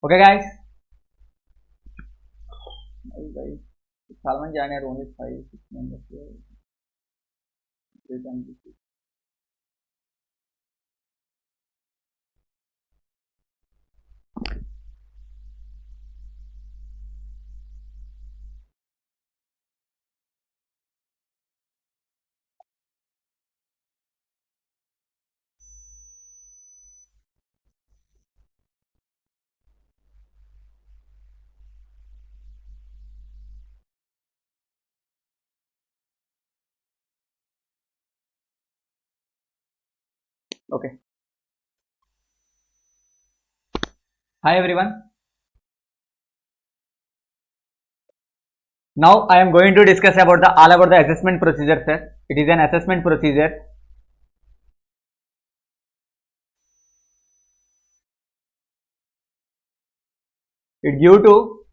Okay, guys. Salman Jani are only 5-6 members here. Okay. Hi everyone. Now I am going to discuss about all about the assessment procedure, sir. It is an assessment procedure. It due to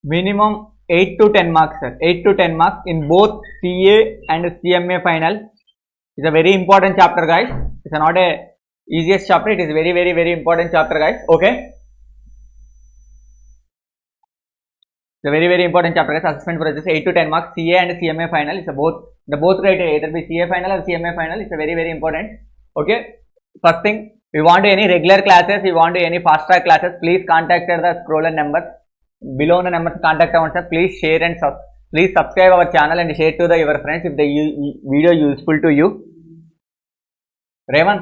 minimum 8 to 10 marks, sir. 8 to 10 marks in both CA and CMA final. It's a very important chapter, guys. It's not a easiest chapter. It is very important chapter, guys. Okay. It's a very important chapter, guys. Assessment process 8 to 10 marks, CA and CMA final. It's a both criteria, either be CA final or CMA final. It's a very important. Okay. First thing, we want any regular classes, we want any fast track classes, please contact the scroller numbers. Below the numbers contact our sir. Please share and please subscribe our channel and share to your friends if the video useful to you. Revan.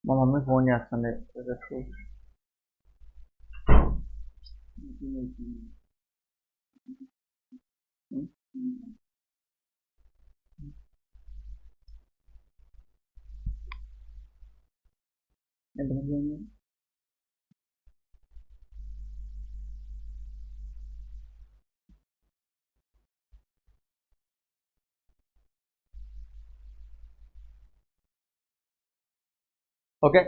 మా mummy phone చేస్తుంది. Okay,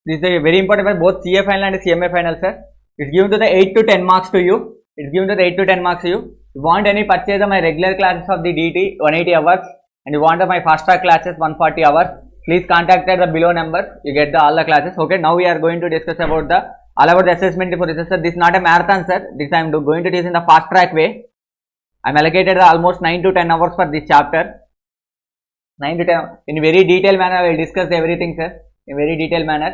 this is a very important for both CA final and CMA final, sir. It's given to the 8 to 10 marks to you. It's given to the 8 to 10 marks to you. You want any purchase of my regular classes of the DT 180 hours and you want my fast track classes 140 hours, please contact the below numbers. You get all the classes. Okay, now we are going to discuss about all about the assessment process, sir. This is not a marathon, sir. This I am going to teach in the fast track way. I am allocated almost 9 to 10 hours for this chapter. 9 to 10 in very detailed manner. I will discuss everything, sir, in very detailed manner.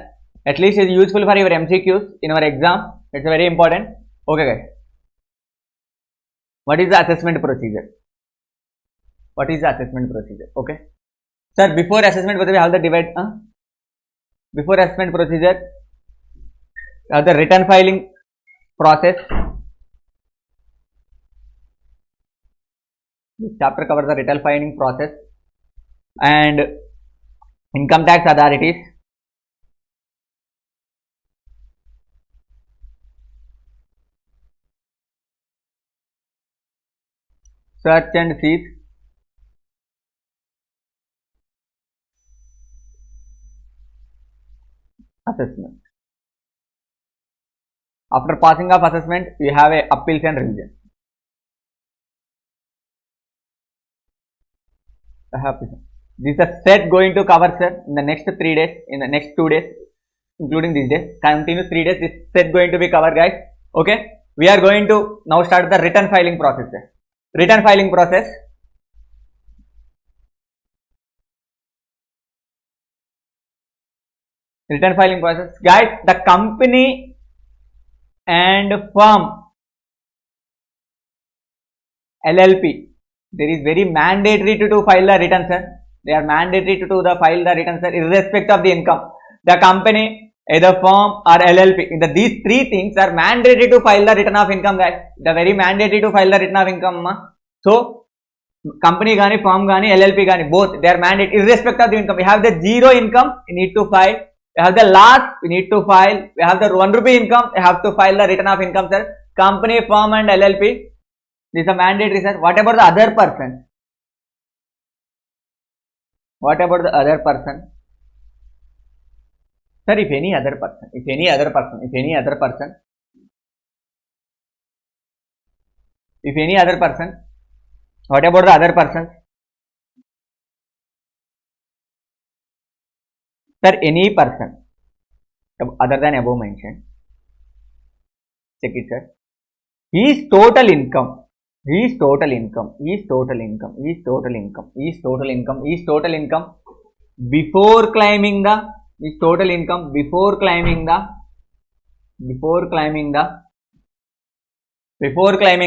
At least it's useful for your MCQs in your exam. It's very important. Okay, guys. What is the assessment procedure? What is the assessment procedure? Okay, sir. Before assessment procedure, we have the divide. Before assessment procedure, we have the written filing process. This chapter covers the written filing process and income tax authorities. Search and seek. Assessment. After passing of assessment, we have a appeals and revision. This is a set going to cover, sir, in the next 3 days, in the next 2 days, including these days, continuous 3 days. This set going to be covered, guys. Okay, we are going to now start the written filing process, sir. Written filing process. Written filing process, guys. The company and firm LLP, there is very mandatory to file the return, sir. They are mandatory to file the return, sir, irrespective of the income. The company, either firm or LLP, these 3 things are mandatory to file the return of income, guys. The very mandatory to file the return of income. So company gaani, firm gaani, LLP gaani, both they are mandate irrespective of the income. We have the zero income, you need to file. We have the loss, we need to file. We have the 1 rupee income, you have to file the return of income, sir. Company, firm and LLP, these are mandatory, sir. What about the other person? What about the other person? Sir, if any other person, what about the other persons? Sir, any person other than above mentioned, check it, sir. His total income before claiming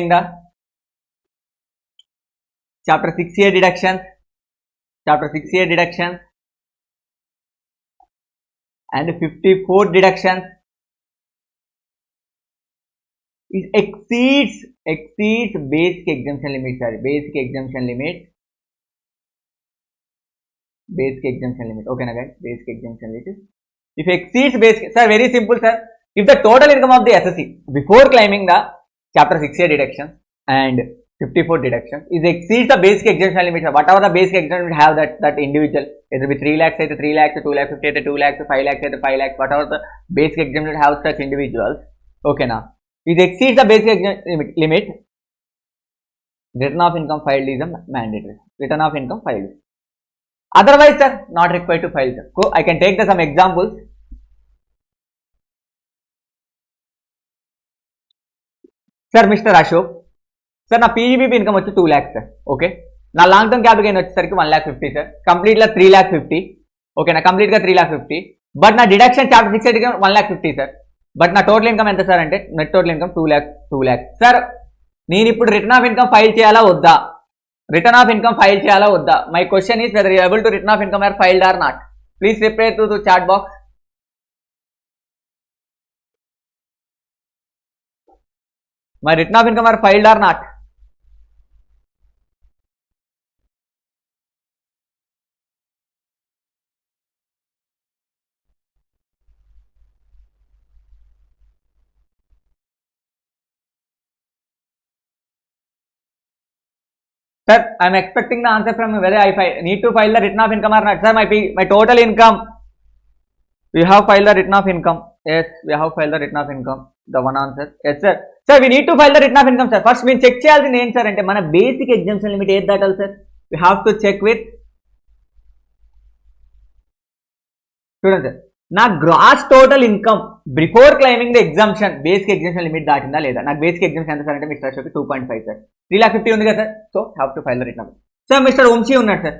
the chapter 6A deductions and 54 deductions is exceeds basic exemption limit, sir. Basic exemption limit. Okay, na guys, basic exemption limit. If exceeds basic, sir, very simple, sir. If the total income of the assessee before claiming the chapter 6A deductions and 54 deductions is exceeds the basic exemption limit, sir. Whatever the basic exemption limit have that individual, either be 3 lakhs, 3 lakhs, 2 lakhs, 50, 2 lakhs, 5 lakhs, 5 lakhs, whatever the basic exemption have such individuals, okay, now it exceeds the basic limit, return of income filed is a mandatory. Return of income filed. Otherwise, sir, not required to file, sir. So, I can take some examples. Sir, Mr. Ashok, sir, na PGBP income వచ్చి 2 lakhs, sir. Okay. నా long term capital gain వచ్చేసరికి 1,50,000, sir. Complete గా 3,50,000. Okay, నా complete గా 3,50,000. But నా deduction chapter 6 కి 1,50,000, sir. But నా total income ఎంత సార్ అంటే net total income 2 lakhs. Sir, నేను ఇప్పుడు రిటర్న్ ఆఫ్ ఇన్కమ్ ఫైల్ చేయాలా వద్దా? My question is whether you able to return of income are filed or not. Please reply to the chat box. My return of income are filed or not? Sir, I am expecting the answer from you whether I need to file the return of income or not. Sir, my total income. We have filed the return of income. Yes, we have filed the return of income. The one answer. Yes, sir. Sir, we need to file the return of income, sir. First, we check చేయాల్సింది ఏంటి sir అంటే మన basic exemption limit ఏది దాటాలి sir? We have to check with. చూడండి sir, నా gross total income before claiming the exemption basic exemption limit దాటిందా లేదా? నాకు బేసిక్ ఎగ్జామ్షన్ ఎంత సార్ అంటే మిస్టర్ అశోక్ 2.5, సార్. 3,50,000 ఉంది కదా sir. So have to file the return. Sir, mister Vamsi ఉన్నాడు సార్.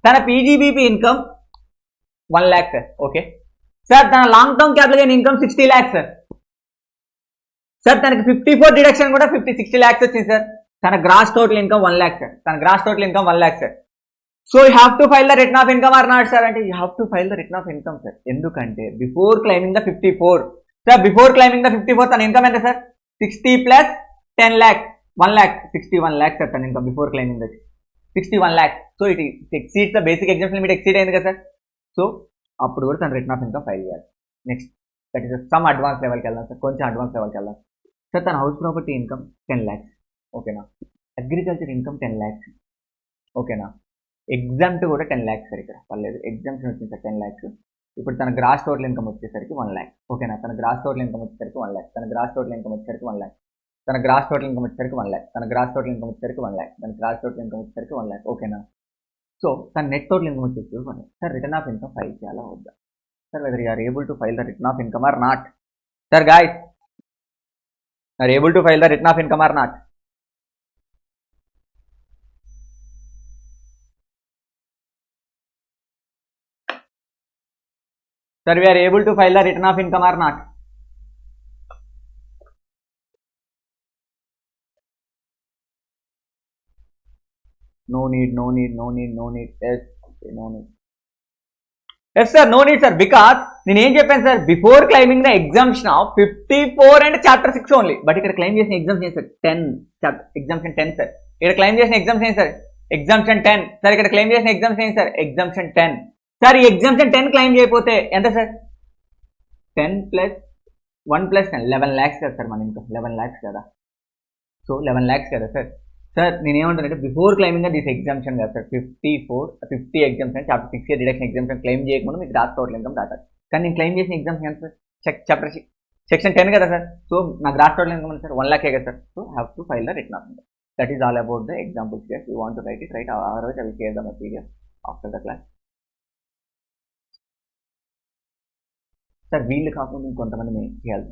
తన PGBP income 1 lakh, sir. Okay sir, తన long term capital gain income 60 lakhs, sir. Sir, తనకి 54 డిడక్షన్ కూడా 60 lakhs వచ్చింది, సార్. తన gross total income 1 lakh, sir. Sir. So you have to file the return of income or not, sir అంటే you have to file the return of income, sir. ఎందుకంటే before claiming the 54, sir, before claiming the 54 తన income ఎంత sir? 60 plus 10 lakh, 1 lakh, 61 lakhs, sir. తన income before claiming the 61 lakhs. So it exceeds the basic exemption limit, exceed అయింది కదా sir. So అప్పుడు కూడా తన return of income file చేయాలి. Next that is some advance లెవెల్కి వెళ్దాం సార్. కొంచెం అడ్వాన్స్ లెవెల్కి వెళ్దాం సార్. తన హౌస్ ప్రాపర్టీ ఇన్కమ్ 10 lakhs, ఓకేనా. అగ్రికల్చర్ ఇన్కమ్ 10 lakhs, ఓకేనా. ఎగ్జామ్ట్ కూడా 10 lakhs, సార్. ఇక్కడ పర్లేదు, ఎగ్జామ్షన్ వచ్చింది సార్ 10 lakhs. ఇప్పుడు తన గ్రాస్ టోటల్ ఇన్కమ్ వచ్చేసరికి 1 lakh, ఓకేనా. తన గ్రాస్ టోటల్ ఇన్కమ్ వచ్చేసరికి 1 lakh. తన గ్రాస్ టోటల్ ఇన్కమ్ వచ్చేసరికి 1 lakh. తన గ్రాస్ టోటల్ ఇన్కమ్ వచ్చేసరికి 1 lakh. తన గ్రాస్ టోటల్ ఇన్కమ్ వచ్చేసరికి 1 lakh. తన గ్రాస్ టోటల్ ఇన్కమ్ వచ్చేసరికి 1 lakh, ఓకేనా. సో తన నెట్ టోటల్ ఇన్కమ్ వచ్చేసరికి 1 lakh. Sir, return of income file చేయాలా వద్దా? Sir, whether you are able to file the return of income or not? Sir guys, are able to file the return of income or not? Sir, we are able to file the return of income or not? No need. Yes, no need. Yes, sir, no need, sir. Because నేను ఏం చెప్పాను sir, before claiming the exemption of 54 and chapter 6 only. But ఇక్కడ claim చేసిన exemption sir 10, exemption 10, sir. ఇక్కడ claim చేసిన exemption ఏంటి sir? Exemption 10. Sir ఇక్కడ claim చేసిన ఎగ్జామ్షన్ ఏంటి సార్? ఎగ్జామ్షన్ 10. సార్ ఈ ఎగ్జామ్షన్ 10 క్లెయిమ్ చేయకపోతే ఎంత సార్? 10 ప్లస్ 1 ప్లస్ 10 11 lakhs కదా సార్, మన ఇన్కమ్ 11 lakhs కదా. సో 11 lakhs కదా సార్. సార్ నేను ఏమంటానంటే బిఫోర్ క్లైమింగ్ దిస్ ఎగ్జామ్షన్ కదా sir, 50 exemption chapter 6 deduction exemption claim చేయకుండా మీకు గ్రాస్ టోటల్ ఇన్కమ్ దాటాలి. కానీ నేను క్లెయిమ్ చేసిన ఎగ్జామ్షన్ ఎంత సార్? చాప్టర్ సెక్షన్ 10 కదా సార్. సో నా gross total income sir 1 lakh కదా sir. So have to file the return of income. That is all about the examples. You want to write it right, otherwise I will share the material after the class. Sir వీళ్ళు కాకుండా ఇంకొంతమంది మేము చేయాలి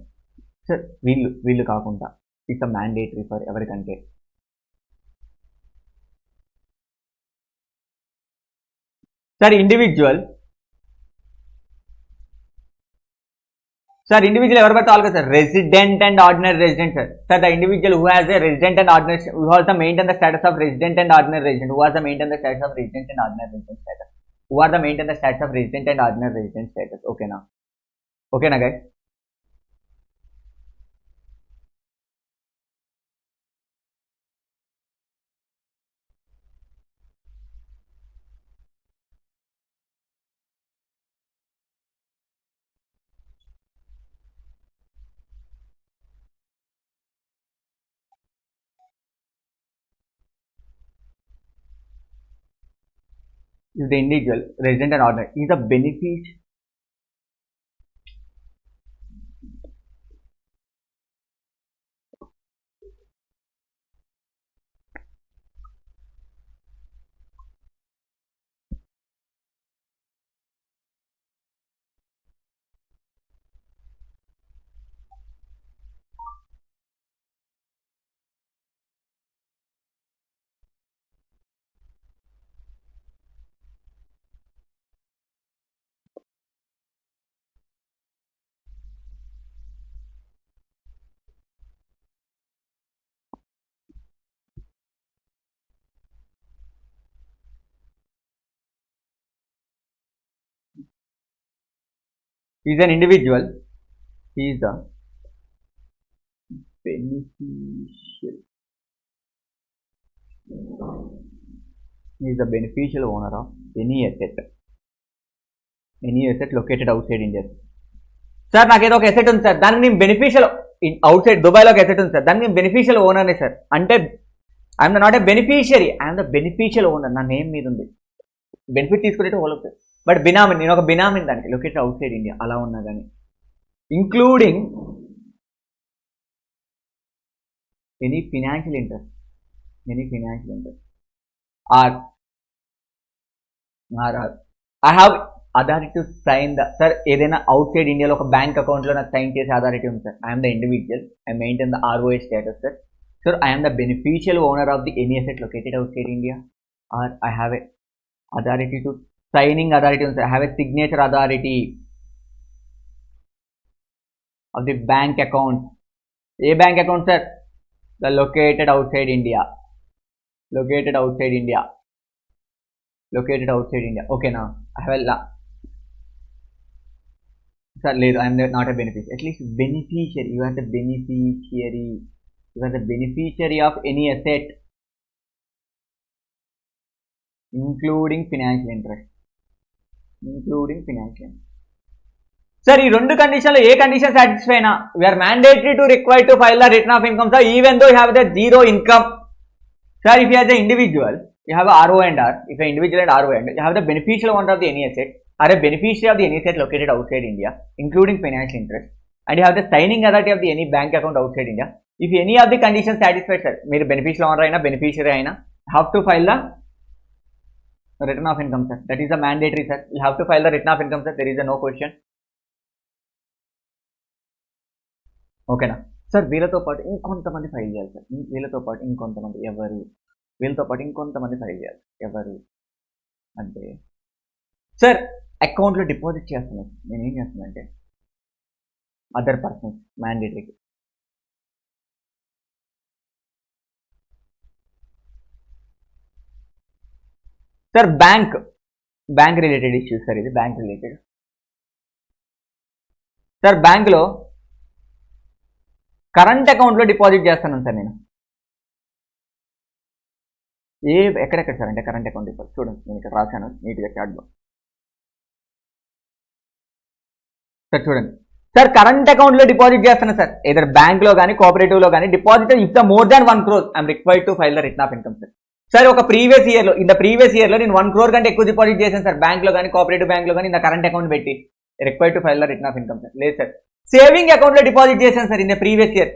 sir. వీళ్ళు కాకుండా it's a mandatory for ఎవరికంటే sir individual ఎవరు పడితే వాళ్ళు కదా sir, resident and ordinary resident sir. Sir the individual who has a resident and ordinary who also maintain the status of resident and ordinary resident, who also maintain the status of resident and ordinary resident status, who are the maintain the status of resident and ordinary resident status. ఓకేనా guys? If the individual resident and ordinary is a benefit, is an individual, he is the beneficial, he is the beneficial owner of any asset located outside India. Sir నాకేదో ఒక asset ఉంది sir, దానికి నేను beneficial out side దుబాయ్లో ఒక asset ఉంది sir, దానికి నేను బెనిఫిషియల్ ఓనర్ని సార్. అంటే I'm not a beneficiary, I'm the beneficial owner. నా నేమ్ మీద ఉంది, బెనిఫిట్ తీసుకునేట్టు హోల్ సార్. బట్ బినామీ, నేను ఒక బినామీని దానికి లొకేటెడ్ అవుట్ సైడ్ ఇండియా అలా ఉన్నా కానీ, including any financial interest or I have authority to sign the sir. ఏదైనా అవుట్ సైడ్ ఇండియాలో ఒక బ్యాంక్ అకౌంట్లో నాకు సైన్ చేసే అథారిటీ ఉంది sir. I'm the individual, I maintain the ROA status sir. Sir I'm the beneficial owner of the any asset located outside India, or I have a authority to signing authority ఉంది sir. I have a signature authority of the bank account. A bank account sir? The located outside India. ఓకేనా? I have sir లేదు, I'm not a beneficiary. At least beneficiary, you are the beneficiary of any asset including financial interest. Sir ఈ రెండు కండిషన్లో ఏ condition satisfy అయినా we're mandatory to require to file the return of income sir, even though you have the zero income. Sir if you have the individual, you have a RO and R. If an individual and RO and you have the beneficial owner of the any asset or a beneficiary of the any asset located outside India, including financial interest, and you have the signing authority of the any bank account outside India. If any of the conditions satisfied, sir, mere beneficial owner aina beneficiary aina have to file the return of income, sir. That is a mandatory, sir. You have to file the return of income, sir. There is a no question. Okay na sir. వీళ్ళతో పాటు ఇంకొంతమంది file చేయాలి sir. వీళ్ళతో పాటు ఇంకొంతమంది file చేయాలి. ఎవరు అంటే సార్ అకౌంట్లో డిపాజిట్ చేస్తున్నాను. నేను ఏం చేస్తున్నానంటే other persons mandatory. Sir bank related issues sir, ఇది బ్యాంక్ రిలేటెడ్. సార్ బ్యాంక్లో కరెంట్ అకౌంట్లో డిపాజిట్ చేస్తున్నాను సార్ నేను. ఎక్కడెక్కడ సార్ అంటే కరెంట్ అకౌంట్ డిపాజిట్ చూడండి, నేను ఇక్కడ రాశాను నీట్గా చార్ట్లో. సార్ చూడండి సార్, కరెంట్ అకౌంట్ లో డిపాజిట్ చేస్తున్నా సార్, ఏదర్ బ్యాంక్ లో కానీ కోఆపరేటివ్ లో కానీ deposit if the more than 1 crore I'm required to file the return of income sir. Sir ఒక ప్రీవియస్ ఇయర్ లో, ప్రీవియస్ ఇయర్ లో నేను 1 crore కంటే ఎక్కువ డిపాజిట్ చేశాను సార్, బ్యాంక్ లో కానీ కోఆపరేటివ్ బ్యాంక్ లో కానీ ఇన్ ద కరెంట్ అకౌంట్ పెట్టి required to file the return of income sir. లేదు సార్, సేవింగ్ అకౌంట్ లో డిపాజిట్ చేశాను sir in the previous year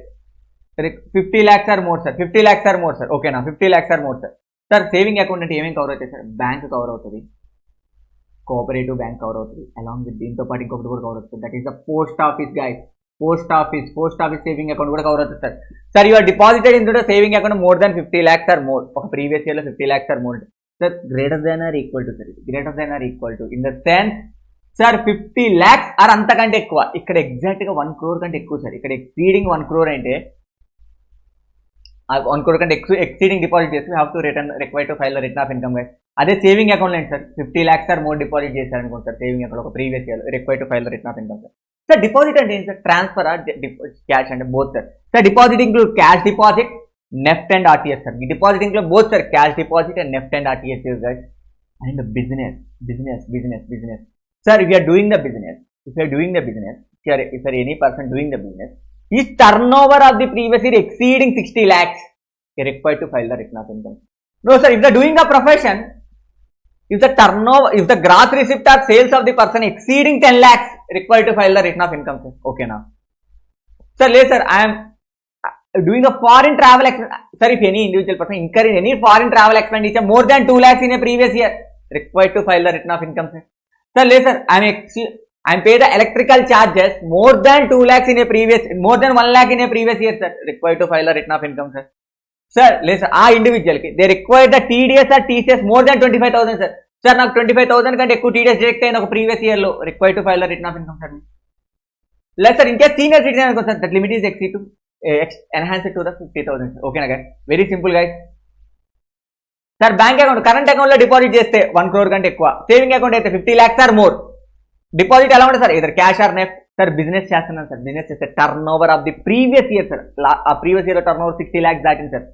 50 lakhs or more sir, 50 lakhs or more sir, ఓకేనా, 50 lakhs or more sir. Sir saving account అంటే ఏమేమి cover అవుతాయి sir, bank cover అవుతుంది, cooperative bank cover అవుతుంది, along with దీంతో పాటు ఇంకొకటి కూడా కవర్ అవుతుంది, that is the post office guys. Post office saving account కూడా కవర్ అవుతుంది sir. Sir your deposited in the saving account more than 50 lakhs or more, ఒక ప్రీవియస్ ఇయర్ లో 50 lakhs or more sir, greater than or equal to sir, greater than or equal to in the sense sir 50 lakhs or అంతకంటే ఎక్కువ, ఇక్కడ exact గా 1 crore కంటే ఎక్కువ sir, ఇక్కడ exceeding 1 crore అంటే 1 crore కంటే ఎక్సీడింగ్ డిపాజిట్ చేసి have to require to file return of income guys. అదే సేవింగ్ అకౌంట్ లేదు sir, 50 lakhs or more deposit చేశారు అనుకోండి సార్ సేవింగ్ అకౌంట్ ఒక previous year require to file return of income sir. Sir deposit అంటే ఏంటి sir, transfer cash అంటే both sir. Sir deposit include cash deposit, NEFT and RTGS sir. ఈ deposit include both sir, cash deposit and NEFT and RTS guys. And business sir, if you are doing the business, if you are any person doing the business, is turnover of the previous year exceeding 60 lakhs, you are required to file the return of income. No sir, if you are doing a profession, if the turnover, if the gross receipt or sales of the person exceeding 10 lakhs, required to file the return of income sir. Okay now sir, let sir, I am doing a foreign travel sir, if any individual person incur in any foreign travel expenditure more than 2 lakhs in a previous year, required to file the return of income sir. Sir, later I am pay the electrical charges more than 2 lakhs in a previous, more than 1 lakh in a previous year sir, required to file a return of income sir. Sir, later individual ki they require the TDS or TCS more than 25,000 sir. Sir, నాకు 25,000 కంటే ఎక్కువ TDS deduct అయిన ఒక previous year లో required to file the return of income sir. లేదు సార్, ఇంకా senior citizen అనుకో sir, that limit is exceed to enhance to the 50,000 sir. ఓకేనా guys, very simple guys. Sir bank account, current account లో deposit చేస్తే 1 crore కంటే ఎక్కువ, saving account అయితే 50 lakhs ఆర్ మోర్, డిపాజిట్ ఎలా ఉంటుంది sir, either cash or NEFT. Sir business చేస్తున్నాను sir, business చేస్తే turnover of the previous year sir, ఆ previous year turnover 60 lakhs దాటింది sir,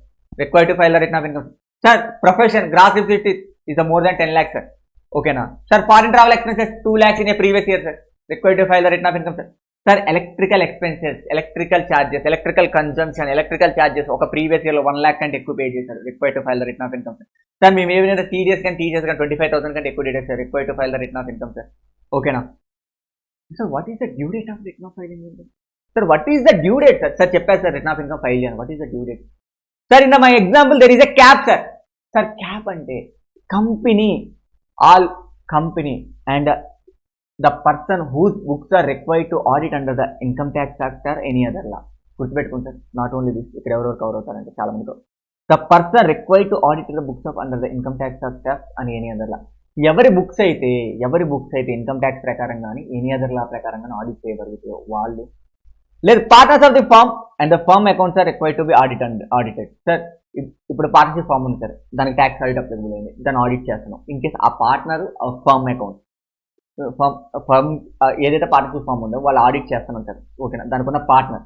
required to file the return of income. Sir profession, gross receipt is more than 10 lakhs sir. ఓకేనా sir, foreign travel expenses 2 lakhs in a previous year sir, required to file the return of income sir. Sir electrical expenses, electrical charges, electrical consumption, electrical charges ఒక previous year లో 1 lakh కంటే ఎక్కువ pay చేశారు, required to file the return of income sir. Sir మేము ఏమైనా TDS కానీ 25,000 కంటే ఎక్కువ date sir, required to file the return of income sir. ఓకేనా sir, what is the due date of return of filing income sir, what is the due date sir. Sir చెప్పారు sir return of income file చేయాలి, what is the due date sir. In my example there is a cap sir. Sir cap అంటే company, all company and the person whose books are required to audit under the income tax act or any other law. గుర్తుపెట్టుకోండి sir, not only this, ఇక్కడ ఎవరెవరు cover అవుతారంటే చాలా మంది. The person required to audit the books of under the income tax act అని any other లా. ఎవరి books అయితే income tax ప్రకారం కానీ ఎనీ అదర్ లా ప్రకారం కానీ ఆడిట్ చేయగలుగుతాయో వాళ్ళు, లేదు partners of the firm and the firm accounts are required to be audited. Sir ఇప్పుడు పార్ట్నర్షిప్ ఫార్మ్ ఉంది సార్, దానికి ట్యాక్స్ ఆడిట్ అప్లికబుల్ అయింది, దాన్ని ఆడిట్ చేస్తున్నాం. ఇన్ కేస్ ఆ పార్ట్నర్ ఫర్మ్ అకౌంట్ ఫర్మ్ ఏదైతే పార్ట్నర్షిప్ ఫార్మ్ ఉందో వాళ్ళు ఆడిట్ చేస్తున్నాం సార్. ఓకేనా, దానికి ఉన్న partner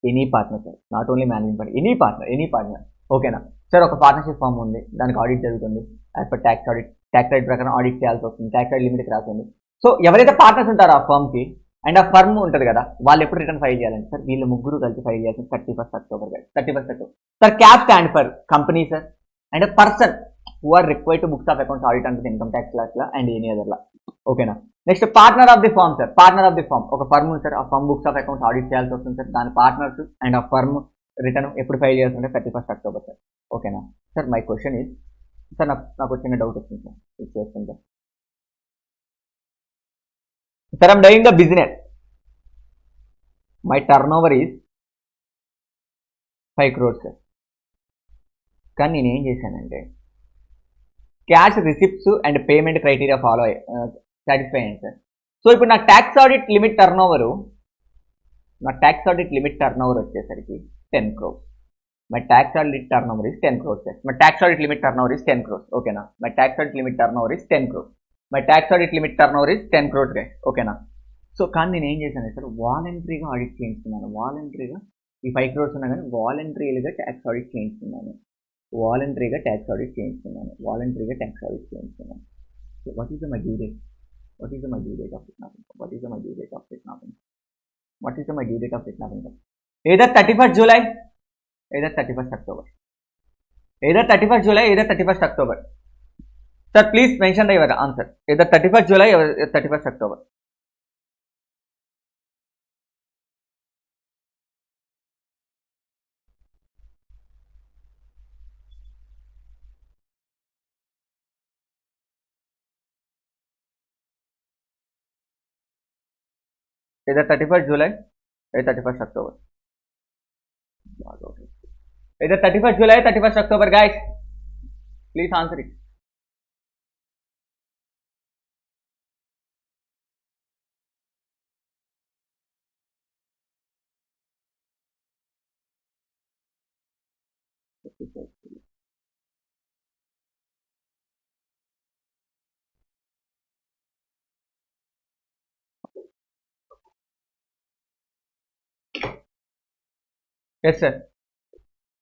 any partner sir, not only managing partner, any partner. ఓకేనా సార్, ఒక పార్ట్నర్షిప్ ఫార్మ్ ఉంది, దానికి ఆడిట్ జరుగుతుంది యాజ్ పర్ ట్యాక్స్ ఆడిట్ ప్రకారం ఆడిట్ చేయాల్సి వస్తుంది, ట్యాక్స్ ఆడిట్ లిమిట్ రాస్తుంది. సో ఎవరైతే పార్ట్నర్స్ ఉంటారో ఆ ఫర్మ్కి అండ్ ఆ ఫర్మ్ ఉంటుంది కదా, వాళ్ళు ఎప్పుడు రిటర్న్ ఫైల్ చేయాలండి సార్, వీళ్ళు ముగ్గురు కలిసి ఫైల్ చేయాల్సింది 31st October. Sir cap stand for company sir and person who are required to books of accounts audit under the income tax law and any other law. ఓకేనా next partner of the firm sir, partner of the firm ఒక firm ఉంది sir, ఆ firm books of accounts audit చేయాల్సి వస్తుంది sir, దాని partners and ఆ firm return ఎప్పుడు file చేయాల్సి 31st October సార్. ఓకేనా sir, my question is sir, నాకు వచ్చిన డౌట్ వస్తుంది సార్, ఇది చేస్తుంది sir. I'm doing the business, my turnover is 5 crores sir, కానీ నేను ఏం చేశానంటే cash receipts and payment criteria follow satisfy అయ్యాను సార్. సో ఇప్పుడు నా tax audit limit turn over వచ్చేసరికి 10 crores. My tax audit turn over is 10 crores sir. My tax audit limit turn over is 10 crores. ఓకేనా, my tax audit limit turn over is 10 crores. My tax audit limit turn over is 10 crores guys. ఓకేనా, so కానీ నేను ఏం చేశాను sir, వాలంటరీగా audit చేయించుకున్నాను. వాలంటరీగా ఈ 5 crores ఉన్నా కానీ వాలంటరీగా ట్యాక్స్ ఆడిట్ చేయించుకున్నాను. వాలంటరీగా ట్యాక్స్ ఆడిట్ చేయించుకున్నాను. What is my due date? What is my due date of kidnapping? Either 31st July, either 31st October. Either 31st July, either 31st October. Sir, please mention your answer. Either 31st July or 31st October. Either 31st July, either 31st October. Either 31st July, 31st October, guys. Please answer it. Yes, sir.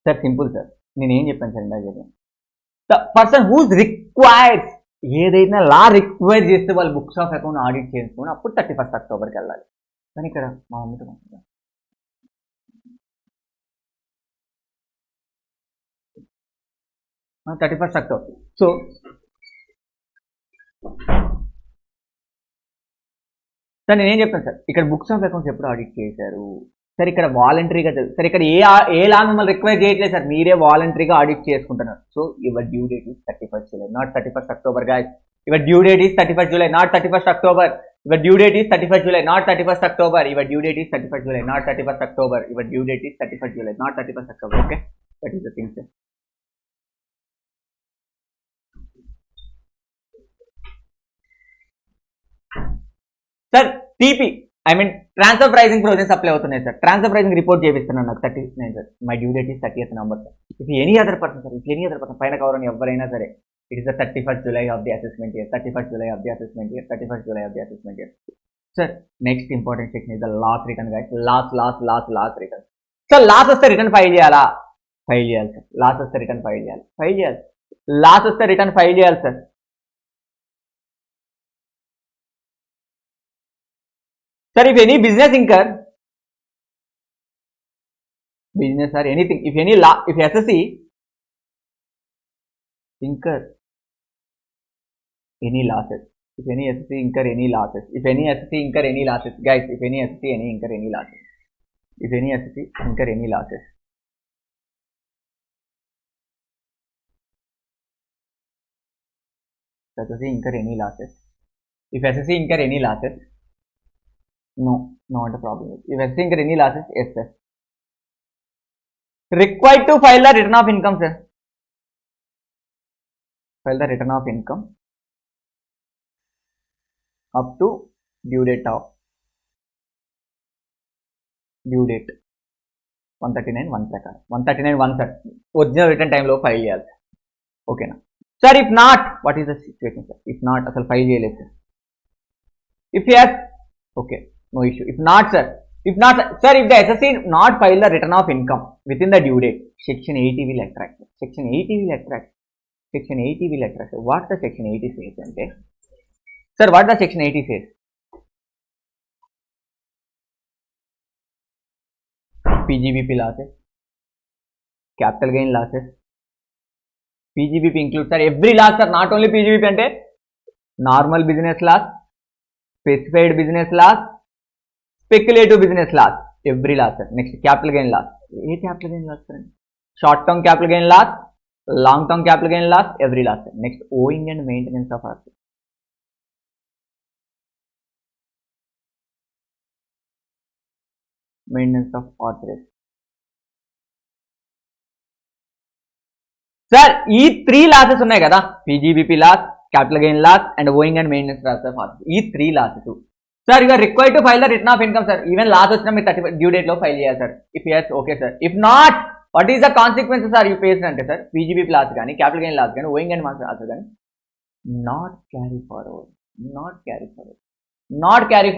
Sir, simple, sir. నేను ఏం చెప్పాను sir ఇందాక చెప్పాను. The person whose requires, ఏదైనా లా require చేస్తే వాళ్ళు books of account audit చేసుకుని అప్పుడు 31st అక్టోబర్కి వెళ్ళాలి. కానీ ఇక్కడ మా మమ్మీతో 31st అక్టోబర్. సో సార్ నేనేం చెప్పాను సార్, ఇక్కడ బుక్స్ ఆఫ్ అకౌంట్స్ ఎప్పుడు ఆడిట్ చేశారు సార్? ఇక్కడ వాలంటరీగా సార్, ఇక్కడ ఏ లా మిమ్మల్ని రిక్వైర్ చేయట్లేదు సార్, మీరే వాలంటరీగా ఆడిట్ చేసుకుంటున్నారు. So your due date is 31st July, not 31st October, guys. Your due date is 31st July, not 31st October. Your due date is 31st July, not 31st October. Your due date is 31st July, not 31st October. Your due date is 31st July, not 31st October. Okay, that is the thing sir. Sir TP, I mean transfer pricing provisions apply అవుతున్నాయి sir. Transfer pricing report చేపిస్తున్నాను నాకు 39 sir. My due date is 30th November sir. If any other person sir, పైన cover అని ఎవరైనా సరే, it is the 31st July of the assessment year, 31st July of the assessment year, 31st July of the assessment year. Sir next important section is the loss return, guys. Loss return. Sir loss వస్తే return file చేయాలా? File చేయాలి sir. Loss వస్తే return file చేయాలి. Loss వస్తే return file చేయాలి sir. Sir, if any business incur, business or anything, if any if SSE incur any losses, if any SSE incur any losses, guys, if any SSE incur any losses, if any SSE incur any losses, SSE incur any losses, if SSE incur any losses, no, not a problem. If SSE incur any losses, yes sir. Required to file the return of income, sir. File the return of income up to due date 139(1) ప్రకారం 139(1) sir original return టైంలో file చేయాలి sir. ఓకేనా sir? If not, what is the situation sir? If not, అసలు file చేయలేదు sir. If yes, okay, no issue. If not sir, if the SSE not file the return of income within the due date, section 80 will attract. Section 80 will attract. What the section 80 says ante, sir, what the section 80 says? PGBP losses, capital gain losses. PGBP includes, sir, every loss, sir, not only PGBP ante normal business loss, specified business loss, speculative business loss, every loss sir. Next, capital gain loss. A capital gain loss sir? Short term capital gain loss, long term capital gain loss, every loss sir. Next, owing and maintenance of assets. Maintenance of assets. Sir, ఈ 3 losses ఉన్నాయి కదా, PGBP loss, capital gain loss and owing and maintenance loss of assets. ఈ 3 losses. Sir, you are required to file the return of income, sir. Even last వచ్చిన మీరు 30 due date లో file చేయాలి sir. If yes, okay sir. If not, what is the consequences are you faced అంటే sir? PGBP loss కానీ, capital gain loss కానీ, owing and maintenance loss కానీ not carry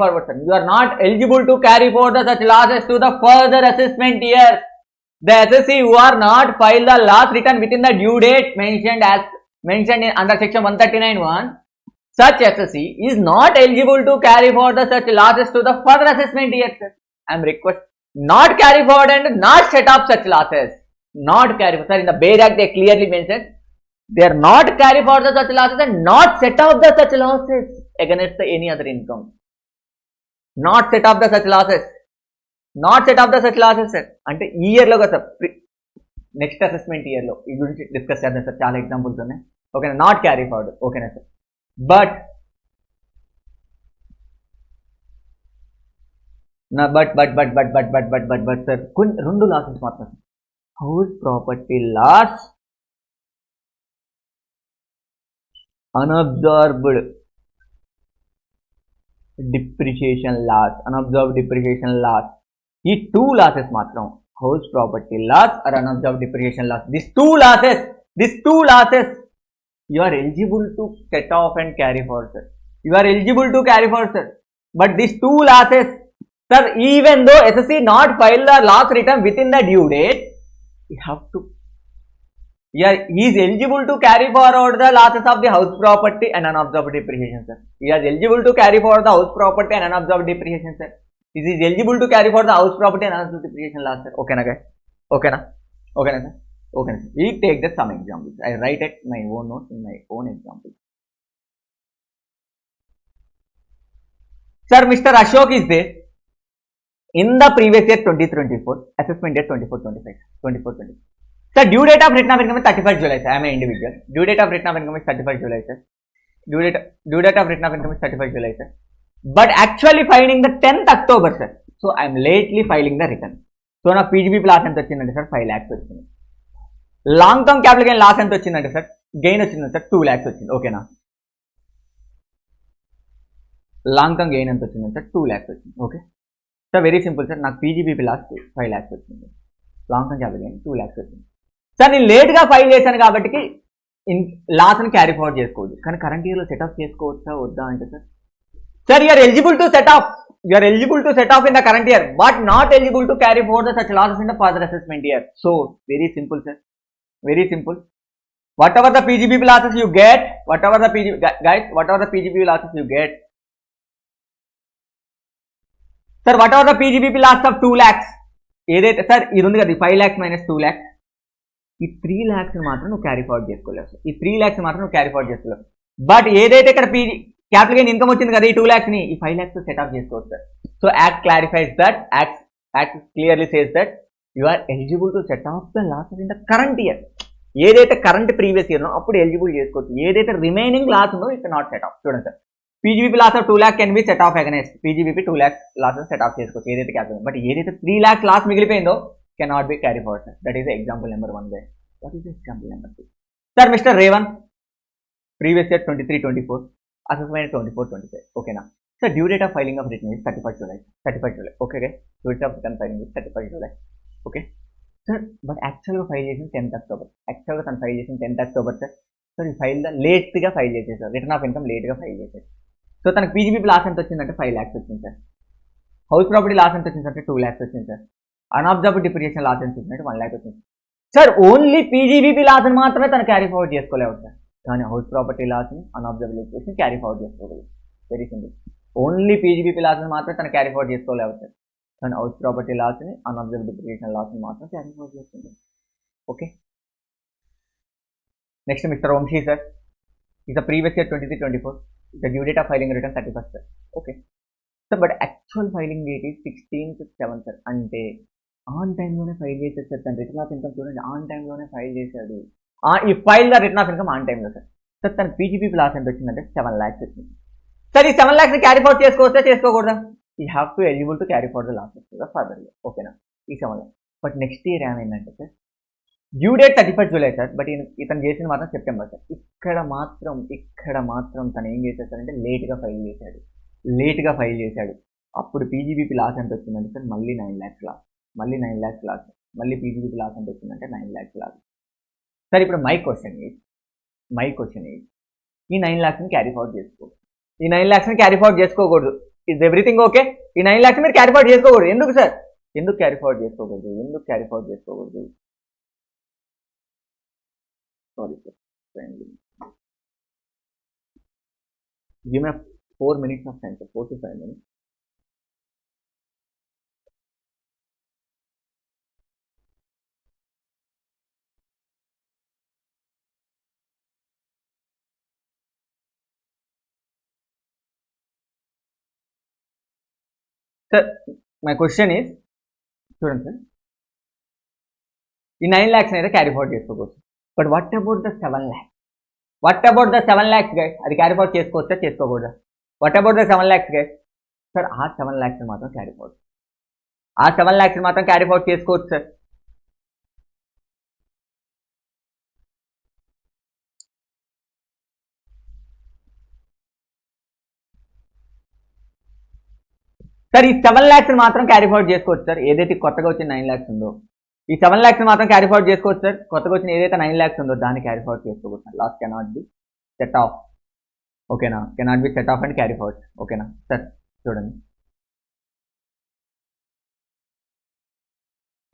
forward, sir. You are not eligible to carry forward such losses to the further assessment year. The SSC who are not filed the last return within the due date mentioned under section 139(1), such SSC is not eligible to carry forward the such losses to the further assessment year, sir. I am request not carry forward and not set off such losses. Not carry forward, sir. In the Bail Act they clearly mentioned they are not carry forward the such losses and not set off the such losses against the any other income. Not set off the such losses. Not set off the such losses, sir. అంటే ఈ year లో కదా sir, next assessment year లో ఈ గురించి discuss చేద్దాం sir, చాలా examples ఉన్నాయి. ఓకేనా, నాట్ క్యారీ ఫార్వర్డ్. ఓకేనా సార్. బట్ సార్ కొన్ని రెండు లాసెస్ మాత్రం, house property loss, unabsorbed depreciation loss, unabsorbed depreciation loss, ఈ టూ లాసెస్ మాత్రం, house property loss or unabsorbed depreciation loss, this two losses you are eligible to set off and carry forward, sir. You are eligible to carry forward, sir. But these two losses, sir, even though SSC not filed the last return within the due date, he is eligible to carry forward the losses of the house property and unabsorbed depreciation, sir. He is eligible to carry forward the house property and unabsorbed depreciation, sir. He is eligible to carry forward the house property and unabsorbed depreciation loss, sir. Okay na guys? Okay na, sir. Okay, we take that some examples. I write it my own notes in my own example. Sir, Mr. Ashok is there in the previous year 2024, assessment year 24-25. Sir, due date of return of income is 31st July, sir. I am an individual. Due date of return of income is 31st July, sir. Due date of return of income is 31st July, sir. But actually filing the 10th October, sir. So, I am lately filing the return. So, now PGB plus ఎంత వచ్చిందంటే sir 5 lakhs వచ్చింది. Long term capital gain loss ఎంత వచ్చిందంటే sir, gain వచ్చిందంటే sir 2 lakhs వచ్చింది. ఓకేనా, long term gain ఎంత వచ్చిందంటే సార్ 2 lakhs వచ్చింది. Okay sir, very simple sir. నాకు పీజీబీపీ లాస్ 5 lakhs వచ్చింది, long term capital gain 2 lakhs వచ్చింది. సార్ నేను లేట్గా ఫైల్ చేశాను కాబట్టి లాస్ని క్యారీ ఫార్వర్డ్ చేసుకోవచ్చు, కానీ కరెంట్ ఇయర్లో సెటప్ చేసుకోవచ్చా వద్దా అంటే sir you're eligible to set off, in the current year, but not eligible to carry forward such losses in the further assessment year. So very simple, sir. Very simple. Whatever the PGBP losses you get, whatever the PGBP losses you get, sir, whatever the PGBP loss of 2 lakhs, ఏదైతే sir ఇది ఉంది కదా 5 lakhs minus 2 lakhs, ఈ 3 lakhs మాత్రం నువ్వు carry forward చేసుకోలేవు sir. ఈ 3 lakhs మాత్రం నువ్వు క్యారీ ఫార్వర్డ్ చేసుకోలేవు. బట్ ఏదైతే ఇక్కడ క్యాపిటల్ గెయిన్ ఇన్కమ్ వచ్చింది కదా ఈ 2 lakhs ని, ఈ 5 lakhs సెట్ ఆఫ్ చేసుకోవచ్చు sir. So act clarifies that, act clearly says that you are eligible to set off the losses in the current year. ఏదైతే current previous year నో అప్పుడు eligible చేసుకోవచ్చు, ఏదైతే రిమైనింగ్ లాస్ ఉందో it not set off. చూడండి sir, PGBP loss of 2 lakhs can be set off against PGBP 2 lakhs losses set off చేసుకోవచ్చు ఏదైతే capital. But ఏదైతే 3 lakhs loss మిగిలిపోయిందో can not be carry forward sir. That is example number 1 దే. What is example number 2? Sir mister Revan, previous year 23-24, assessment 24-25. Okay na. So due date of filing of return is 31st July. Okay, due date of return filing is 31st July. Okay sir, but actual file చేసిన 10th October. Actual గా file చేసిన 10th October sir. So ఈ file late గా file చేసేసారు, return of income late గా file చేశారు. So తనకు PGBP loss ఎంత వచ్చిందంటే 5 lakhs వచ్చింది సార్. హౌస్ ప్రాపర్టీ లాస్ ఎంత వచ్చింది అంటే 2 lakhs వచ్చింది సార్. అన్అబ్జర్వ్డ్ డిప్రిసియేషన్ లాస్ ఎంత వచ్చిందంటే 1 lakh వచ్చింది సార్. ఓన్లీ పీజీబీపీ లాస్ అని మాత్రమే తను క్యారీ ఫార్వర్డ్ చేసుకోలేవు సార్, కానీ హౌస్ ప్రాపర్టీ లాస్ని అన్అబ్జర్వ్డ్ డిప్రిసియేషన్ క్యారీ ఫార్వర్డ్ చేసుకోగలరు. Very simple. ఓన్లీ పీజీబీపీ లాస్ని మాత్రమే తను క్యారీ ఫార్వర్డ్ చేసుకోలేవు సార్, కానీ హౌస్ ప్రాపర్టీ లాస్ని అన్అబ్జర్వ్డ్ డిప్రిసియేషన్ లాస్ని మాత్రం క్యారీ ఫార్వర్డ్ చేసుకుంటారు. Okay next mister Vamsi sir, is the previous year 23-24, the due date of filing return 31st sir. Okay sir, but actual filing date is 16/7 sir. అంటే on టైంలోనే file చేసేది sir. తన return of income చూడండి, on టైంలోనే file చేశాడు. ఈ file the return of income on టైంలో sir. Sir తన పీజీబీపీ లాస్ ఎంత వచ్చిందంటే 7 lakhs వచ్చింది సార్. ఈ 7 lakhs క్యారీ ఫార్వర్డ్ చేసుకోవచ్చా చేసుకోకూడదా? You have to eligible to carry forward the losses to the further year. ఓకేనా, ఈ 7 lakhs. బట్ నెక్స్ట్ ఇయర్ ఏమైందంటే sir, due date 31st July sir, but ఇతను చేసిన మాత్రం September సార్. ఇక్కడ మాత్రం తను ఏం చేశాడు సార్ అంటే లేట్గా ఫైల్ చేశాడు. అప్పుడు పీజీబీపీ లాస్ ఎంత వచ్చిందంటే సార్ మళ్ళీ 9 lakhs లాస్, మళ్ళీ పీజీబీపీ లాస్ ఎంత వచ్చిందంటే 9 lakhs లాస్ సార్. ఇప్పుడు మై క్వశ్చన్ ఈజ్ ఈ 9 lakhsని క్యారీ ఫార్వర్డ్ చేసుకోకూడదు. ఈ 9 lakhsని క్యారీ ఫార్వర్డ్ చేసుకోకూడదు. Is everything okay? ఈ 9 lakhs మీరు క్యారీ ఫార్వర్డ్ చేసుకోకూడదు. ఎందుకు సార్? ఎందుకు క్యారీ ఫార్వర్డ్ చేసుకోకూడదు sorry sir, give me 4 minutes of time, 4 to 5 minutes. Sir, my question is, చూడండి సార్, ఈ 9 lakhs అయితే క్యారీ ఫార్వర్డ్ చేసుకోవచ్చు. But what about the 7 lakhs? Guys, అది క్యారీ ఫార్వర్డ్ చేసుకోవచ్చా చేసుకోకూడదా? What about the 7 lakhs guys? Sir ఆ 7 lakhs మాత్రం carry forward చేసుకోవచ్చు సార్. సార్ ఈ 7 lakhs మాత్రం క్యారీ ఫార్వర్డ్ చేసుకోవచ్చు సార్. ఏదైతే కొత్తగా వచ్చిన 9 lakhs ఉందో ఈ 7 lakhs మాత్రం క్యారీ ఫార్వర్డ్ చేసుకోవచ్చు సార్. కొత్తగా వచ్చిన ఏదైతే 9 lakhs ఉందో దాన్ని క్యారీ ఫార్వర్డ్ చేసుకోవచ్చు sir. Last cannot be set off, ఓకేనా? Cannot be set off and carry forward, ఓకేనా సార్? చూడండి,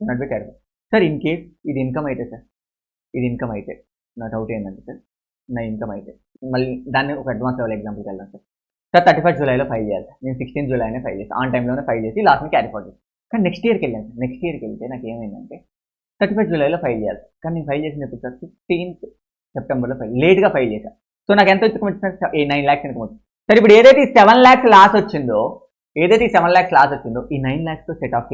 cannot be carry forward sir. In case ఇది ఇన్కమ్ అయితే సార్, నా డౌట్ ఏంటంటే సార్, నా ఇన్కమ్ అయితే మళ్ళీ దాన్ని ఒక అడ్వాన్స్ లెవెల్ ఎగ్జాంపుల్కి వెళ్దాం సార్. 31st Julyలో ఫైల్ చేయాలి సార్. నేను 16th Julyనే ఫైల్ చేసి ఆన్ టైంలోనే ఫైల్ చేసి లాస్ట్ని క్యారీ ఫార్వర్డ్ చేసి, కానీ నెక్స్ట్ ఇయర్కి వెళ్ళాను సార్. నెక్స్ట్ ఇయర్కి వెళ్తే నాకు ఏమైందంటే 31st Julyలో ఫైల్ చేయాలి, కానీ నేను ఫైల్ చేసినప్పుడు సార్ 15th Septemberలో లేట్గా ఫైల్ చేశాను. సో నాకు ఎంత ఇన్కమ్ వచ్చింది సార్? 9 lakhs ఇన్కమ్ వచ్చింది సార్. ఇప్పుడు ఏదైతే 7 lakhs లాస్ వచ్చిందో ఈ 9 lakhsతో సెట్ ఆఫ్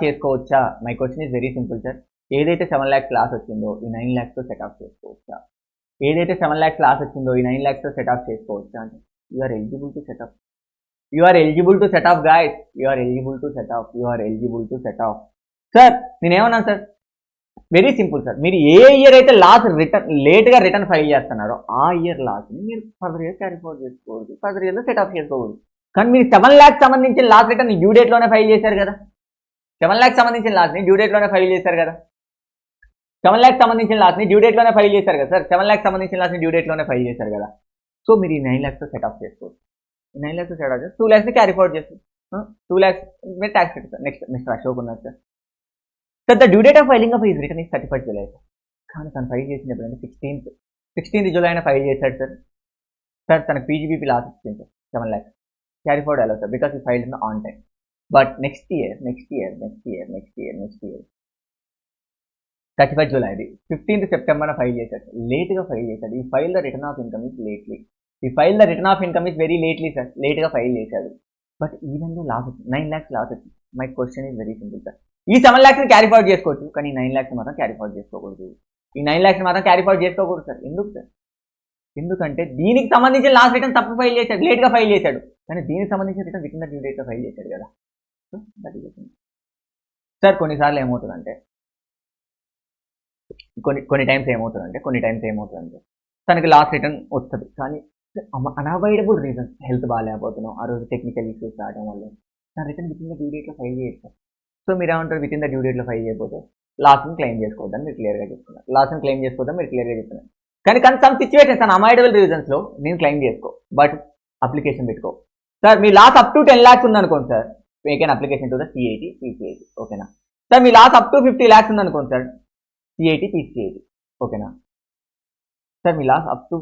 చేసుకోవచ్చా? My question is very simple sir. ఏదైతే 7 lakhs లాస్ వచ్చిందో ఈ 9 lakhsతో సెట్ ఆఫ్ చేసుకోవచ్చా? ఈ 9 lakhsతో సెట్ ఆఫ్ చేసుకోవచ్చా అంటే you are eligible to set off guys. Sir నేనేమన్నాను సార్? Very simple sir. మీరు ఏ ఇయర్ అయితే లాస్ లేట్గా రిటర్న్ ఫైల్ చేస్తున్నారో ఆ ఇయర్ లాస్ని మీరు ఫర్దర్ ఇయర్ క్యారీ ఫార్వర్డ్ చేసుకోకూడదు, ఫర్దర్ ఇయర్లో సెట్ ఆఫ్ చేసుకోకూడదు. కానీ మీరు 7 lakhs సంబంధించిన లాస్ రిటర్న్ డ్యూ డేట్లోనే ఫైల్ చేశారు కదా. 7 lakhs సంబంధించిన లాస్ని డ్యూ డేట్లోనే ఫైల్ చేశారు కదా. 7 lakhs సంబంధించిన లాస్ని డ్యూ డేట్లోనే ఫైల్ చేశారు కదా సార్. 7 lakhs సంబంధించిన లాస్ని డ్యూ డేట్లోనే ఫైల్ చేశారు కదా. సో మీరు ఈ 9 lakhsతో సెట్ ఆఫ్ చేసుకోవచ్చు. ఈ 9 lakhsతో సెట్ ఆఫ్ చేసి 2 lakhsని క్యారీ ఫార్వర్డ్ చేస్తారు. 2 lakhs మీరు ట్యాక్స్ కట్టారు. నెక్స్ట్ మిస్టర్ అశోక్ ఉన్నారు sir. Sir the due date of filing of is return is 31st July sir. కానీ తను ఫైల్ చేసినప్పుడు అంటే 16th July ఫైల్ చేశాడు సార్. సార్ తనకు పీజీబీపీ లాస్ వచ్చింది సార్ 7 lakhs. క్యారీ ఫార్వర్డ్ అలా సార్ బికాస్ ఈ file in on time. But next year 31st July 15th September file చేశాడు, లేట్గా ఫైల్ చేశాడు. ఈ file the return of income is very lately sir. లేట్గా file చేశాడు. But even though loss వచ్చింది, 9 lakhs loss వచ్చింది. My question is very simple sir. ఈ 7 lakhsని carry forward చేసుకోవచ్చు, కానీ 9 lakhs మాత్రం క్యారీ ఫార్వర్డ్ చేసుకోకూడదు. సార్ ఎందుకు సార్? ఎందుకంటే దీనికి సంబంధించిన లాస్ట్ రిటర్న్ తప్పు ఫైల్ చేశాడు, లేట్గా ఫైల్ చేశాడు. కానీ దీనికి సంబంధించిన return within the due డేట్లో ఫైల్ చేశాడు కదా. So that is sir. కొన్నిసార్లు ఏమవుతుందంటే కొన్ని టైమ్స్ ఏమవుతుందంటే తనకి లాస్ట్ రిటర్న్ వస్తుంది, కానీ అన్అవాయిడబుల్ రీజన్స్, హెల్త్ బాగాలేకపోతున్నాం, ఆ రోజు టెక్నికల్ ఇష్యూస్ రావడం వల్ల తన return within the due డేట్లో ఫైల్ చేయొచ్చు. సో మీరు ఏమంటారు? విత్ ఇన్ ద డ్యూ డేట్లో ఫైల్ చేయకపోతే లాస్ని క్లెయిమ్ చేసుకోవద్దని మీరు క్లియర్గా చెప్తున్నారు. కానీ సమ్ సిచ్యువేషన్స్ అండ్ అవాయిడబుల్ రీజన్స్లో నేను క్లెయిమ్ చేసుకో, బట్ అప్లికేషన్ పెట్టుకో. సార్ మీ లాస్ అప్ టు 10 lakhs ఉందనుకోండి sir, make an application to the CIT, PCIT, ఓకేనా? సార్ మీ లాస్ అప్ టు 50 lakhs ఉందనుకోండి సార్, CIT, PCIT, ఓకేనా? సార్ మీ loss up to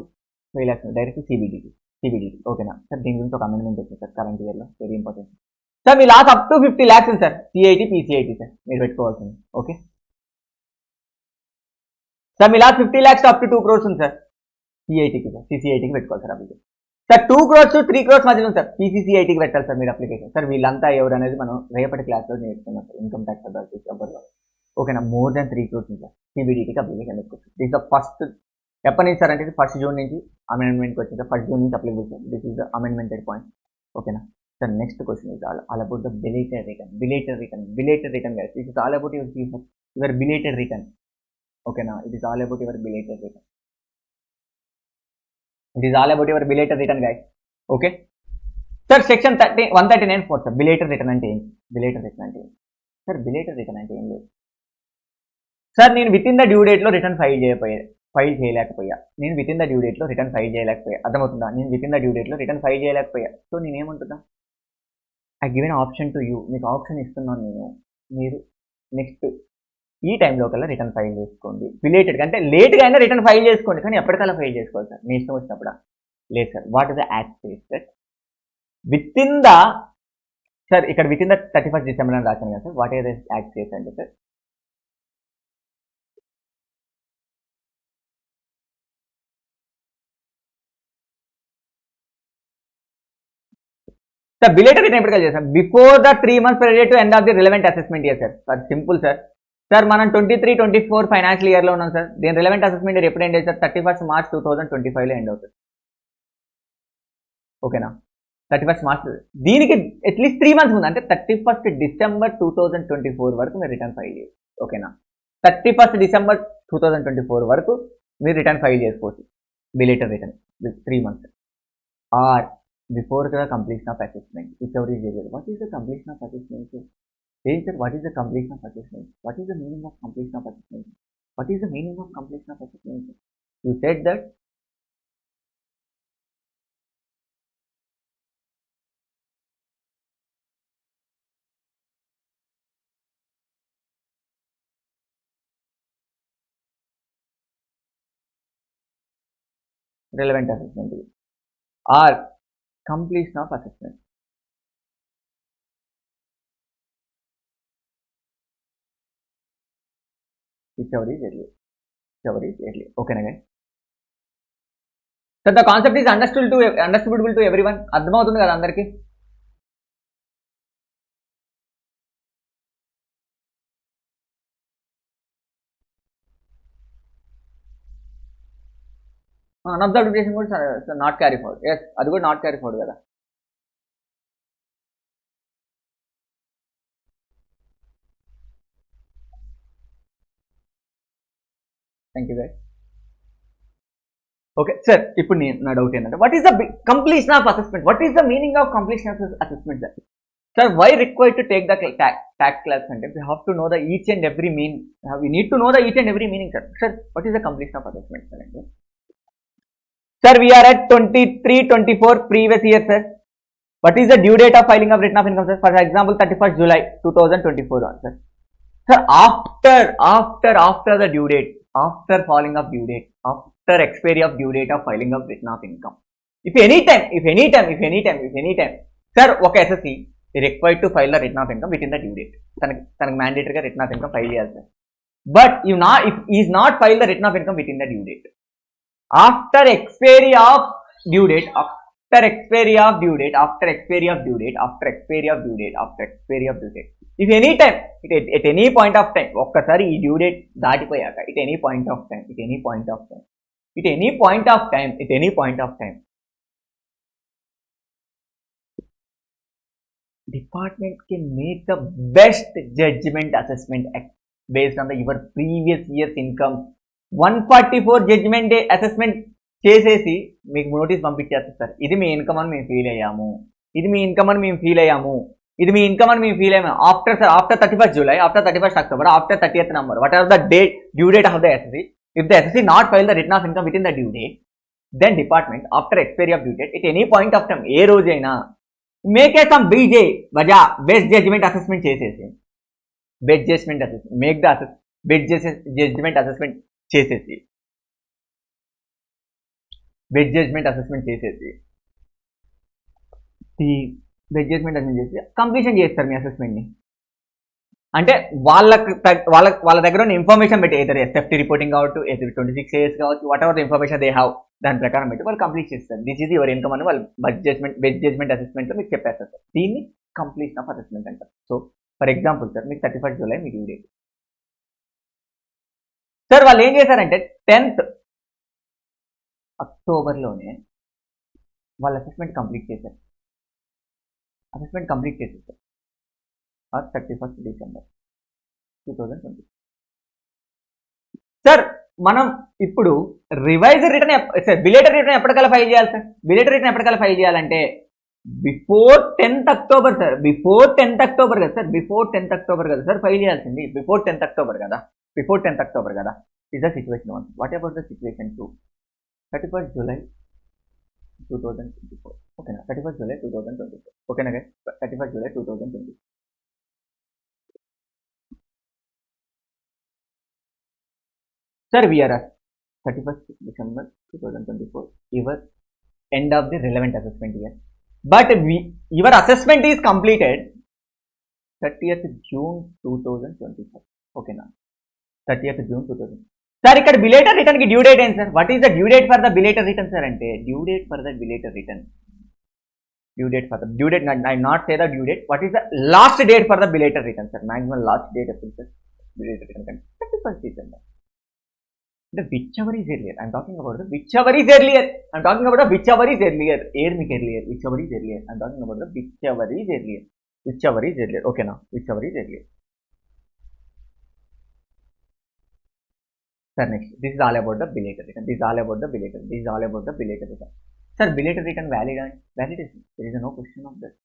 5 lakhs direct CBDT, ఓకేనా సార్? దీని గురించి ఒక అమెండ్మెంట్ వచ్చింది సార్ కరెంట్ ఇయర్లో, వెరీ ఇంపార్టెంట్. సార్ మీ లాస్ అప్ టు 50 lakhs ఉంది సార్, CIT, PCIT సార్ మీరు పెట్టుకోవాల్సింది, ఓకే? సార్ మీ loss 50 lakhs up to 2 crores ఉంది సార్, CITకి సార్, CCITకి పెట్టుకోవాలి sir application. Sir 2 crores to 3 crores మధ్యలో ఉంది సార్, PCCITకి పెట్టాలి సార్ మీరు అప్లికేషన్. సార్ వీళ్ళంతా ఎవరు అనేది మనం రేపటి క్లాస్లో నేర్చుకున్నాం సార్, ఇన్కమ్ ట్యాక్స్ అథారిటీ ఎవరిలో, ఓకేనా? మోర్ దాన్ 3 crores ఉంది సార్, CBDTకి అప్లికేషన్ పెట్టుకోవచ్చు. దిస్ ద ఫస్ట్, ఎప్పటి నుంచి సార్ అంటే 1st June నుంచి అమెండ్మెంట్కి వచ్చింది సార్, 1st June నుంచి applicable sir. This is the amended point, ఓకేనా sir? Next question is all about the belated return guys. It is all about your belated return, ఓకేనా? It is all about your belated return guys, okay sir? Section 139 sir, belated return అంటే ఏంటి? Sir belated return అంటే ఏం లేదు sir. నేను within the due డేట్లో return file చేయలేకపోయా. అర్థమవుతుందా? నేను విత్ ఇన్ ద డ్యూ డేట్లో రిటర్న్ ఫైల్ చేయలేకపోయా. సో నేనేమంటున్నా? I given option to you, మీకు ఆప్షన్ ఇస్తున్నాను నేను, మీరు నెక్స్ట్ ఈ టైంలో కల్లా రిటర్న్ ఫైల్ చేసుకోండి. బిలేటెడ్గా అంటే లేట్గా అయినా రిటర్న్ ఫైల్ చేసుకోండి, కానీ ఎప్పటికల్లా ఫైల్ చేసుకోవాలి సార్, మీ ఇష్టం వచ్చినప్పుడు. లేదు sir, what is the act says that within the, sir ఇక్కడ within the 31st December అని రాశాను కదా sir, what is the act says అంటే సార్, సార్ బిలేటెడ్ రిటర్న్ ఎప్పటికల్లా చేస్తాం before the 3 months period to end of the relevant assessment year sir. Sir simple sir. Sir మనం 23-24 financial ఇయర్లో ఉన్నాం sir, దీని రిలవెంట్ అసెస్మెంట్ ఇయర్ ఎప్పుడు end అవుతుంది sir, 31st March 2025లో end అవుతుంది. ఓకేనా, 31st March, దీనికి అట్లీస్ట్ 3 months ముందు అంటే 31st December 2024 వరకు మీరు రిటర్న్ ఫైల్ చేయొచ్చు. ఓకేనా, 31st December 2024 వరకు మీరు రిటర్న్ ఫైల్ చేసుకోవచ్చు belated return 3 months or before the completion of assessment whichever is earlier. What is the completion of assessment? ఏం sir, what is the completion of assessment? What is the meaning of completion of assessment? What is the meaning of completion of assessment? You said that relevant assessment or completion of assessment. Whichever is early. Okay, guys. So the concept is understandable to everyone. అర్థమవుతుంది కదా అందరికి? Unobserved duration కూడా not carry forward. Yes, అది కూడా not carry forward కదా. Thank you guys. Okay sir, ఇప్పుడు నా doubt ఏంటంటే what is the completion of assessment? What is the meaning of completion of assessment sir? Sir why required to take the tax class అంటే we have to know the each and every meaning. We need to know the each and every meaning sir. Sir, what is the completion of assessment sir? Sir, we are at 23-24 previous year sir. What is the due date of filing of return of income sir? For example, 31st July 2024 on sir. Sir, after the due date, after filing of due date, after expiry of due date of filing of return of income, if any time sir, okay SSC required to file the return of income within the due date. తనకు mandatory గా return of income file చేయాలి sir. But if he is not filed the return of income within the due date, after expiry of due date, if any time, at any point of time, ఒక్కసారి ఈ due date దాటిపోయాక at any point of time department can make the best judgment assessment based on your previous year's income. 144 judgment assessment చేసేసి మీకు notice పంపించేస్తారు sir, ఇది మీ income అని మేము feel అయ్యాము, after 31st July, after 31st October, after 30th November, whatever the due date of the SSC, if the SSC not file the return of income within the due date, then department after expiry of due date at any point of time ఏ రోజైనా make a some best judgment assessment చేసేసి completion చేస్తారు మీ అసెస్మెంట్ని. అంటే వాళ్ళ దగ్గర ఉన్న information పెట్టి ఏదైతే ఎస్ఎఫ్టీ రిపోర్టింగ్ కావచ్చు, 26 years కావచ్చు, what ever the information they have, దాని ప్రకారం పెట్టి వాళ్ళు కంప్లీట్ చేస్తారు. దిస్ ఈజ్ యువర్ ఇన్కమ్ అని వాళ్ళు బెస్ట్ జడ్జ్మెంట్ అసెస్మెంట్లో మీకు చెప్పేస్తారు సార్. దీన్ని కంప్లీషన్ ఆఫ్ అసెస్మెంట్ అంటారు. సో ఫర్ ఎగ్జాంపుల్ సార్, మీకు 31st July మీ డ్యూ డేట్ సార్, వాళ్ళు ఏం చేశారంటే 10th Octoberలోనే వాళ్ళ అసెస్మెంట్ కంప్లీట్ చేశారు సార్. 31st December 2020 sir. మనం ఇప్పుడు రివైజ్డ్ రిటర్న్ బిలేటెడ్ రిటర్న్ ఎప్పటికల్లా ఫైల్ చేయాలి సార్? బిలేటెడ్ రిటర్న్ ఎప్పటికల్లా ఫైల్ చేయాలంటే before 10th October sir. Before 10th October కదా సార్ ఫైల్ చేయాల్సింది. బిఫోర్ 10th October కదా. Is the situation 1. What about the situation 2? 31st July 2024. ఓకేనా, 31st July 2024. ఓకేనా guys, 31st July 2020. Sir VRR 31st December 2024, your end of the relevant assessment year. But your assessment is completed 30th June 2025. Okay now, 30th June 2000. Sir ఇక్కడ belated return కి due date ఏంటి sir? What is the due date for the belated return sir? అంటే due date for the belated return, due date for the due date, I not say the due date, what is the last date for the belated return sir? Maximum last date ఎప్పుడు sir belated return కంటే? 31st December. The whichever is earlier. I'm talking about the whichever is earlier. I'm talking about the whichever is earlier. Air make earlier. Whichever is earlier. I'm talking about the whichever is earlier. Whichever is earlier. Okay now. Whichever is earlier. Sir, next. This is all about the belated return. This is all about the belated. This is all about the belated return. Sir, belated return valid and validation. There is no question of that.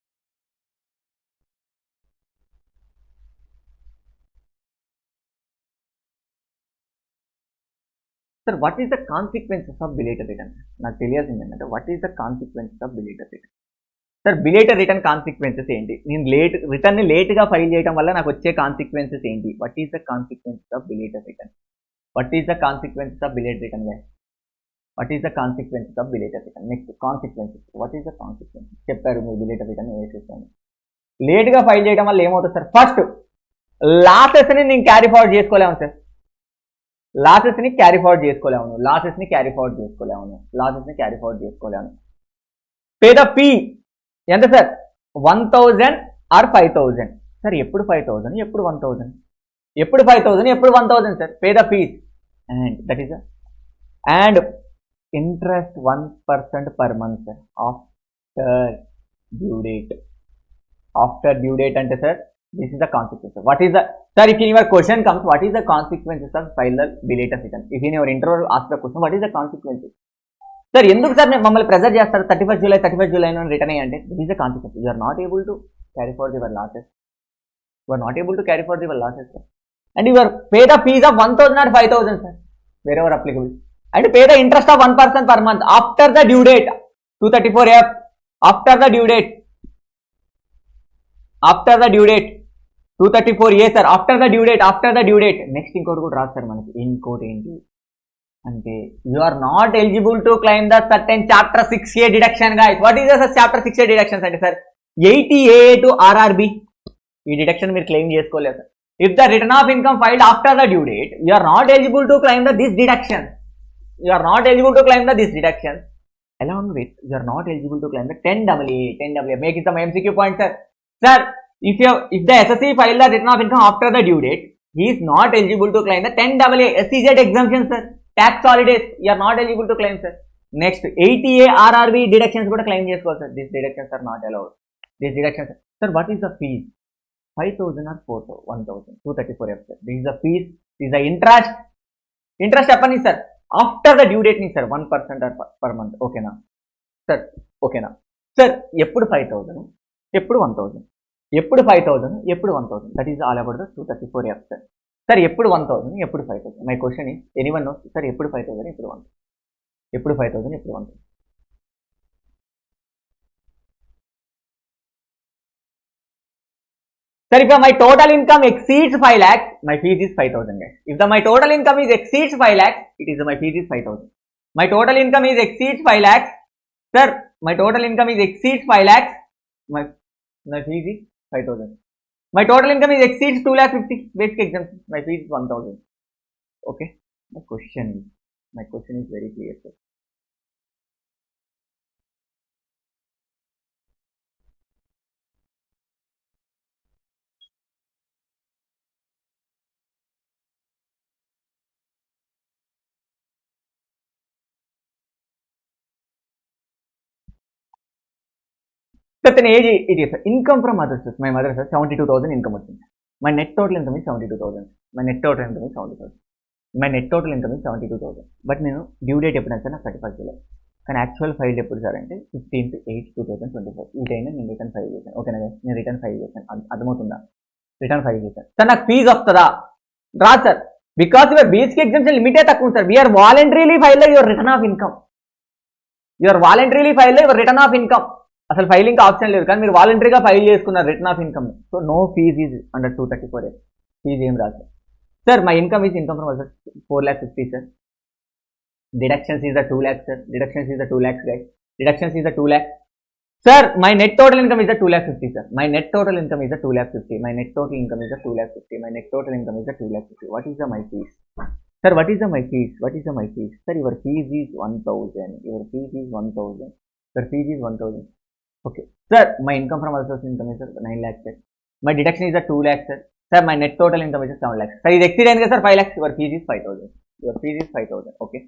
Sir, what is the consequences of belated return? నాకు తెలియాల్సింది what is the consequences of belated return? Sir belated return consequences ఏంటి? నేను return ని late గా file చేయడం వల్ల నాకు వచ్చే consequences ఏంటి? what is the consequences of belated return? what is the consequences of belated return guys? what is the consequences of belated return? next, consequences. what is the consequences? చెప్పారు మీరు belated return వేసేసాను. Late గా file చేయడం వల్ల ఏమవుతుంది సార్? First, losses ని నేను క్యారీ ఫార్వర్డ్ చేసుకోలేము సార్. లాసెస్ ని క్యారీ ఫార్వర్డ్ చేసుకోలేము. పే ద ఫీ ఎంత సార్? 1000 or 5000 sir. ఎప్పుడు 5000, ఎప్పుడు 1000, ఎప్పుడు 5000, ఎప్పుడు 1000 sir. Pay the fees and that is and interest 1% per month sir after due date. After due date అంటే sir this is the consequence. what is the, sir, if in your question comes what is the consequences of file the belated return, if in your interview ask the question what is the consequences, sir ఎందుకు sir మమ్మల్ని pressure చేస్తారు 31st July return అయ్యి అంటే this is the consequence. you are not able to carry forward your losses. Sir. and you are pay the fees of 1000 or 5000 sir wherever applicable, and pay the interest of 1% per month after the due date 234F after the due date 234A sir. After the due date. Next ఇంకోటి కూడా రాదు sir మనకి. ఇంకోటి ఏంటి అంటే you are not eligible to claim the certain chapter 6A deduction guys. What is the chapter 6A deductions అంటే sir 80A to RRB. ఈ deduction మీరు క్లెయిమ్ చేసుకోలేదు sir. If the return of income filed after the due date you are not eligible to claim the this deduction. along with you are not eligible to claim the 10AA. Make it some MCQ point sir. Sir, if the SSC filed the return of income after the due date, he is not eligible to claim the 10AA SEZ exemption sir. Tax holidays you are not eligible to claim sir. Next, 80A RRB deductions కూడా claim చేసుకోవాలి sir. These deductions are not allowed. These deductions sir, what is the fees? 5000 or 1000? 234F sir. This is the fees. This is the interest చెప్పండి sir. After the due date ని sir 1% per month. ఓకేనా sir? ఓకేనా sir? ఎప్పుడు 5000, ఎప్పుడు 1000, ఎప్పుడు 5000, ఎప్పుడు 1000. That is all about the 234F sir. Sir ఎప్పుడు 1000, ఎప్పుడు 5000? My question is anyone knows sir ఎప్పుడు 5000, ఎప్పుడు 1000, ఎప్పుడు 5000, ఎప్పుడు 1000? Sir, if my total income exceeds 5 lakhs, my fees is 5000 guys. If my total income is exceeds 5 lakhs, my fees is 5000. My total income is exceeds 5 lakhs, sir. My total income is exceeds 5 lakhs. My fees is 5000. My total income is exceeds 2,50,000 basic exemption. My fees is 1000. Okay. My question is very clear, sir. Certain age it is income from other sources. My mother has 72,000 income వచ్చింది. My net total income is 72,000. My net total income is 72,000. But నేను due date ఎప్పుడు అంటే నాకు 31st July. కానీ actual file ఎప్పుడు sir అంటే 15th 8 2024. ఈ time నేను రిటర్న్ ఫైల్ చేశాను. ఓకేనా? నేను రిటర్న్ ఫైల్ చేశాను. అర్థమవుతుందా? రిటర్న్ ఫైల్ చేశాను సార్. నాకు ఫీజు వస్తుందా? రాదు sir. Because your basic exemption లిమిటే తక్కువ sir. We are voluntarily file your return of income. Your voluntarily file your return of income. అసలు ఫైలింగ్ ఆప్షన్ లేదు, కానీ మీరు వాలంటరీగా ఫైల్ చేసుకున్నారు return of income. So no fees is under 234 days. Fees ఏం రాదు sir. My income is income from 4,50,000 sir. Deductions is the 2 lakhs sir. Deductions is the 2 lakhs guys. Deductions is the 2 lakhs. Sir, my net total income is a 2,50,000, sir. My net total income is a 2,50,000. My net total income is a 2,50,000. My net total income is a 2,50,000. What is the my fees? Sir, what is the my fees? What is the my fees? Sir, your fees is 1,000. Your fees is 1,000. Sir, fees is 1,000. Okay. Sir, my income from other sources income is 9 lakhs, sir. My deduction is a 2 lakhs, sir. Sir, my net total income is 7 lakhs. Sir, is exceeding, sir, 5 lakhs. Your fees is 5,000. Your fees is 5,000. Okay.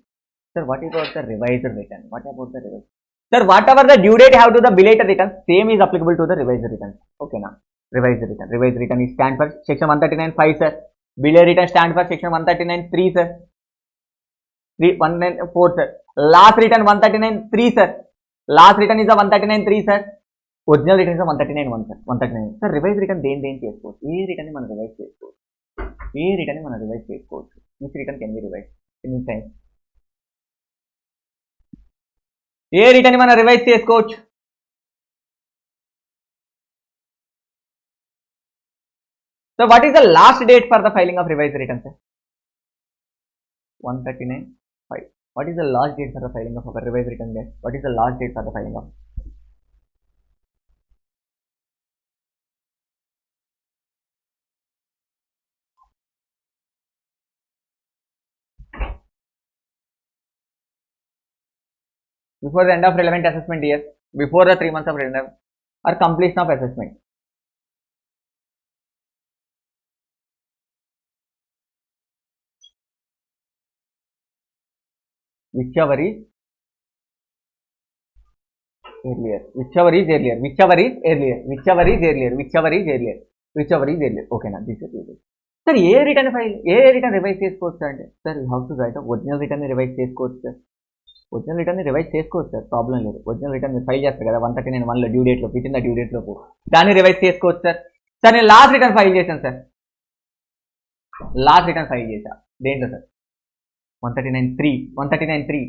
Sir, what about the revised return? What about the revised? Sir, whatever the due date have to the belated return, same is applicable to the revised return. Okay, now revised return. Revised return is stand for section 139(5), sir. Belated return stand for section 139(3), sir. 194, sir. Last return 139(3), sir. Last return is the 139(3), sir. Original return is the 139(1), sir. 139. Sir, revised return దేని చేసుకోవచ్చు. ఏ return ని మనం revise చేసుకోవచ్చు. ఏ return ని మనం revise చేసుకోవచ్చు. Which return can be revised? In time. A return మనం revise చేసుకోవచ్చు. So what is the last date for the filing of revise return sir? 139(5). What is the last date for the filing of revise return date? What is the last date for the filing of? Before the end of relevant assessment year, before the 3 months of relevant or completion of assessment. Whichever is earlier. Whichever is earlier. Whichever is earlier. Whichever is earlier. Whichever is earlier. Whichever is earlier. Okay, now this is it. Sir, ఏ return file ఏ return revise చేసుకోవచ్చు అంటే sir you have to write original return revise చేసుకోవచ్చు sir. Original return revise చేసుకోవచ్చు sir, problem లేదు. Original return మీరు file చేస్తారు కదా 139(1) డ్యూ డేట్లో, విత్ ఇన్ ద డ్యూ డేట్లోపు దాన్ని రివైజ్ చేసుకోవచ్చు సార్. సార్ నేను లాస్ట్ రిటర్న్ ఫైల్ చేశాను సార్. లాస్ట్ రిటర్న్ ఫైల్ చేశా దేంట్లో సార్? 139(3).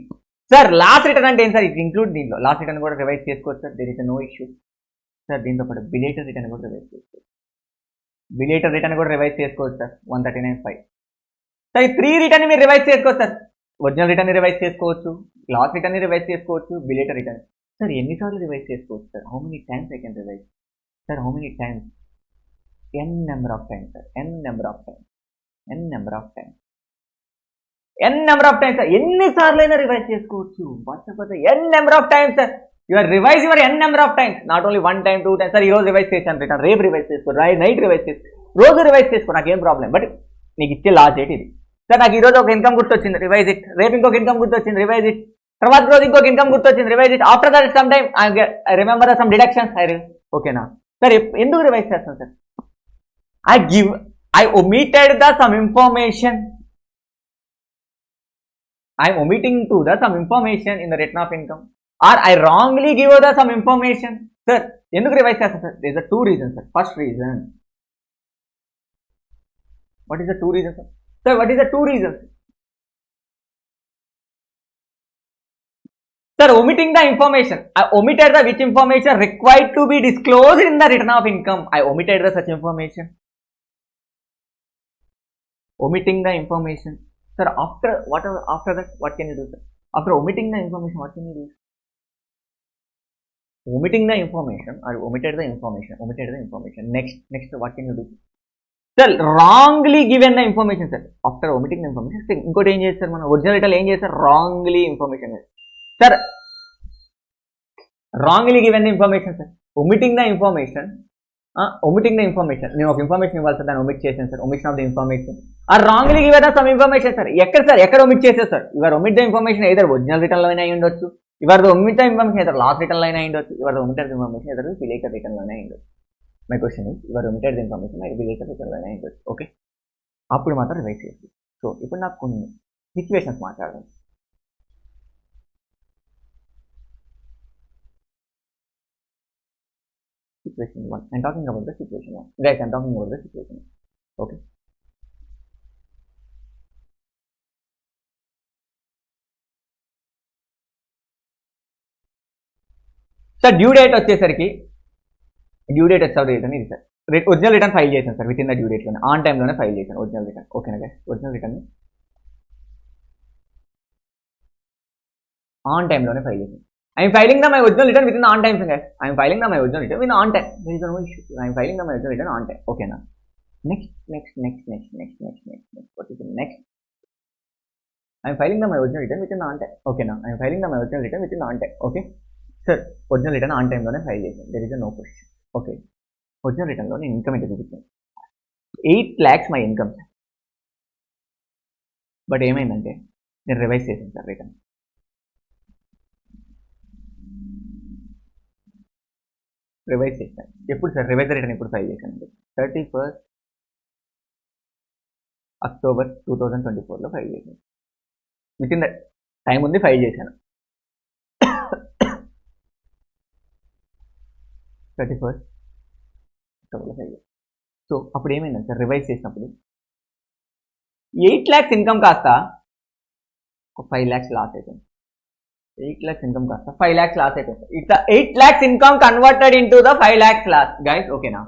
సార్ లాస్ట్ రిటర్న్ అంటే ఏంటి సార్? ఇది ఇంక్లూడ్ దీంట్లో లాస్ట్ రిటర్న్ కూడా రివైజ్ చేసుకోవచ్చు sir. There is no issue sir. దీంతో పాటు బిలేటెడ్ రిటర్న్ కూడా రివైజ్ చేసుకోవచ్చు. బిలేటెడ్ రిటర్న్ కూడా రివైజ్ చేసుకోవచ్చు సార్ 139(5). సార్ ఈ 3 రిటర్న్ మీరు రివైజ్ చేసుకోవచ్చు సార్. ఒరిజినల్ రిటర్న్ రివైజ్ చేసుకోవచ్చు, లాస్ట్ రిటర్న్ రివైజ్ చేసుకోవచ్చు, బిలేటెడ్ రిటర్న్. సార్ ఎన్నిసార్లు రివైజ్ చేసుకోవచ్చు sir? How many times I can revise sir? How many times? n number of times sir. n number of times. n number of times. n number of times sir. ఎన్నిసార్లు అయినా revise చేసుకోవచ్చు. n number of times sir. Your revise your n number of times, not only 1 time 2 times. Sir ఈ రోజు revise చేశాను return, రేపు revise చేసుకో, night revise చేసుకో, రోజు రివైజ్ చేసుకో, నాకేం ప్రాబ్లం. బట్ నీకు ఇచ్చే లాస్ట్ డేట్ ఇది సార్. నాకు ఈ రోజు ఒక ఇన్కమ్ గుర్తొచ్చింది, రివైజ్ ఇట్. రేపు ఇంకొక ఇన్కమ్ గుర్తొచ్చింది, రివైజ్ ఇట్. తర్వాత రోజు ఇంకొక ఇన్కమ్ గుర్తొచ్చింది, revise it. After that some time I remember some deductions, ఓకేనా సార్? ఎందుకు రివైజ్ చేస్తాను sir? I omitted the some information. I am omitting to the some information in the return of income, or I wrongly give the some information. Sir, ఎందుకు revise చేస్తాను sir? there is a 2 reasons sir. First reason, what is the 2 reasons sir? Sir, what is the 2 reasons? Sir, omitting the information. I omitted the which information required to be disclosed in the return of income. I omitted the such information. Omitting the information. Sir, after that, what can you do, sir? After omitting the information, what can you do? Omitting the information, or omitted the information. Next, what can you do? Sir, wrongly given the information, sir. After omitting the information, ఇంకోటి ఏం చేస్తారు మనం? Original return ఏం చేస్తారు? Wrongly information sir. Wrongly given the information sir. Omitting the information. నేను ఒక information ఇవ్వాలి sir, దాన్ని ఒమిట్ చేశాను sir. Omission of the information or wrongly given some information sir. ఎక్కడ ఒమిట్ చేశారు sir? Your omit the information either original return లో అయినా అయి ఉండొచ్చు, your the omit the information either last return లో అయినా అయి ఉండొచ్చు, your the omitted information either belated return లోనే అయి ఉండొచ్చు. My question is your omitted information మరి బిలేటెడ్ రిటర్న్ లోనే అయి ఉండొచ్చు. ఓకే, అప్పుడు మాత్రం రివైజ్ చేసి. సో ఇప్పుడు నాకు కొన్ని సిచ్యువేషన్స్ మాట్లాడాలి. Situation 1. I'm talking about the situation 1. Guys, I'm talking about the situation 1. Okay. Sir due date వచ్చేసరికి డ్యూ డేట్ వచ్చే రిటర్న్ ఇది సార్ ఒరిజినల్ రిటర్న్ ఫైల్ చేశాను sir within the due డేట్లోనే ఆన్ టైంలోనే ఫైల్ చేశాను original return ఓకేనా guys original return on టైంలోనే file చేశాను I'm filing the my original return within on time guys I'm filing the my original return with on time there is no issue I'm filing the my original return on time ఓకేనా next what is next I'm filing the my original return within on time ఓకేనా I'm filing the my original return within on time okay sir original return on టైంలోనే file చేశాను there is no question okay original రిటర్న్లో నేను income ఎంత చూపించాను 8 lakhs my income sir but ఏమైందంటే నేను revise చేశాను సార్ రిటర్న్ రివైజ్ చేశాను ఎప్పుడు సార్ రివైజ్ రిటర్న్ ఎప్పుడు ఫైల్ చేశాను 31st October 2024లో ఫైల్ చేశాను విత్ ఇన్ ద టైం ఉంది ఫైల్ చేశాను 31st Octoberలో ఫైల్ చేశాను సో అప్పుడు ఏమైందండి సార్ రివైజ్ చేసినప్పుడు 8 lakhs ఇన్కమ్ కాస్త ఒక 5 lakhs లాస్ అయిపోయింది 8 lakhs ఇన్కమ్ కాస్త 5 lakhs లాస్ అయిపోయింది it's 8 lakhs income converted into the 5 lakhs loss guys ఓకేనా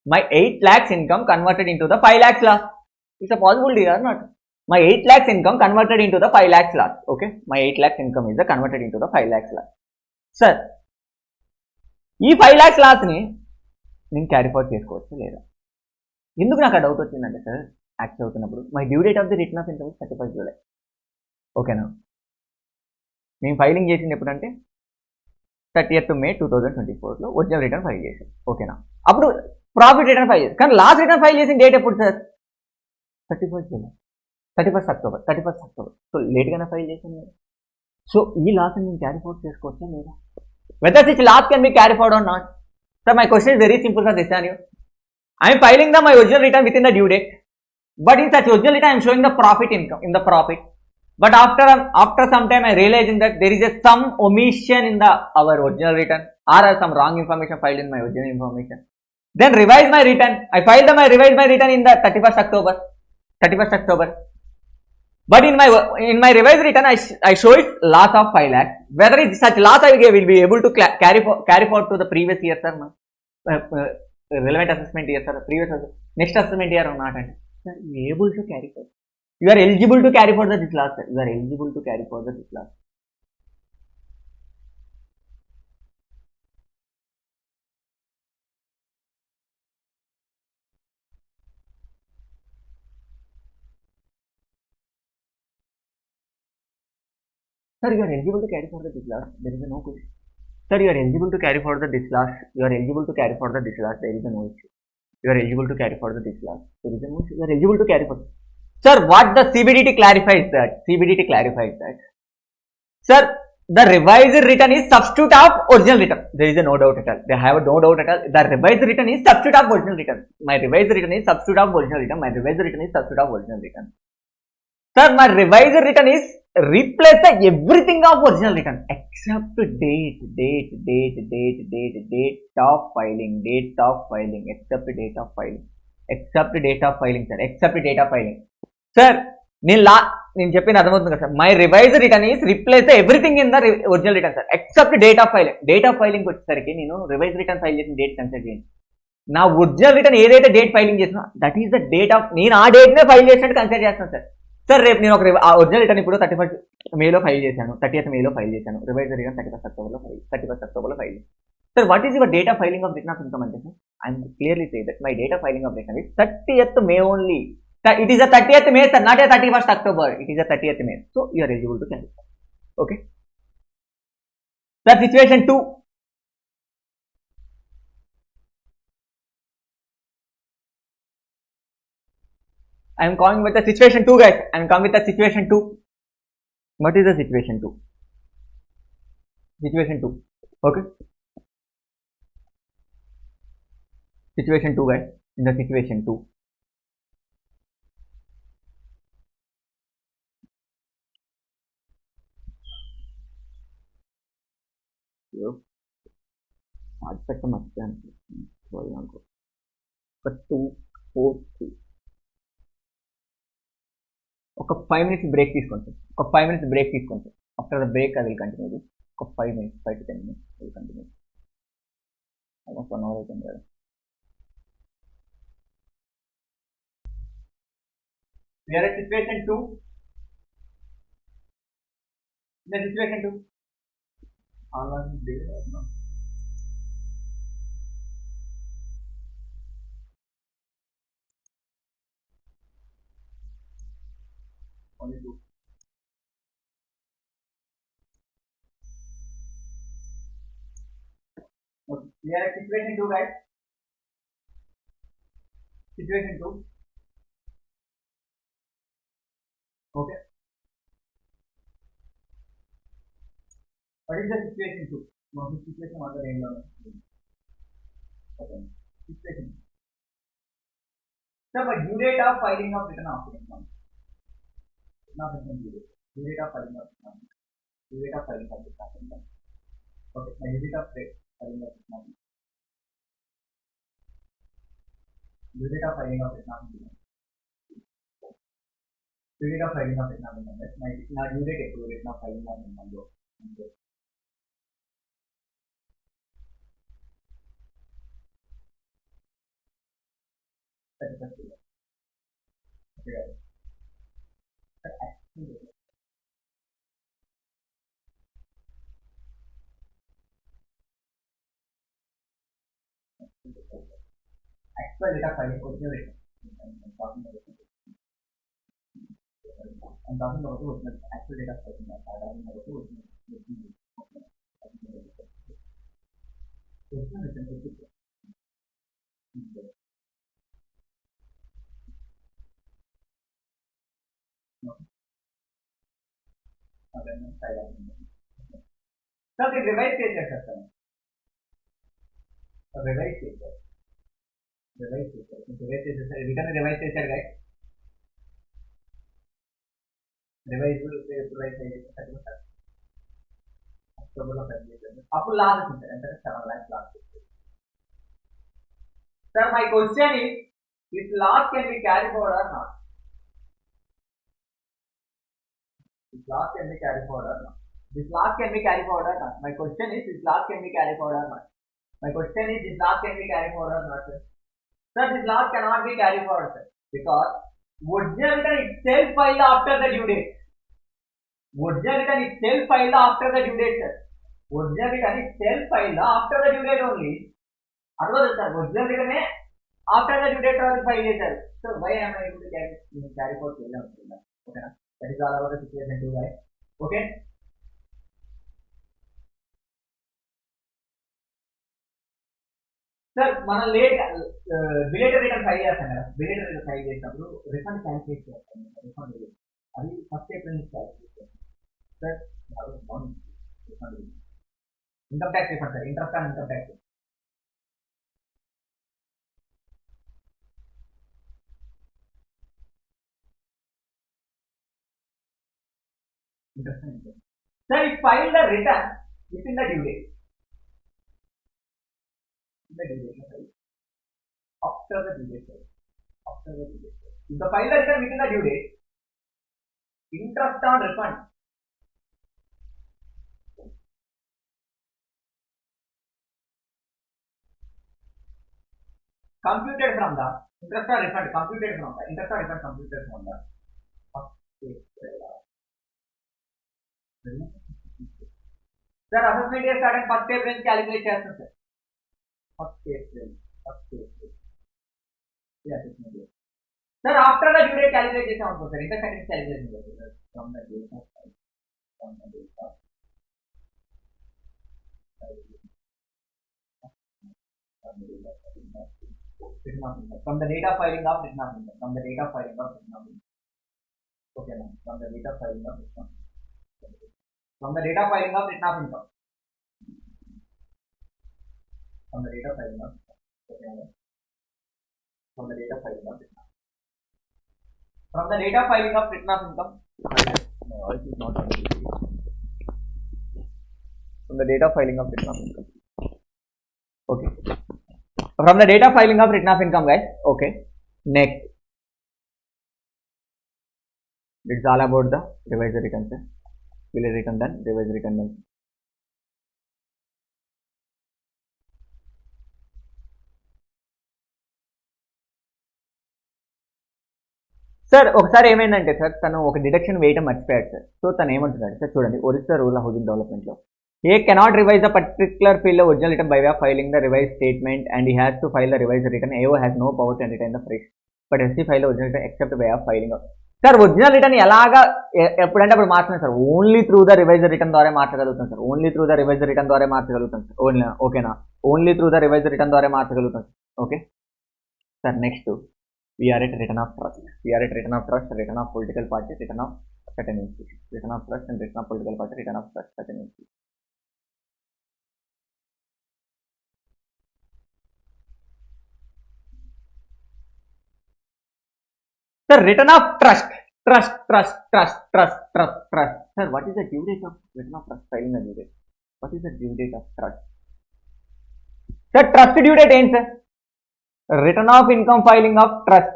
my 8 lakhs income converted into the 5 lakhs loss it's a possibility or not my 8 lakhs income converted into the 5 lakhs loss okay my 8 lakhs income is the converted into the 5 lakhs loss sir ఈ 5 lakhs లాస్ని నేను carry forward చేసుకోవచ్చు లేదా ఎందుకు నాకు ఆ doubt వచ్చిందంటే sir act అవుతున్నప్పుడు my due date of the return of income 31st July ఓకేనా నేను ఫైలింగ్ చేసింది ఎప్పుడంటే 30th May 2024లో ఒరిజినల్ రిటర్న్ ఫైల్ చేశాను ఓకేనా అప్పుడు ప్రాఫిట్ రిటర్న్ ఫైల్ చేశాను కానీ లాస్ట్ రిటర్న్ ఫైల్ చేసిన డేట్ ఎప్పుడు sir 31st July 31st October so లేట్గానే ఫైల్ చేశాను సో ఈ లాస్ నేను క్యారీ ఫార్వర్డ్ చేసుకోవచ్చా లేదా whether this loss can be carry forward or not sir my question is very simple sir this you I am filing my original return within the due date, but in such original return I am showing the profit income in the profit. But after some time I realizing that there is some omission in our original return or some wrong information filed in my original information. Then revise my return. I filed revise my return in the 31st October. But in my revised return I show it loss of 5 lakhs. Whether it's such loss I will be able to carry forward to the previous year, sir. Relevant assessment year, sir, previous next assessment year or not, and sir, you are able to carry forward. You are eligible to carry forward this loss, sir. You are eligible to carry forward this loss. Sir, you are eligible to carry forward this loss. There is no question. Sir, you are eligible to carry forward this loss. You are eligible to carry forward this loss. There is no issue. You are eligible to carry forward this loss. There is no issue. You are eligible to carry forward. Sir, what the CBDT clarifies that? Sir, the revised return is substitute of original return. There is no doubt at all. They have no doubt at all. The revised return is substitute of original return. My revised return is substitute of original return. My revised return is substitute of original return. Sir, my revised return is replace everything of original return except date of filing, except date of filing, sir, except date of filing. Sir, నేను చెప్పింది అర్థమవుతుంది కదా sir my revise return is replace everything in the original return sir except date of filing వచ్చేసరికి నేను revise return file చేసిన date consider చేయండి నా original return ఏదైతే డేట్ ఫైలింగ్ చేసినా that is the date of నేను ఆ డేట్నే ఫైల్ చేసినట్టు కన్సిడర్ చేస్తాను సార్ రేపు నేను ఒక ఒరిజినల్ రిటర్న్ ఇప్పుడు 31st Mayలో ఫైల్ చేశాను 30th Mayలో ఫైల్ చేశాను రివైజ్ రిటర్న్ 31st Octoberలో file sir what is your date of filing of return of income అంటే sir I'm clearly say that my date of filing of return is 30th May only. It is a 30th May, sir, not a 31st October. It is a 30th May. So, you are eligible to carry. Okay. Sir, situation 2. I am coming with the situation 2, guys. I am coming with the situation 2. What is the situation 2? Situation 2. Okay. Situation 2, guys. In the situation 2. ఒక 5 minutes break తీసుకోండి sir 5 minutes break తీసుకోండి sir after the break I will continue ఒక 5 to 10 minutes I will continue almost 1 hour అవుతుంది కదా. We are at situation 2. In the situation 2. Online data no. Only 2. Okay. We are at situation 2, guys. Situation 2. Okay. What is the situation 2? No, this situation on the range of. Okay. Situation. So, my due date of filing of return of income. Not income due date. Due date of filing of income. Due date of filing of income. Okay. My due date of filing of income. Due date of filing of income. Due date of filing of income. My due date ఎక్కువ rate of filing of income లో అంతే. Actual data filing original rate. I'm talking about original actual data filing. I'm talking about original. So the revised statement system. Revised statement. Revised statement. Revised statement. Return revised statement, guys. Revised statement. October of Upper last and 7 lakhs last. Sir, my question is, this loss can be carried forward or not? This loss can be carried forward or not? This loss can be carried forward or not? My question is, this loss can be carried forward or not? My question is, this loss can be carried forward or not, sir? Sir, this loss cannot be carried forward, sir, because original return itself filed after the due date. Original return itself filed after the due date, sir. Original return itself filed after the due date only. Otherwise, sir, original return after the due date or file sir. So why am I able to carry forward? Okay, that is all about the situation 2, guys. Okay. Sir, మనం late belated return file చేస్తాం కదా, belated return file చేసినప్పుడు refund cancel చేస్తాం. Refund అది first April నుంచి cancel చేస్తాం sir. Refund income tax refund sir, interest on income tax. Interest on interest. Sir, it filed the return within the due date. The due date. After the due date. After the due date. If the file the return within the due date, interest on refund. Computed from the interest or refund. Computed from the interest or refund. Computed from the. Sir, assessment year started 1st April calculate చేస్తాం sir. 1st April. Yeah, assessment year. Sir, after the due date calculate చేసాం అనుకో sir, inter second calculation చేస్తాం sir. From the date of from the date of from the date of filing of return of income. From the date of filing of return of income. Okay, ma'am. From the date of filing of return of income. From the date of filing of return of income. From the date of filing of okay, from the date of filing of return. From the date of filing of return of income. No, it is not. From the date of filing of return of income. Okay. From the date of filing of return of income, guys. Okay. Next. It's all about the revised return, sir. Will return done, revised return done. Sir ఒకసారి ఏమైందంటే sir తను ఒక deduction వేయటం మర్చిపోయాడు sir. So తను ఏమంటున్నాడు sir, చూడండి Orissa rule of housing డెవలప్మెంట్లో a cannot revise the particular field original return by way of filing the revise statement and he has to file the revise return. AO has no power to entertain the fresh but assessee file original return except by of filing. Sir original return ఎలాగా ఎప్పుడంటే అప్పుడు మార్చలేదు sir, only through the revise return ద్వారా మార్చగలుగుతాం sir, only through the revise return ద్వారా మార్చగలుగుతాం sir. Only ఓకేనా, only through the revise return ద్వారా మార్చగలుగుతాం sir. Okay sir, next we are at return of trust. We are at return of trust, return of political party, return of certain institution. Return of trust and return of political party, return of trust, certain institution. Sir, return of trust. Trust. Sir, what is the due date of return of trust filing the due date? What is the due date of trust? Sir, trust due date ain't sir. Return of income filing of trust.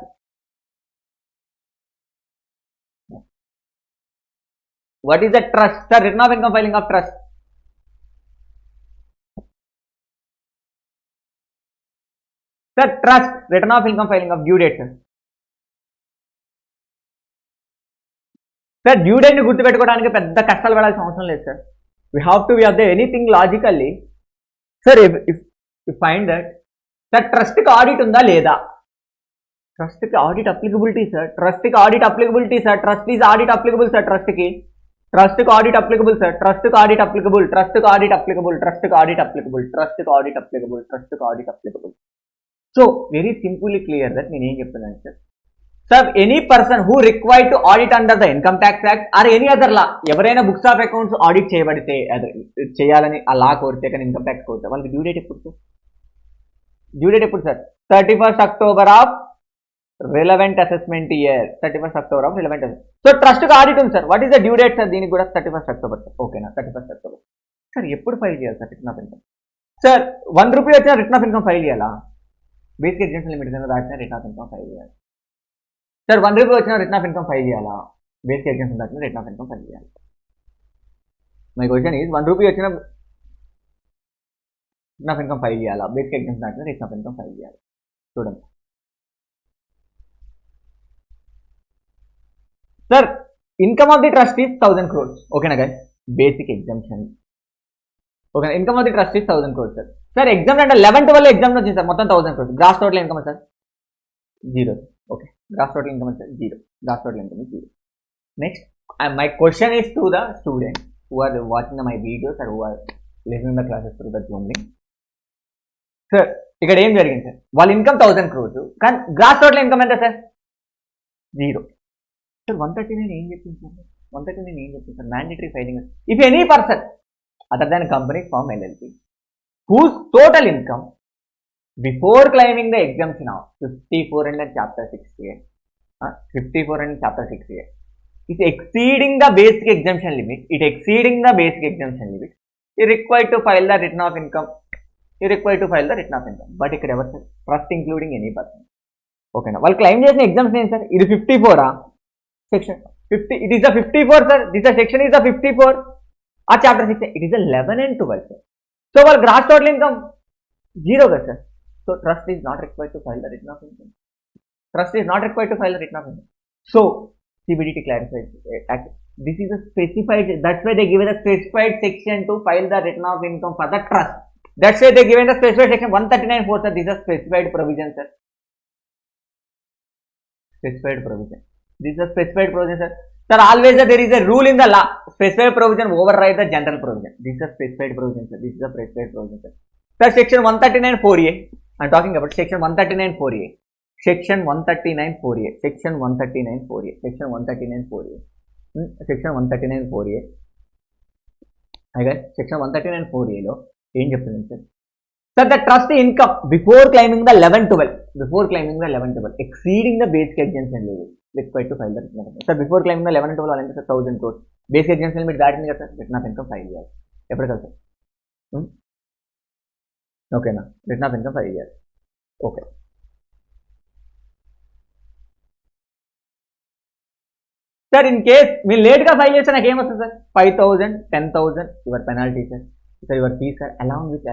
What is the trust? Sir, return of income filing of trust. Sir, trust, return of income filing of due date. Sir, due date ని గుర్తుపెట్టుకోవడానికి పెద్ద కష్టాలు పడాల్సిన అవసరం లేదు sir. We have to be of the anything logically. Sir, if you find that sir ట్రస్ట్కి audit ఉందా లేదా? ట్రస్ట్కి ఆడిట్ అప్లికబిలిటీ సార్, ట్రస్ట్కి audit applicability sir, trust is audit applicable sir, ట్రస్ట్కి ఆడిట్ అప్లికబుల్ సార్, ట్రస్ట్కి ఆడిట్ అప్లికబుల్, ట్రస్ట్కి audit applicable, ట్రస్ట్కి audit applicable, ట్రస్ట్కి ఆడిట్ అప్లికబుల్, ట్రస్ట్కి audit applicable. So very simply clear that నేను ఏం చెప్తున్నాను sir. Sir any person who required to audit under the income tax act or any other law, ఎవరైనా books of accounts audit చేయబడితే చేయాలని ఆ లా కోరితే కానీ ఇన్కమ్ ట్యాక్స్ కోరితే వాళ్ళకి డ్యూ డేట్ ఎప్పుడు సార్? డ్యూ డేట్ ఎప్పుడు sir? 31st October of relevant assessment year, 31st October of relevant assessment. So ట్రస్ట్కి ఆడిట్ ఉంది sir. What is the due date sir? దీనికి కూడా 31st October సార్. ఓకేనా, 31st October. Sir ఎప్పుడు file చేయాలి sir return of income? Sir ₹1 వచ్చిన return of income file చేయాలా? Basic exemption limit కింద దాటిన రిటర్న్ ఆఫ్ ఇన్కమ్ ఫైల్ చేయాలి సార్. ₹1 వచ్చిన రిటర్న్ ఆఫ్ ఇన్కమ్ ఫైల్ చేయాలా? బేసిక్ ఎగ్జామ్షన్ దాటిన రిటర్న్ ఆఫ్ ఇన్కమ్ ఫైల్ చేయాలి. మై క్వశ్చన్ ఈజ్ ₹1 వచ్చిన రిటర్న్ ఆఫ్ ఇన్కమ్ ఫైల్ చేయాలా? బేసిక్ ఎగ్జామ్షన్ దాటిన రిటర్న్ ఆఫ్ ఇన్కమ్ ఫైల్ చేయాలి. చూడండి sir, income of the trust is 1000 crores. ఓకేనా guys, basic exemption. Okay, income of the trust is 1000 crores sir. Sir exam అంటే 11th వల్ల exam వచ్చింది sir, మొత్తం 1000 crores. Gross total income sir 0. Okay, gross total income sir 0. Gross total income 0. Next my question is to the student who are watching my videos are who are listening the classes through the Zoom link. Sir ఇక్కడ ఏం జరిగింది sir? వాళ్ళ income 1000 crores కానీ gross total income ఎంత sir? 0. Sir 139 ఏం చెప్పింది sir? 139 ఏం చెప్పింది sir? Mandatory filing if any person other than company firm LLP whose total income before claiming the exemption of 54 under chapter 6A 54 under chapter 6A is exceeding the basic exemption limit, is required to file the return of income, but ఇక్కడ ఎవరు sir? Trust including any person. ఓకేనా, వాళ్ళు claim చేసిన exemption ఏంటి sir? ఇది 54 section 50, it is the 54 sir. This section is the 54. ఆ chapter 6 it is the 11 and 12 sir. So వాళ్ళ gross total income 0 కదా sir. So trust is not required to file the return of income. So CBDT clarifies this is a specified, that's why they given a specified section to file the return of income for the trust. That's why they given the specified section 139(4) sir. This is a specified provision sir. Specified provision. This is a specified provision sir. Sir, always there is a rule in the law. Specified provision override the general provision. This is a specified provision sir. This is a specified provision sir. Sir, section 139(4)(a). I'm talking about section 139(4)(a). Section 139(4)(a). Section 139(4)(a). Section 139(4)(a). Section 139(4)(a). Hi guys, section 139(4)(a) లో ఏం చెప్తుంది sir? Sir the trust income before claiming the 11/12 exceeding the basic exemption limit required to file the return of income. Sir before claiming the 11/12 అంటే sir 1000 crores basic exemption limit దాటింది కదా sir. Return of income file చేయాలి ఎప్పుడు కదా sir? ఓకేనా, return of income file చేయాలి. Okay sir, in case మీరు లేట్గా ఫైల్ చేస్తే నాకు ఏమొస్తుంది sir? 5,000, 10,000 your penalty sir. Sir your fees sir along with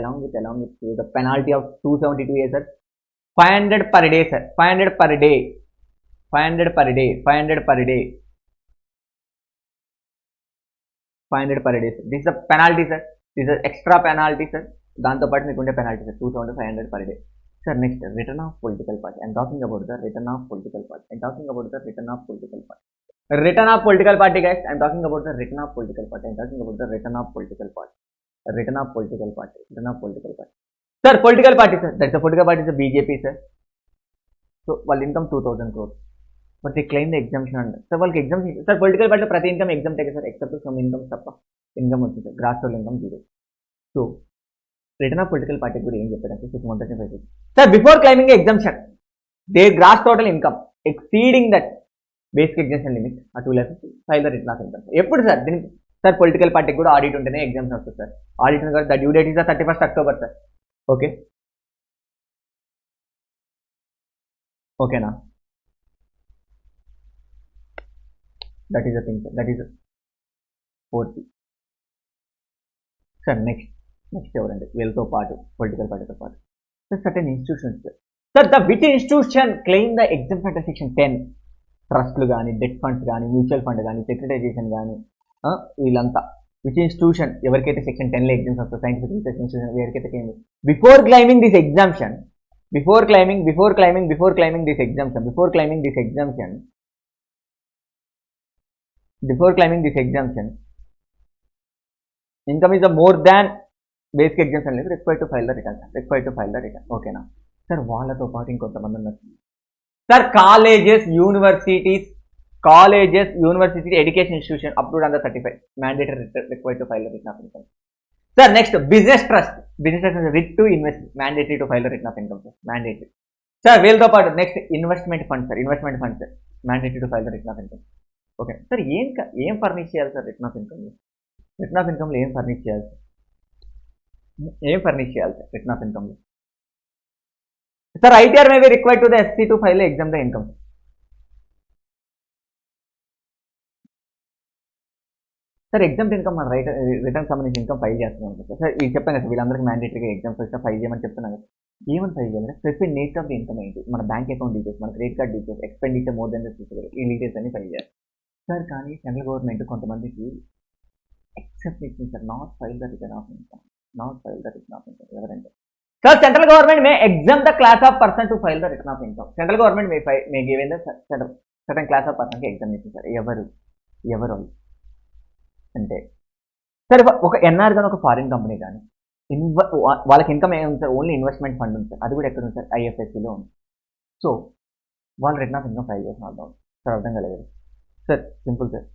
the penalty of 272 sir. 500 per day sir. 500 per day. 500 per day, 500 per day, 500 per day. This is a penalty, sir. This is extra penalty, sir. దాంతో పాటు మీకు ఉండే penalty sir 2500 per day. Sir next return of political party. I'm talking about the return of political party. I'm talking about the return of political party. Return of political party, guys. I'm talking about the return of political party. I'm talking about the return of political party. Return of political party. Return of political party. Sir, political party, sir. That's the political party is the BJP, sir. So, well, income 2000 crores. But they claim the exemption under. Sir, well, exemption. Sir, political party, prati income exempt, sir, except some income stuff. Income, sir. Grassroots income, zero. So, return of political party could aim to 635. Sir, before claiming exemption, their gross total income exceeding that basic exemption limit ఆ 2 lakhs file the return of income. ఎప్పుడు sir దీనికి sir political పార్టీకి కూడా audit ఉంటేనే exemption వస్తుంది sir. Audit కూడా the due date is the 31st October sir. Okay ఓకేనా, that is the thing sir. That is 4th sir. Next ఎవరండి వీళ్ళతో పాటు పొలిటికల్ పార్టీతో పాటు sir certain institutions sir. The which institution claim the exemption under section 10? ట్రస్ట్లు కానీ, debt funds కానీ, మ్యూచువల్ ఫండ్ కానీ, సెక్యూరిటైజేషన్ కానీ, వీళ్ళంతా విచ్ ఇన్స్టిట్యూషన్ ఎవరికైతే సెక్షన్ 10లో ఎగ్జామ్స్ వస్తాయి, సైంటిఫిక్ రీసెర్చ్ ఇన్స్టిట్యూషన్ ఎవరికైతే before claiming this exemption income is the more than basic exemption లేదు required to file the return. ఓకేనా సార్. వాళ్ళతో పాటు ఇంకొంతమంది ఉన్నారు sir. Colleges, universities, education institution up to under 35 mandatory required to file the return of income. Sir next business trust REIT to invest mandatory to file the return of income sir. Mandatory sir. వీళ్ళతో పాటు next investment fund sir. Mandatory to file the return of income. Okay sir. ఏం furnish చేయాలి sir return of income? Return of ఇన్కమ్లో ఏం furnish చేయాలి sir? Return of ఇన్కమ్లో sir, ITR may be required to the SC to file exam the income. Sir, exempt income మన return సంబంధించి income file చేస్తున్నాం sir. ఇది చెప్పాను కదా వీళ్ళందరికీ మ్యాండేటరీగా ఎగ్జామ్స్ వచ్చి ఫైల్ చేయమని చెప్తున్నాను కదా. ఏమని ఫైల్ చేయాలి? Specific nature of the income ఏంటి, మన బ్యాంక్ అకౌంట్ డీటెయిల్స్, మన credit card details, expenditure more than ఈ డీటెయిల్స్ అన్ని ఫైల్ చేయాలి సార్. కానీ సెంట్రల్ గవర్నమెంట్ కొంతమందికి ఎక్సెప్ట్ ఇచ్చింది sir. Not file the return of income. ఎవరంటే sir central government may exempt the class of person to file the return of income. Central government may give in the certain class of పర్సన్కి examination sir. ఎవరు అంటే sir ఒక NR కానీ ఒక foreign company కానీ వాళ్ళకి income ఏముంది sir? Only investment fund ఉంది సార్. అది కూడా ఎక్కడ ఉంది సార్? IFSCలో ఉంది. సో వాళ్ళు రిటర్న్ ఆఫ్ ఇన్కమ్ ఫైల్ చేసిన అర్థం సార్. అర్థం కలగదు sir. Simple sir.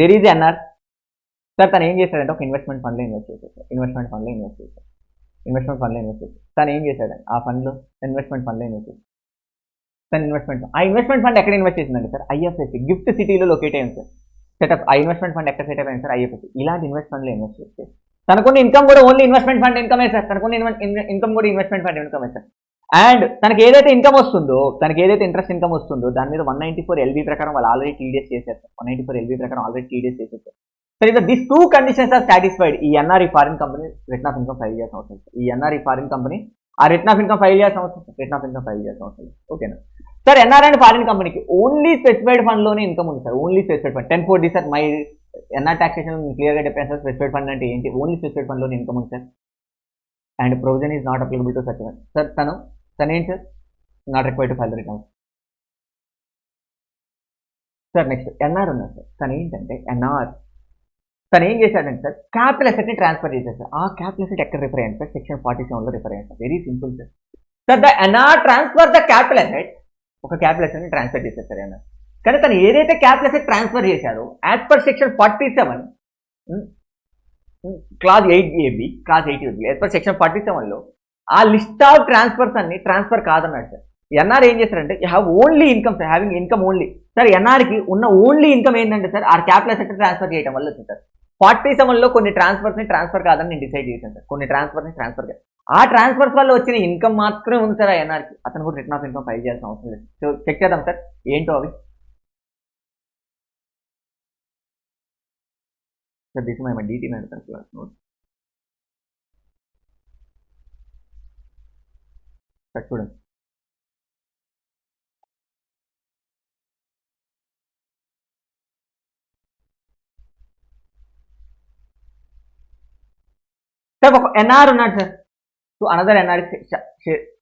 There is NR sir. తను ఏం చేశాడంటే ఒక ఇన్వెస్ట్మెంట్ ఫండ్లో ఇన్వెస్ట్ చేశారు. తను ఏం చేశాడు? ఆ ఫండ్లో ఇన్వెస్ట్మెంట్ ఫండ్లో ఇన్వెస్ట్ చేశాడు. ఆ ఇన్వెస్ట్మెంట్ ఫండ్ ఎక్కడ ఇన్వెస్ట్ చేసిందండి సార్? IFSC గిఫ్ట్ సిటీలో లొకేట్ అయింది సార్. సెటప్ ఆ ఇన్వెస్ట్మెంట్ ఫండ్ ఎక్కడ సెటప్ అయింది సార్? IFSC. ఇలాంటి ఇన్వెస్ట్ ఫండ్లో ఇన్వెస్ట్ చేస్తే తనకున్న ఇన్కమ్ కూడా ఓన్లీ ఇన్వెస్ట్మెంట్ ఫండ్ ఇన్కమే సార్. తనకున్న ఇన్కమ్ కూడా ఇన్వెస్ట్మెంట్ ఫండ్ ఇన్కమే సార్. అండ్ తనకి ఏదైతే ఇన్కమ్ వస్తుందో, ఇంట్రెస్ట్ ఇన్కమ్ వస్తుందో దాని మీద 194 LB ప్రకారం వాళ్ళు ఆల్రెడీ TDS చేశారు సార్. 194 LB ప్రకారం ఆల్రెడీ TDS చేశారు సార్. సరే దిస్ 2 కండిషన్స్ ఆర్ సాటిస్ఫైడ్. ఈ NRE foreign company return of income file చేయాల్సిన అవసరం సార్. ఈ ఎన్ఆర్ఈ ఫారిన్ కంపెనీ ఆ రిటర్న్ ఆఫ్ ఇన్కమ్ ఫైల్ చేయాల్సిన అవసరం. ఓకేనా సార్. ఎన్ఆర్ అండ్ ఫారిన్ కంపెనీకి ఓన్లీ స్పెసిఫైడ్ ఫండ్లోనే ఇన్కమ్ ఉంది sir. Only specified fund 1040 sir. My NR taxation క్లియర్గా చెప్పాను సార్. స్పెసిఫైడ్ ఫండ్ అంటే ఏంటి? ఓన్లీ స్పెసిఫైడ్ ఫండ్లోనే ఇన్కమ్ ఉంది sir. And provision is not applicable to such sir. తనేంటి sir? Not required to file the return sir. Next NR ఉన్నారు sir. తను ఏం చేశాడంటే సార్ క్యాపిటల్ అసెట్ని ట్రాన్స్ఫర్ చేశారు సార్. ఆ క్యాపిటల్ అసెట్ ఎక్కడ రిఫర్ అయ్యింది సార్? సెక్షన్ 47లో రిఫర్ అయ్యింది sir. Very simple sir. Sir the NR transfer the capital asset. ఒక క్యాపిటల్ అసెట్ని ట్రాన్స్ఫర్ చేశారు సార్ ఎన్ఆర్. కానీ తను ఏదైతే క్యాపిటల్ అసెట్ ట్రాన్స్ఫర్ చేశారో as per section 47 clause 8AB as per section 47లో ఆ లిస్ట్ ఆఫ్ ట్రాన్స్ఫర్స్ అన్ని ట్రాన్స్ఫర్ కాదన్నాడు సార్. ఎన్ఆర్ ఏం చేస్తారంటే you have only income sir. Having income only sir. ఎన్ఆర్కి ఉన్న ఓన్లీ ఇన్కమ్ ఏంటంటే సార్ ఆ క్యాపిటల్ అసెట్ ట్రాన్స్ఫర్ చేయడం వల్ల వచ్చింది సార్. 47లో కొన్ని ట్రాన్స్ఫర్స్ని ట్రాన్స్ఫర్ కాదని నేను డిసైడ్ చేశాను సార్. కొన్ని ట్రాన్స్ఫర్స్ని ట్రాన్స్ఫర్ కాదు. ఆ ట్రాన్స్ఫర్స్ వల్ల వచ్చిన ఇన్కమ్ మాత్రమే ఉంది సార్ ఆ ఎన్ఆర్కి. అతను కూడా రిటర్న్ ఆఫ్ ఇన్కమ్ ఫైల్ చేయాల్సిన అవసరం లేదు. సో చెక్ చేద్దాం సార్ ఏంటో అవి. Sir this my DT note sir చూడండి. సార్ ఒక ఎన్ఆర్ ఉన్నాడు sir, so another NR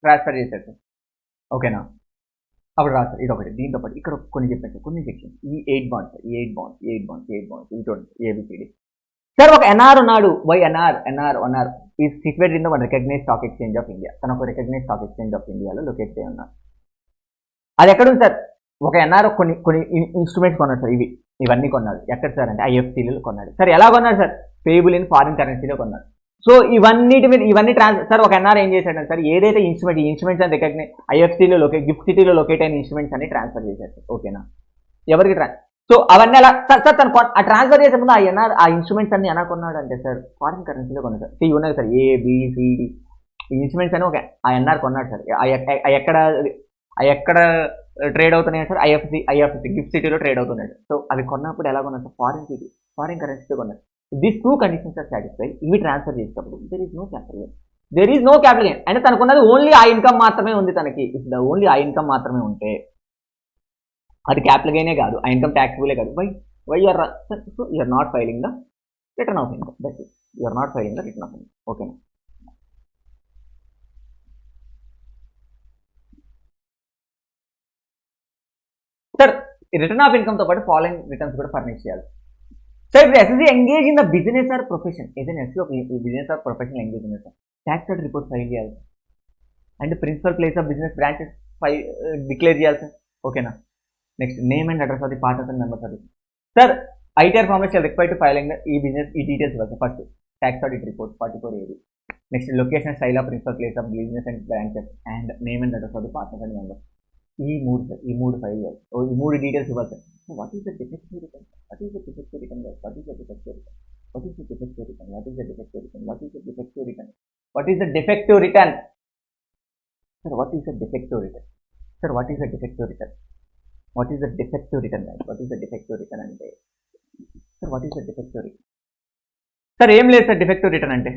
transfer చేశారు సార్, ఓకేనా. అప్పుడు రాదు సార్, ఇది ఒకటి. దీంతో పాటు ఇక్కడ కొన్ని చెప్పాను సార్, కొన్ని సెక్షన్ ఈ 8 బాండ్స్, ఈ 8 బాండ్స్, 8 బాండ్స్, 8 బాండ్స్, ఈ చూడండి ఏబిసిడి. సార్ ఒక ఎన్ఆర్ ఉన్నాడు, వై ఎన్ఆర్ ఈ situated in the one recognise stock exchange of India. తన ఒక రికగ్నైజ్ స్టాక్ ఎక్స్చేంజ్ ఆఫ్ ఇండియాలో లొకేట్ అయి ఉన్నారు. అది ఎక్కడ ఉంది సార్? ఒక ఎన్ఆర్ కొన్ని కొన్ని ఇన్స్ట్రుమెంట్స్ కొన్నాడు సార్, ఇవన్నీ కొన్నాడు. ఎక్కడ సార్ అంటే ఐఎఫ్సీలో కొన్నాడు సార్. ఎలా కొన్నాడు సార్? పేబుల్ ఇన్ ఫారిన్ కరెన్సీలో కొన్నాడు. సో ఇవన్నీ సార్ ఒక ఎన్ఆర్ ఏం చేశాడు సార్, ఏదైతే ఇన్స్ట్రుమెంట్స్ అని రికగ్నైజ్ ఐఎఫ్సీలో గిఫ్ట్ సిటీలో లొకేట్ అయిన ఇన్స్ట్రుమెంట్స్ అన్ని ట్రాన్స్ఫర్ చేశారు సార్, ఓకేనా. ఎవరికి సో అవన్నీ ఎలా సార్ తను ఆ ట్రాన్స్ఫర్ చేసే ముందు ఆ ఇన్స్ట్రుమెంట్స్ అన్ని ఎలా కొన్నాడు అంటే సార్, ఫారిన్ కరెన్సీలో కొన్నాడు సార్. ఉన్నాయి సార్ ఏబిసిడి ఈ ఇన్స్ట్రుమెంట్స్ అని ఒక ఆ ఎన్ఆర్ కొన్నాడు సార్. ఎక్కడ ట్రేడ్ అవుతున్నాయి సార్? ఐఎఫ్సి గిఫ్ట్ సిటీలో ట్రేడ్ అవుతున్నాడు. సో అవి కొన్నప్పుడు ఎలా కొన్నాడు సార్? ఫారిన్ కరెన్సీతో కొన్నాడు. These 2 conditions are satisfy. ఇవి ట్రాన్స్ఫర్ చేసేటప్పుడు there is no capital gain. అంటే తనకున్నది ఓన్లీ ఆ ఇన్కమ్ మాత్రమే ఉంది తనకి. ఓన్లీ ఆ ఇన్కమ్ మాత్రమే ఉంటే అది క్యాపిటల్ గెయినే కాదు, ఆ ఇన్కమ్ ట్యాక్సిబులే కాదు. Why you're not filing the return of income. That's it. You're not filing the return of income, ఓకేనా. సార్ రిటర్న్ ఆఫ్ ఇన్కమ్ తో పాటు ఫాలోయింగ్ రిటర్న్స్ కూడా ఫర్నిష్ చేయాలి సార్. ఇప్పుడు assessee engage in the business or profession, ఏదైనా assessee ఒక business or profession engage in sir, ట్యాక్స్ report file ఫైల్ చేయాలి and principal place of business branches declare చేయాలి సార్, ఓకేనా. Next name and address of the partners and members of the sir. ITR format shall require to filing ఈ business ఈ details ఇవ్వాలి sir. First tax audit report 44 ఏది. Next location, style of principal place of business and branches and name and address of the partners and members. ఈ మూడు ఫైల్ చేయాలి. ఈ 3 details ఇవ్వాలి sir. What is the defective return? What is the defective return? What is the defective return? What is the defective return? What is the defective return? What is the defective return? What is the defective return? Sir what is the defective return? Sir what is the defective return? What is the defective return? What is the defective return అంటే sir what is the defective return? Sir ఏం లేదు sir defective return అంటే.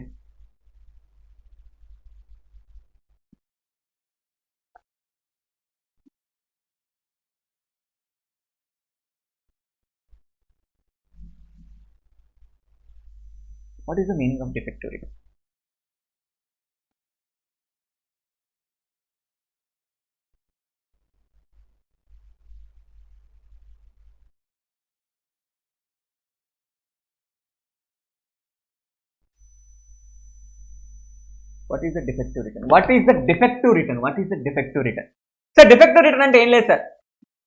What is the meaning of defective return? What is the defective return? What is the defective return? What is the defective return? Sir, defective return అంటే ఏం లేదు sir.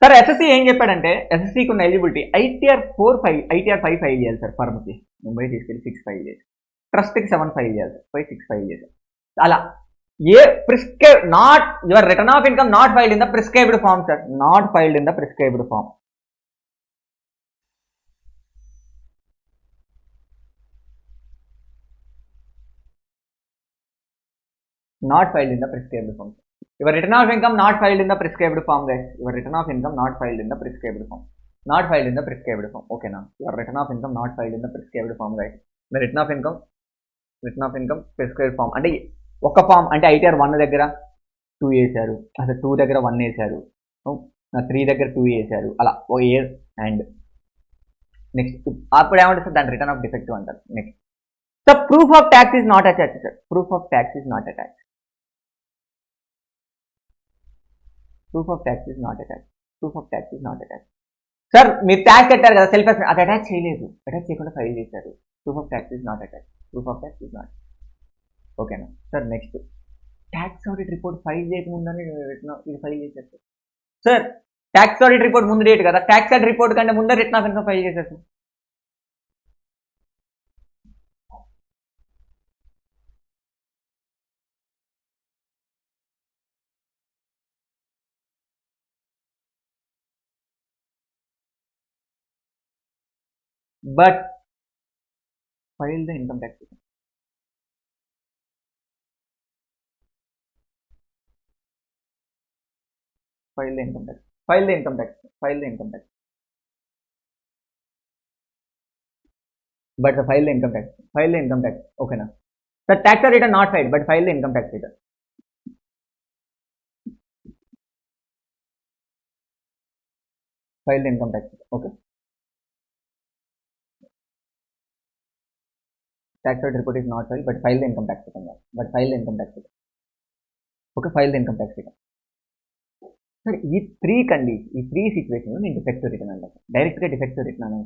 Sir SSC ఏం చెప్పాడంటే ఎస్ఎస్సికి ఉన్న eligibility ITR 5 file చేయాలి sir. ఫర్మ్కి ముంబై తీసుకెళ్ళి 6 ఫైల్ చేసి, ట్రస్ట్కి 7 ఫైల్ చేయాలి సార్, 6 ఫైల్ చేశారు. అలా ఏ prescribe not your return of income not filed in the prescribed form sir, not filed in the prescribed form. Not filed in the prescribed form. Your return of income not filed in the prescribed form, guys. Your return of income not filed in the prescribed form. Not filed in the prescribed form. Okay, now your return of income not filed in the prescribed form, guys. The return of income prescribed form. అంటే ఒక form అంటే ITR 1 దగ్గర 2 వేసారు, అసలు 2 దగ్గర 1 వేసారు, 3 దగ్గర 2 వేసారు, అలా ఓ ఇయర్. అండ్ నెక్స్ట్ అప్పుడు ఏమంటారు సార్, దాని రిటర్న్ ఆఫ్ డిఫెక్టివ్ అంటారు. Next the proof of tax is not attached sir. Proof of tax is not attached. Proof of tax is not attached. Proof of tax is not attached. Sir మీరు tax కట్టారు కదా, self అది attach చేయలేదు, attach చేయకుండా file చేశారు. Proof of tax is not attached. Proof of tax is not. ఓకేనా sir. Next tax audit report file చేయకముందని ఇది ఫైల్ చేశారు సార్. ట్యాక్స్ ఆడిట్ రిపోర్ట్ ముందు డేట్ కదా, ట్యాక్స్ ఆడిట్ రిపోర్ట్ కంటే ముందే రిటర్న్ ఆఫ్ ఇన్కమ్ ఫైల్ చేశారు sir. But file the income tax return. File the income tax. File the income tax. File the income tax. But file the income tax. File the income tax. Okay now. The tax return not filed, but file the income tax return. File the income tax. Okay. tax audit report is not filed, but file the income tax return. But file the income tax return. Okay, file the income tax return. సరే ఈ three సిచ్యువేషన్లో నేను defective return అంటాను. డైరెక్ట్గా defective return అని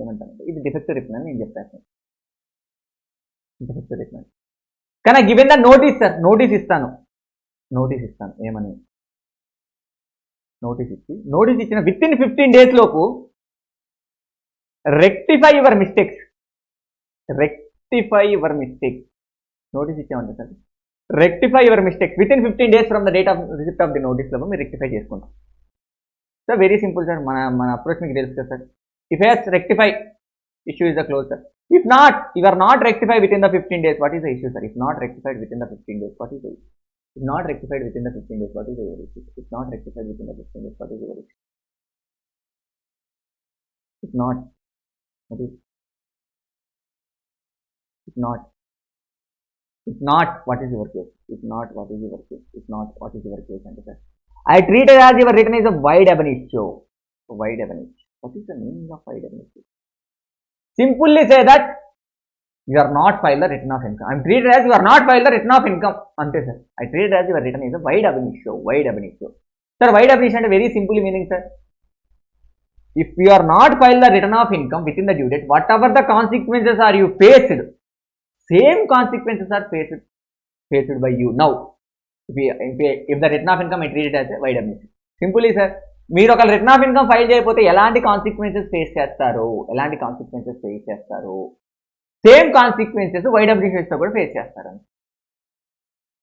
ఏమంటాను, ఇది defective return అని నేను చెప్తాను. డిఫెక్టివ్ రిటర్న్ కానీ given the notice sir, notice ఇస్తాను ఏమని, నోటీస్ ఇచ్చిన విత్ ఇన్ 15 days లోపు రెక్టిఫై యువర్ మిస్టేక్స్. నోటీస్ ఇచ్చామంటే sir rectify your mistakes within 15 days from the date of receipt of the notice లో మీరు రెక్టిఫై చేసుకుంటాం sir. Very simple sir, మన approach మీకు తెలుసు కదా sir. If he's rectify, issue is the close sir. If not, you are not rectified within the 15 days, what is the issue, sir? If not rectified within the 15 days, what is the issue? If not rectified within the 15 days, what is the issue? If not rectified within the 15 days, what is the issue? If not, what is? If not, what is your case? If not, what is your case? If not, what is your case? And sir, I treat it as your return is a wide ab initio. Wide ab initio. What is the meaning of wide ab initio? Simply say that you are not filed the return of income. I am treated as you are not filed the return of income. Ante sir, I treated as your return is a wide ab initio. Sir, wide ab initio ante very simple meaning sir. If you are not filed the return of income within the due date, whatever the consequences are you faced, same consequences are faced by you now. If the return of income I treat it as a wide ab initio. Simply sir, మీరు ఒక return of income file చేయకపోతే ఎలాంటి consequences face చేస్తారు, same consequences wide ab initio తో కూడా face చేస్తారు.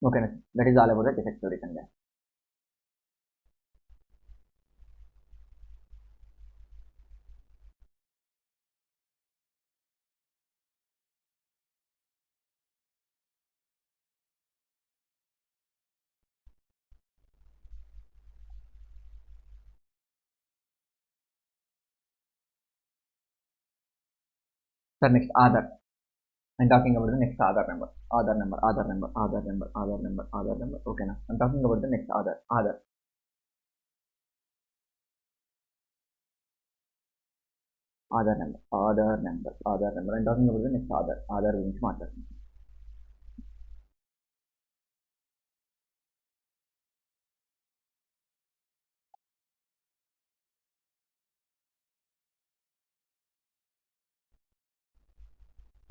ఓకేనా, that is all about the defective return. Sir, next Aadhar. I'm talking about the next Aadhar number. Okay, now I'm talking about the next Aadhar. Aadhar number. I'm talking about the next Aadhar గురించి మాట్లాడుతున్నాను.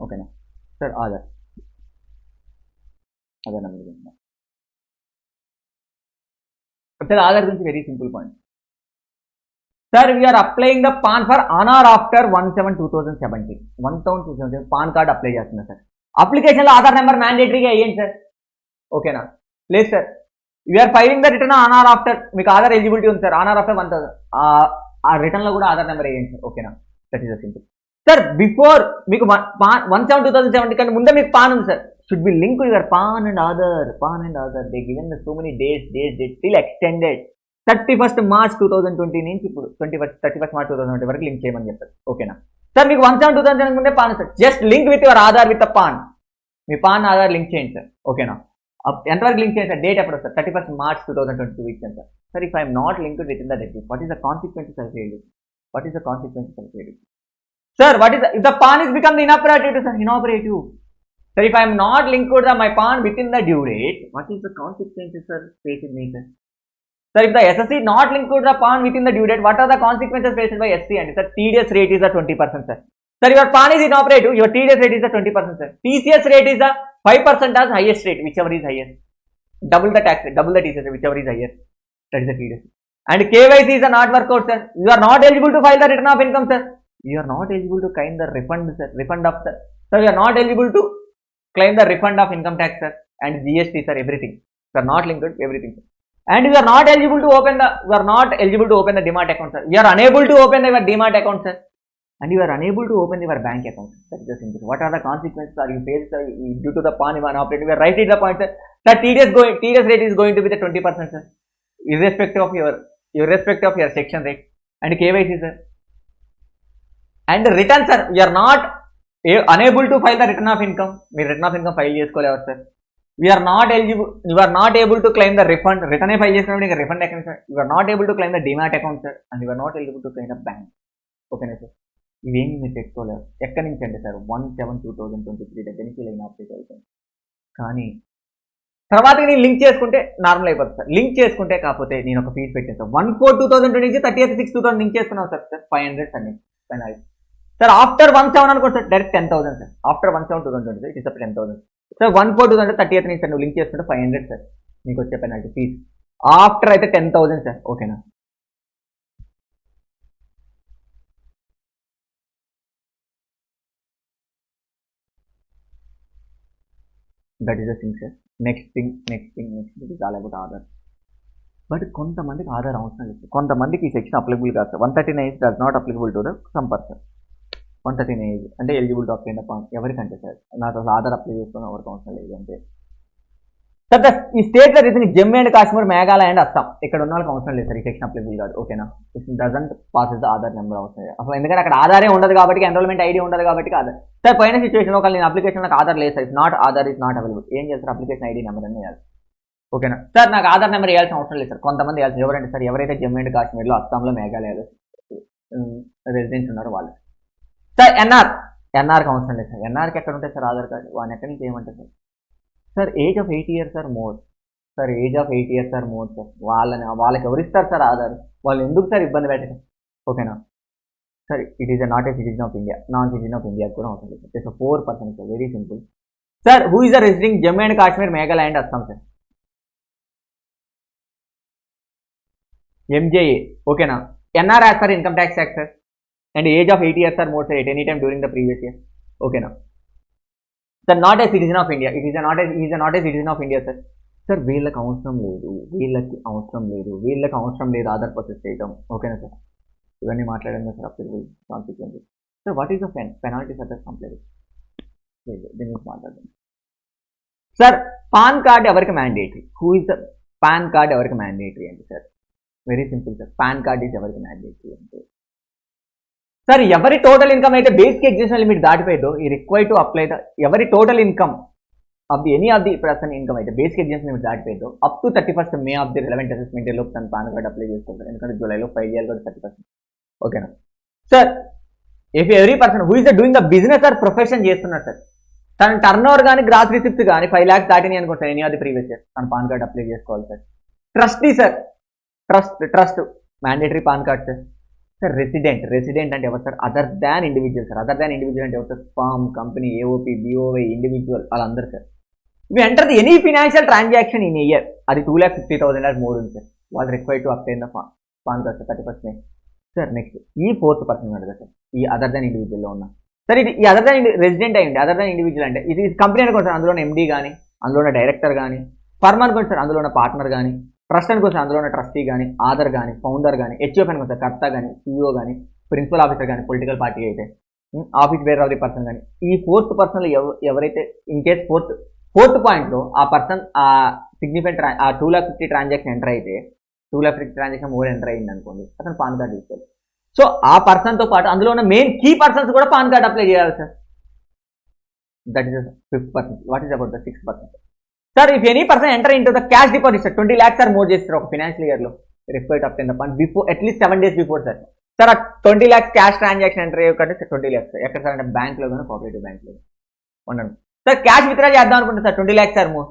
ఓకేనా sir, Aadhaar number గురించి sir. Aadhaar గురించి very simple point sir. We are applying the PAN for on or after 1/7/2017 PAN card apply చేస్తున్నా sir. అప్లికేషన్లో Aadhaar number మ్యాండేటరీగా వేయండి sir. ఓకేనా, లేదు sir we are filing the return on or after, మీకు ఆధార్ ఎలిజిబిలిటీ ఉంది సార్, ఆన్ ఆర్ ఆఫ్టర్ 1000 ఆ రిటర్న్లో కూడా ఆధార్ నెంబర్ వేయండి సార్. ఓకేనా, that is the simple sir. Before మీకు 1/7/2017 కంటే ముందే మీకు పాన్ ఉంది sir. Should be link your pan and Aadhaar. They given so many dates still extended 31st March 2020 నుంచి ఇప్పుడు 31st March 2020 వరకు లింక్ చేయమని చెప్తారు. ఓకేనా సార్, మీకు 1/7/2017 ముందే pan sir. Just link with your Aadhaar with pan. Me pan Aadhaar link చేయండి sir. ఓకేనా, ఎంతవరకు లింక్ చేయండి సార్, డేట్ ఎప్పుడు సార్ 31st March 2022 ఇచ్చాను sir. Sir, if I'm not linked with in the date, what is the consequences of failure? Sir, what is if the PAN is become the inoperative, sir? Inoperative. Sir, if I am not linked to my PAN within the due date, what is the consequences, sir, faced me, sir? Sir, if the SSC not linked to the PAN within the due date, what are the consequences faced by SC? And sir, TDS rate is the 20%, sir. Sir, your PAN is inoperative, your TDS rate is the 20%, sir. TCS rate is the 5% as highest rate, whichever is highest. Double the tax rate, double the TCS rate, whichever is highest. That is the TDS. And KYC is a not workout, sir. You are not eligible to file the return of income, sir. You are not eligible to claim the refund, sir. Refund of, sir. Sir, you are not eligible to claim the refund of income tax, sir. And GST, sir, everything. You are not linked to everything, sir. And you are not eligible to open the, demat account, sir. You are unable to open your demat account, sir. And you are unable to open your bank account. That is the simple. What are the consequences are you faced, sir, due to the PAN inoperative? We are right at the point, sir. Sir, TDS rate is going to be the 20%, sir. Irrespective of your section rate. And KYC, sir. And return, sir, you are not unable to file the return of income. We return of income file chesukolevaru, sir. We are not eligible. You are not able to claim the refund. Return file chesukunnappudu refund account, sir. You are not able to claim the demat account, sir. And you are not eligible to claim the bank. Okay, sir. ఇవేమి మీరు తెచ్చుకోలేరు. ఎక్కడి నుంచి అంటే sir 1/7/2023 దగ్గర నుంచి line update అవుతుంది. కానీ తర్వాత నేను లింక్ చేసుకుంటే నార్మల్ అయిపోతుంది సార్. లింక్ చేసుకుంటే కాకపోతే నేను ఒక ఫీజ్ పెట్టాను సార్. 1/4/2020 నుంచి 30/6/2000 లింక్ చేసుకున్నాను సార్. 500 అన్ని పెనాల్టీ సార్. ఆఫ్టర్ 1/7 అనుకోండి sir, direct 10,000 sir. After 1/7/2020 it is 10,000 sir. 1/4/2020 30th నుంచి సార్ నువ్వు లింక్ చేసుకుంటే 500 సార్ నీకు వచ్చే పెనాల్టీ ఫీజ్. ఆఫ్టర్ అయితే 10,000 సార్. ఓకేనా? That is the thing sir. Next thing it is all about Aadhaar. But కొంతమందికి ఆధార్ అవసరం లేదు. కొంతమందికి ఈ సెక్షన్ అప్లికబుల్ కాదు sir. 139 does not applicable to the sum person. 139 అంటే eligible to apply the pan ఎవరికంటే సార్ నాకు అసలు ఆధార్ అప్లై చేసుకుని ఎవరికి అవసరం లేదు అంటే సార్. ఈ స్టేట్లో reason Jammu and Kashmir, Meghalaya and Assam ఇక్కడ ఉన్న వాళ్ళకి అవసరం లేదు సార్. ఈ సెక్షన్ అప్లికబుల్ కాదు. ఓకేనా? It doesn't passes the Aadhaar number అవసరం అసలు. ఎందుకంటే అక్కడ ఆధారే ఉండదు కాబట్టి, ఎన్రోల్మెంట్ ఐడి ఉండదు కాబట్టి కాదు సార్. పైన సిచ్యువేషన్ ఒకవేళ నేను అప్లికేషన్ నాకు ఆధార్ లేదు sir, it's not Aadhaar is not available. ఏం చేస్తారు? అప్లికేషన్ ఐడి నెంబర్ అని వేయాలి. ఓకేనా సార్? నాకు ఆధార్ నెంబర్ వేయాల్సిన అవసరం లేదు సార్. కొంతమంది వేయాల్సి ఎవరంటే సార్ ఎవరైతే జమ్మూ అండ్ కాశ్మీర్లో, అస్సాంలో, మేఘాలయలో రెసిడెంట్స్ ఉన్నారో వాళ్ళు సార్. ఎన్ఆర్కి అవసరం లేదు సార్. ఎన్ఆర్కి ఎక్కడ ఉంటాయి సార్ ఆధార్ కార్డు? వాడిని ఎక్కడి నుంచి ఏమంటారు sir? Sir age of 8 years or more sir. Age of 8 years or more sir. వాళ్ళకి ఎవరిస్తారు సార్ ఆధార్? వాళ్ళు ఎందుకు సార్ ఇబ్బంది పెట్టడం? ఓకేనా sir? It is not a citizen of India. Non citizen of India కూడా అవసరం లేదు. It's 4% sir. Very simple sir. Who is the residing Jammu and Kashmir, Meghalaya and Assam sir? ఎంజేఏ. ఓకేనా? NR as per income tax act sir. And age of 8 years or more sir at any time during the previous year. ఓకేనా sir? Not a citizen of India. It is not a citizen of India sir. Sir వీళ్ళకి అవసరం లేదు, వీళ్ళకి అవసరం లేదు Aadhaar process చేయడం. ఓకేనా sir? ఇవన్నీ మాట్లాడాను sir. Applicable consequences sir. What is the penalty sir complete దీని గురించి మాట్లాడదాం సార్. పాన్ కార్డ్ ఎవరికి mandatory? Who is the PAN card ఎవరికి మ్యాండేటరీ అంటే sir very simple sir. PAN card is ఎవరికి మ్యాండేటరీ అంటే సార్ ఎవరి టోటల్ ఇన్కమ్ అయితే బేసిక్ ఎగ్జిస్టెన్స్ లిమిట్ దాటిపోయిందో ఈ రిక్వైర్డ్ టు అప్లై ద ఎవరి total income of the any of the person income అయితే basic existence limit దాటిపోయిందో up to 31st May of the relevant assessment లోపు తన PAN card apply చేసుకోవాలి. ఎందుకంటే జూలైలో file చేయాలి కూడా 30%. ఓకేనా sir? If every person who is the doing the business or profession చేస్తున్నారు సార్, తన టర్న్ ఓవర్ కానీ గ్రాస్ రిసిప్ట్స్ కానీ 5 lakhs దాటిని అనుకుంటారు any of the previous year తన పాన్ కార్డ్ అప్లై చేసుకోవాలి sir. Trustee sir. Trust mandatory PAN card sir. Sir resident అంటే ఎవరు sir? Other than individual sir. Other than individual అంటే ఎవరు sir? Firm, company, AOP, BOI, individual వాళ్ళందరూ sir. ఇవి enter the any financial transaction in year అది 2,50,000 are more ఉంది sir. వాళ్ళు required to apply the PAN card sir 31st May sir. Next ఈ 4th person ఉన్నాడు కదా సార్, ఈ other than ఇండివిజువల్లో ఉన్న సార్. ఇది ఈ అదర్ దాన్ రెసిడెంట్ అయ్యింది. అదర్ దాన్ ఇండివిజువల్ అంటే ఇది కంపెనీ అనుకోండి సార్, అందులో ఎండీ కానీ, అందులో ఉన్న డైరెక్టర్ కానీ, ఫర్మ్ అనుకోండి సార్, అందులో ఉన్న పార్ట్నర్ కానీ, ట్రస్ట్ అనుకోండి సార్, అందులో ఉన్న ట్రస్టీ కానీ, ఆధార్ కానీ, ఫౌండర్ కానీ, హెచ్ఓఎఫ్ అనుకోండి సార్, కర్త కానీ, సిఇఓ కానీ, ప్రిన్సిపల్ ఆఫీసర్ కానీ, పొలిటికల్ పార్టీ అయితే, office bear of the person కానీ, ఈ 4th personలో ఎవరైతే ఇన్ కేస్ ఫోర్త్ పాయింట్లో ఆ పర్సన్ ఆ సిగ్నిఫికెంట్ ఆ 2,50,000 ట్రాన్సాక్షన్ ఎంటర్ అయితే 2,50,000 ట్రాన్సాక్షన్ మోర్ ఎంటర్ అయింది అనుకోండి, అతను పాన్ కార్డ్ తీసుకోవాలి. సో ఆ పర్సన్తో పాటు అందులో ఉన్న మెయిన్ కీ పర్సన్స్ కూడా పాన్ కార్డ్ అప్లై చేయాలి sir. That is 5th person. What is about the 6th person sir? If any person enter in to the cash deposit sir 20 lakhs or more చేస్తారు ఒక financial ఇయర్లో required up the fund before at least 7 days before sir. Sir ఆ 20 lakhs cash transaction enter అయ్యేకంటే 20 lakhs ఎక్కడ sir అంటే బ్యాంక్లో కానీ cooperative బ్యాంక్లో ఉండండి సార్. క్యాష్ విత్డ్రా చేద్దాం అనుకుంటే sir 20 lakhs or more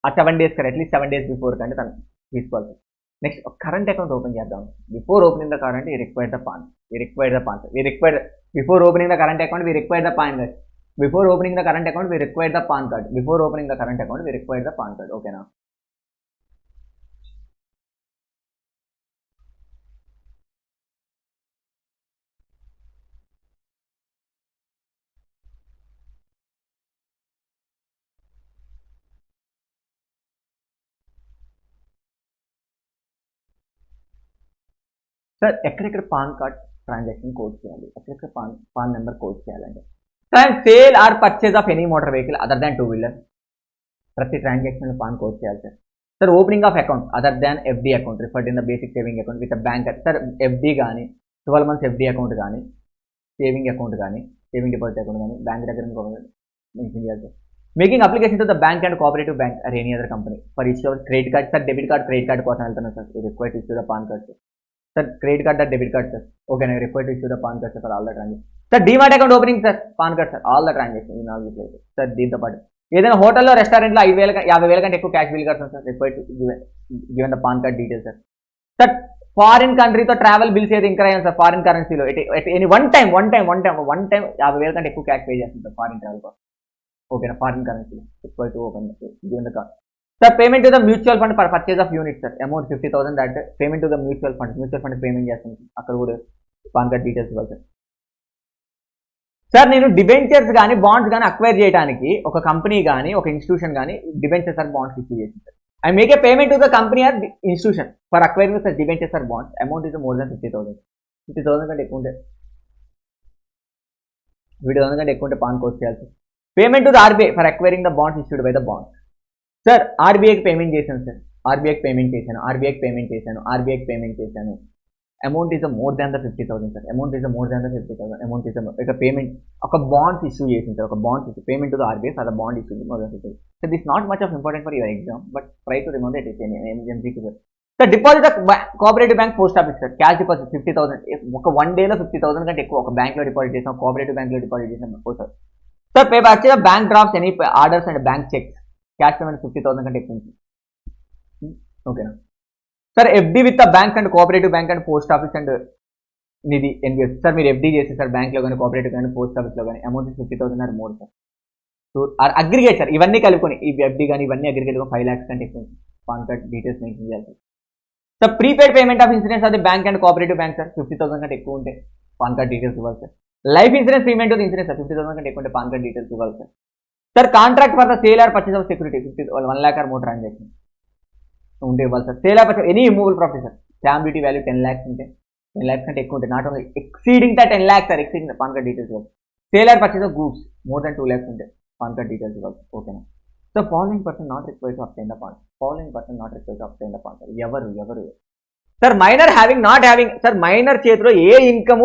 uh 7 days sir at least 7 days before కంటే తను తీసుకోవాలి sir. Next current account open చేద్దాం. Before opening the current we required the PAN before opening the current account we required the PAN card. Before opening the current account, we require the PAN card. Before opening the current account, we require the PAN card. Okay now. Sir ఎక్కడెక్కడ pan card transaction code చేయాలి, ఎక్కడెక్కడ pan number code చేయాలంటే sir sale are purchase of any motor vehicle other than 2-wheeler ప్రతి ట్రాన్సాక్షన్లో pan code చేయాలి sir. Sir opening of account other than FD account referred in the basic saving account with bank sir. FD కానీ 12 months FD account కానీ, saving account కానీ, saving deposit account కానీ bank దగ్గర mention చేయాలి sir. Making application to the bank and cooperative bank or any other company for issue credit card sir. Debit card credit card కోసం వెళ్తున్నాను sir. Required issue the PAN card sir. Sir credit card debit card sir okay నేను refer to issue the PAN card sir all the transaction sir demat account opening sir PAN card sir all the transaction ఈ 4 places sir దీంతో పాటు ఏదైనా హోటల్లో రెస్టారెంట్లో 50,000 కంటే ఎక్కువ cash bill కడతాం sir refer to given the PAN card details sir sir foreign కంట్రీతో ట్రావెల్ బిల్స్ ఏది ఇంకా అయ్యాను సార్ ఫారిన్ కరెన్సీలో ఎనీ వన్ టైం 50,000 కంటే ఎక్కువ క్యాష్ పే చేస్తుంది సార్ ఫారిన్ ట్రావెల్ కోసం ఓకేనా ఫారిన్ కరెన్సీలో refer to open given the card sir payment to the mutual fund for purchase of unit sir amount 50,000 that payment to the mutual fund payment చేస్తాను అక్కడ కూడా PAN card details ఇవ్వాలి sir sir నేను debentures కానీ bonds కానీ acquire చేయడానికి ఒక company కానీ ఒక ఇన్స్టిట్యూషన్ కానీ డిబెంచర్స్ ఆర్ బాండ్స్ ఇష్యూ చేసింది sir I make a payment to the company or institution for acquiring sir debentures or bonds amount is more than 50,000 కంటే ఎక్కువ ఉంటే 50,000 కంటే ఎక్కువ ఉంటే పాన్ కోర్స్ చేయాలి sir payment to the RBI for acquiring the bonds issued by the bonds sir ఆర్బీఐకి payment చేశాను సార్ ఆర్బీఐకి పేమెంట్ చేశాను amount is more than the 50,000 sir amount is ఇక పేమెంట్ ఒక బాండ్స్ ఇష్యూ చేసింది సార్ ఒక bonds issue payment to the RBI for the bond issue more than 50,000 sir this not much of important for your exam but try to remember it is ఎంజీకి sir deposit cooperative bank post office sir cash deposit 50,000 ఒక 1 డేలో 50,000 కంటే ఎక్కువ ఒక బ్యాంక్లో deposit చేసాం cooperative బ్యాంక్లో deposit చేసాం పోస్ట్ సార్ పేపర్ వచ్చే bank drops any orders and bank cheques cash payment 50,000 కంటే ఎక్కువ ఉంటుంది ఓకేనా sir FD with the bank and cooperative bank and post office and Nidhi NBF sir మీరు ఎఫ్డి చేసి సార్ బ్యాంక్లో కానీ కోఆపరేటివ్ కానీ పోస్ట్ ఆఫీస్లో కానీ amount 50,000 or more sir so or aggregate sir ఇవన్నీ కలుపుకొని ఈ ఎఫ్డి కానీ ఇవన్నీ అగ్రిగేట్ 5 lakhs కంటే ఎక్కువ పాన్ కార్డ్ డీటెయిల్స్ మెన్షన్ చేయాలి sir prepaid payment of insurance అది bank and cooperative bank sir 50,000 కంటే ఎక్కువ ఉంటే పాన్ కార్డ్ డీటెయిల్స్ ఇవ్వాలి sir life insurance payment insurance sir 50,000 కంటే ఎక్కువ ఉంటే పాన్ కార్డ్ డీటెయిల్స్ ఇవ్వాలి sir sir contract for the sale or purchase of security 1 lakh or more transaction ఉంటే ఇవ్వాలి sir sale or purchase any immovable property sir stamp duty value 10 lakhs ఉంటే 10 lakhs కంటే ఎక్కువ ఉంటే not only exceeding the 10 lakhs sir exceeding PAN card details ఇవ్వాలి sale or purchase of goods more than 2 lakhs ఉంటే PAN card details ఇవ్వాలి ఓకేనా so following person not required to obtain the PAN ఎవరు sir minor not having sir minor చేతిలో ఏ income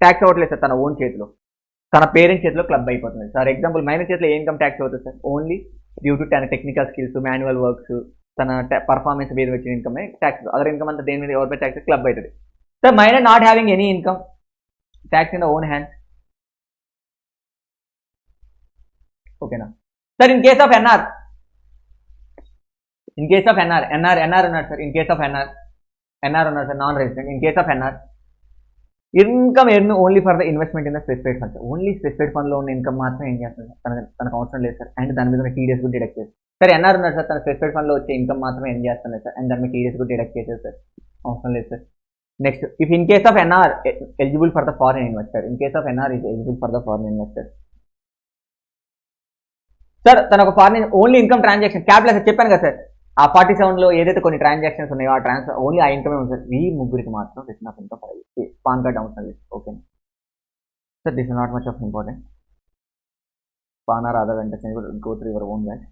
tax అవ్వట్లేదు sir తన own చేతిలో తన పేరెంట్ చేతిలో క్లబ్ అయిపోతుంది సార్ ఎగ్జాంపుల్ మైనర్ చేతిలో ఏ ఇన్కమ్ ట్యాక్స్ అవుతుంది sir only due to technical skills manual works తన పర్ఫార్మెన్స్ మీద వచ్చిన ఇన్కమ్ ట్యాక్స్ అదర్ ఇన్కమ్ అంతా దేని మీద ఎవరిపై ట్యాక్స్ క్లబ్ అవుతుంది sir minor not having any income tax in the own hand ఓకేనా sir in case of NR ఉన్నారు sir in case of NR ఉన్నారు sir non resident in case of NR income earn only for the investment in the specified fund only specified ఫండ్లో ఉన్న income మాత్రం ఏం చేస్తారు తనకు అవసరం లేదు సార్ అండ్ దాని మీద టీడీఎస్ కూడా డిడక్ట్ చేస్తారు సార్ ఎన్ఆర్ ఉన్నారు సార్ తన స్పెసిఫైడ్ ఫండ్లో వచ్చే ఇన్కమ్ మాత్రం ఏం చేస్తారు సార్ అండ్ దాని మీద టీడీఎస్ కూడా డిడక్ట్ చేస్తారు సార్ అవసరం లేదు sir next if in case of NR eligible for the foreign investor in case of NR is eligible for the foreign investor sir తన ఒక foreign only income transaction capital sir చెప్పాను కదా sir ఆ 47లో ఏదైతే కొన్ని transactions ఉన్నాయో ఆ transfer only ఆ ఇన్కమ్ ఉంది సార్ ఈ ముగ్గురికి మాత్రం return of income PAN card అవసరం లేదు okay sir this is not much of important PAN or other అంటే go through your own bank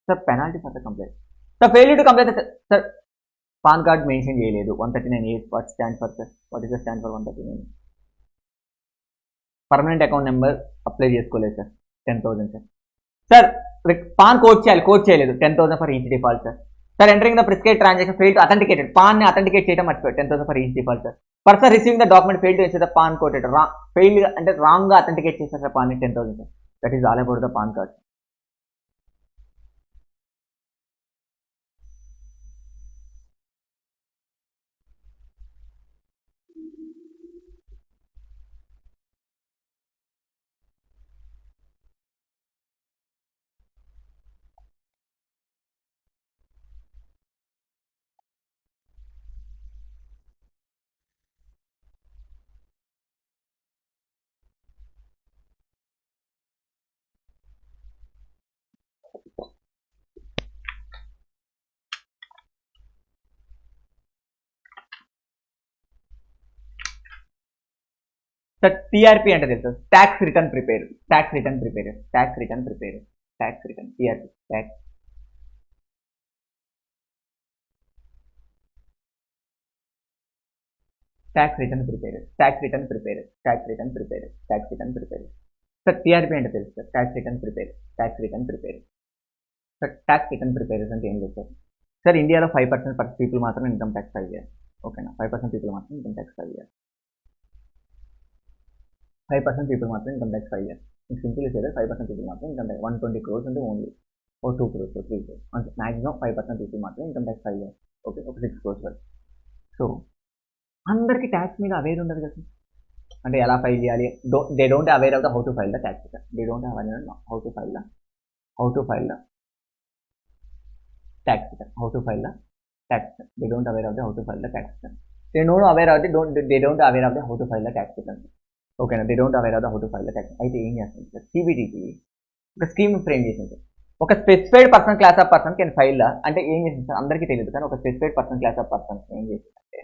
sir penalty for the complaint sir failure to complaint sir PAN card mention చేయలేదు 139A what stand for sir what is the stand for 139 permanent account number apply చేసుకోలేదు sir 10,000 sir sir pan code చేయలేదు 10,000 for each default sir entering the prescribed transaction fail to authenticated pan ని authenticate చేయడం మర్చిపోయాడు 10,000 for each default sir person receiving the document fail to ఇన్సర్ the pan code fail అంటే wrong గా authenticate చేశారు sir pan ని 10,000 sir that is all about the PAN card sir TRP అంటే తెలుసు tax return prepare TRP tax return prepare sir TRP అంటే తెలుసు sir tax return prepare sir tax return prepare అంటే ఏం లేదు సార్ ఇండియాలో 5% పీపుల్ మాత్రం ఇన్కమ్ ట్యాక్స్ పే చేయాలి ఓకేనా 5% పీపుల్ మాత్రం ఇన్కమ్ ట్యాక్స్ 5 years. 5% పీపుల్ మాత్రం income tax 5 years. Simple is 5% people మాత్రం ఇన్కమ్ ట్యాక్స్ 120 crores అంటే ఓన్లీ 2 crores 3 crores అంటే మాక్సిమం 5% పీపుల్ మాత్రం ఇన్కమ్ ట్యాక్స్ 5 years. ఓకే ఒక 6 crores వరకు. సో అందరికీ ట్యాక్స్ మీద అవేర్ ఉండదు కదా, అంటే ఎలా ఫైల్ చేయాలి, they don't aware of the how to file the tax, they don't aware how to file the tax return, how to file the tax return. They don't aware of the how to file the tax return. They don't aware of the they don't aware of the how to file the tax return. Okay, they don't aware of the how to file the tax. అయితే ఏం చేస్తుంది sir, CBDT ఒక scheme frame చేసింది. ఒక specified person class of person can file అంటే ఏం చేసింది sir అందరికీ తెలియదు, కానీ ఒక specified person class of person ఏం చేసిందంటే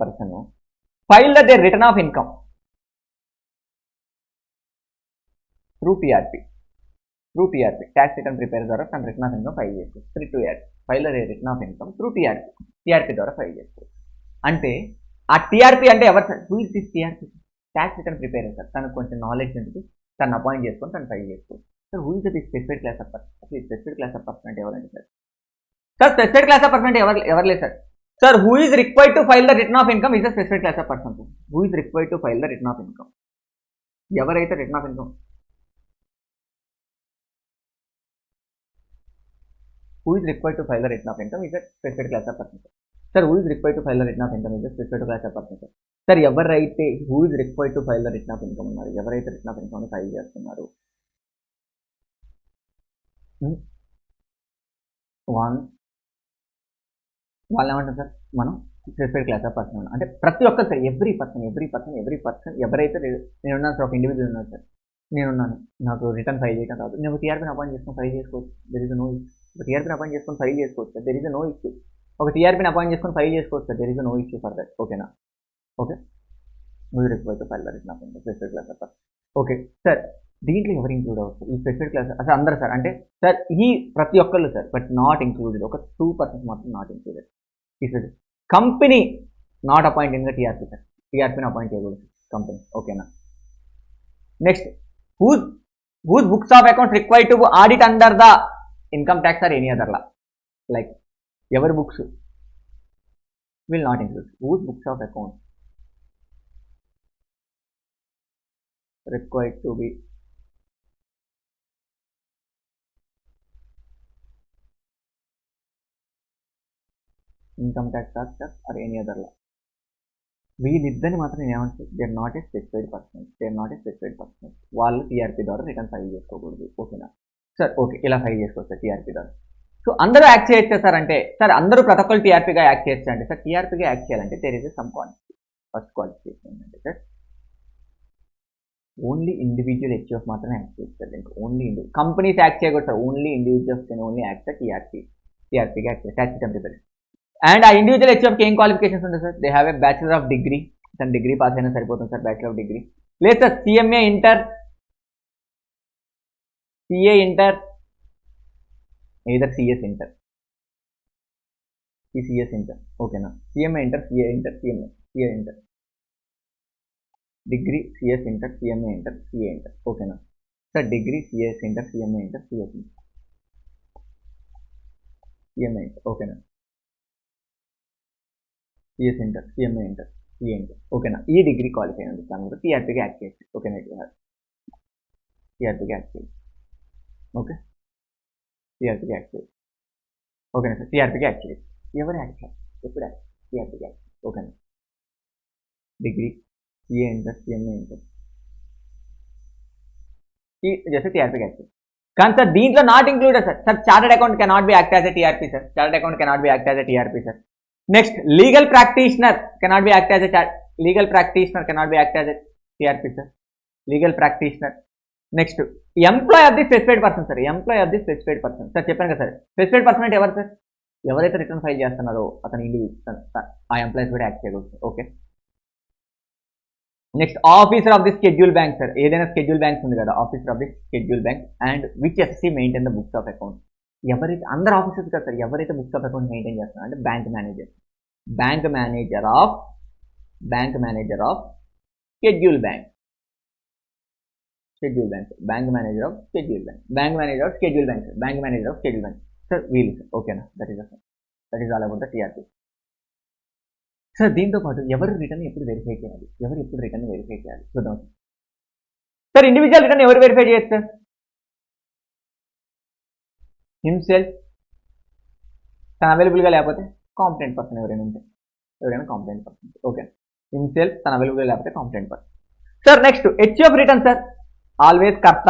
person file the their return of income through PRP, tax return prepare ద్వారా తన రిటర్న్ ఆఫ్ ఇన్కమ్ ఫైల్ చేసుకోవచ్చు. 3 years file return of income through TRP ద్వారా ఫైల్ చేసుకోవచ్చు. అంటే ఆ టీఆర్పీ అంటే ఎవరు sir, who is this TRP, tax return prepare sir, తనకు కొంచెం నాలెడ్జ్ ఉంటుంది, తను అపాయింట్ చేసుకొని తను ఫైల్ చేసుకోవచ్చు. Sir who is the specified class of person, అసలు స్పెసిఫైడ్ క్లాస్ ఆఫ్ పర్సన్ అంటే ఎవరండి sir, specified class of person అంటే ఎవరు లేదు sir. Sir who is required to file the return of income is the specified class of person. Who is required to file the return of income, ఎవరైతే return of income who is required to file the return of income is a specified class of person. Sir, who is required to file the return of income is a specified class of person. Sir, ఎవరైతే who is required to file the return of income ఉన్నారు, ఎవరైతే return of income file చేస్తున్నారు, వాళ్ళు ఏమంటారు sir, మనం specified class of person అంటే ప్రతి ఒక్కరు సార్, ఎవ్రీ పర్సన్ ఎవరైతే నేనున్నాను సార్, ఒక ఇండివిజువల్ ఉన్నాను సార్, నేనున్నాను, నాకు రిటర్న్ ఫైల్ చేయడం రాదు, నేను టీఆర్పీని అపాయింట్ చేసుకొని ఫైల్ చేసుకోవచ్చు, దెర్ ఇస్ నో ఇష్యూ. ఒక టీఆర్పీని అపాయింట్ చేసుకొని ఫైల్ చేసుకోవచ్చు sir, there is no issue. ఒక టీఆర్పీని అపాయింట్ చేసుకొని ఫైల్ చేసుకోవచ్చు sir, there is no issue for that. ఓకేనా, ఓకే మీరు require to file the return of income specified class of person. Okay sir, దీంట్లో ఎవరు ఇంక్లూడ్ అవుతారు ఈ స్పెసిఫైడ్ క్లాస్, అసలు అందరు సార్, అంటే సార్ ఈ ప్రతి ఒక్కళ్ళు సార్, బట్ నాట్ ఇంక్లూడెడ్, ఒక 2% మాత్రం not included. Company not appointing the TRP sir, టీఆర్పీని అపాయింట్ చేయకూడదు కంపెనీ. ఓకేనా, next whose books of accounts required to audit under the income tax or any other law, like your books will not include. Whose books of accounts required to be income tax or any other law, వీళ్ళిద్దరిని మాత్రం నేను ఏమంటారు, they are not a specified person, వాళ్ళు TRP ద్వారా return file చేసుకోకూడదు. ఓకేనా sir, okay ఇలా file చేసుకోవచ్చు సార్ టీఆర్పీ ద్వారా. సో అందరూ యాక్ట్ చేయొచ్చు సార్, అంటే సార్ అందరూ ప్రతి ఒక్కరు టీఆర్పీగా యాక్ట్ చేయొచ్చు అంటే సార్, టీఆర్పీగా యాక్ట్ చేయాలంటే there is some qualification. First qualification ఏంటంటే సార్, ఓన్లీ ఇండివిజువల్ హెచ్ఎఫ్ మాత్రమే యాక్ట్ చేయొచ్చు సార్, ఇంకా ఓన్లీ కంపెనీస్ యాక్ట్ చేయకూడదు sir, only individuals can only act sir టీఆర్పీగా యాక్ట్ చేయాలి, ట్యాక్స్ రిటర్న్ ప్రిపేర్. అండ్ ఆ ఇండివిజువల్ హెచ్ఎఫ్కి ఏం క్వాలిఫికేషన్స్ ఉంటాయి sir, they have a bachelor of degree, తన డిగ్రీ పాస్ అయినా సరిపోతుంది సార్, బ్యాచులర్ ఆఫ్ డిగ్రీ, లేదు sir CMA inter, CA inter, either CS inter, CS inter. ఓకేనా, CMA inter, CA inter, CA inter, degree CS inter, CMA inter, CA inter. ఓకేనా sir, degree CS inter, CMA inter, CS inter, CMA inter. ఓకేనా, CS inter, CMA inter, CA inter. ఓకేనా, ఈ degree qualify ఉంది దాని టీఆర్పీగా act చేయొచ్చు. ఓకేనా, టీఆర్పీగా act చేయొచ్చు. Okay, టీఆర్పీగా act చేయొచ్చు. ఓకేనా సార్, టీఆర్పీగా యాక్ట్ చేయొచ్చు. ఎవరు యాక్ట్ చేయాలి, ఎప్పుడు యాక్ట్, టీఆర్పీగా యాక్ట్. ఓకేనా, degree CA inter, CMA inter చేస్తే టీఆర్పీగా యాక్ట్ చేయొచ్చు. కానీ సార్ దీంట్లో not included sir, chartered account cannot be act as a TRP sir, chartered account cannot be act as a TRP sir. Next, legal practitioner cannot be act as a TRP sir. Legal practitioner. Next, employee of the specified person sir. Employee of the specified person. Sir, చెప్పాను కదా sir, specified person అంటే ఎవరు sir, ఎవరైతే return file చేస్తున్నారో అతను individual, ఆ employees కూడా act చేయవచ్చు. Okay, next officer of the schedule bank sir, ఏదైనా స్కెడ్యూల్ బ్యాంక్స్ ఉంది కదా, officer of the schedule bank and which SC maintain the books of account. ఎవరైతే అందరు ఆఫీసర్స్ కదా సార్, ఎవరైతే బుక్స్ ఆఫ్ అకౌంట్ మెయింటైన్ చేస్తున్నారు అంటే bank manager of schedule bank, bank manager of schedule bank. Sir వీల్ sir ఓకేనా, that is all about the TRP. Sir దీంతో పాటు ఎవరు రిటర్న్ ఎప్పుడు వెరిఫై చేయాలి, ఎవరు ఎప్పుడు రిటర్న్ వెరిఫై చేయాలి చూద్దాం సార్. ఇండివిజువల్ రిటర్న్ ఎవరు వెరిఫై చేయొచ్చు సార్? హిమ్సెల్ఫ్, తన అవైలబుల్గా లేకపోతే కాంపిటెంట్ పర్సన్ ఎవరైనా ఉంటే, ఎవరైనా కాంపిటెంట్ పర్సన్ ఓకే. హిమ్సెల్ఫ్, తన అవైలబుల్గా లేకపోతే competent person. Sir next H of return sir always karta.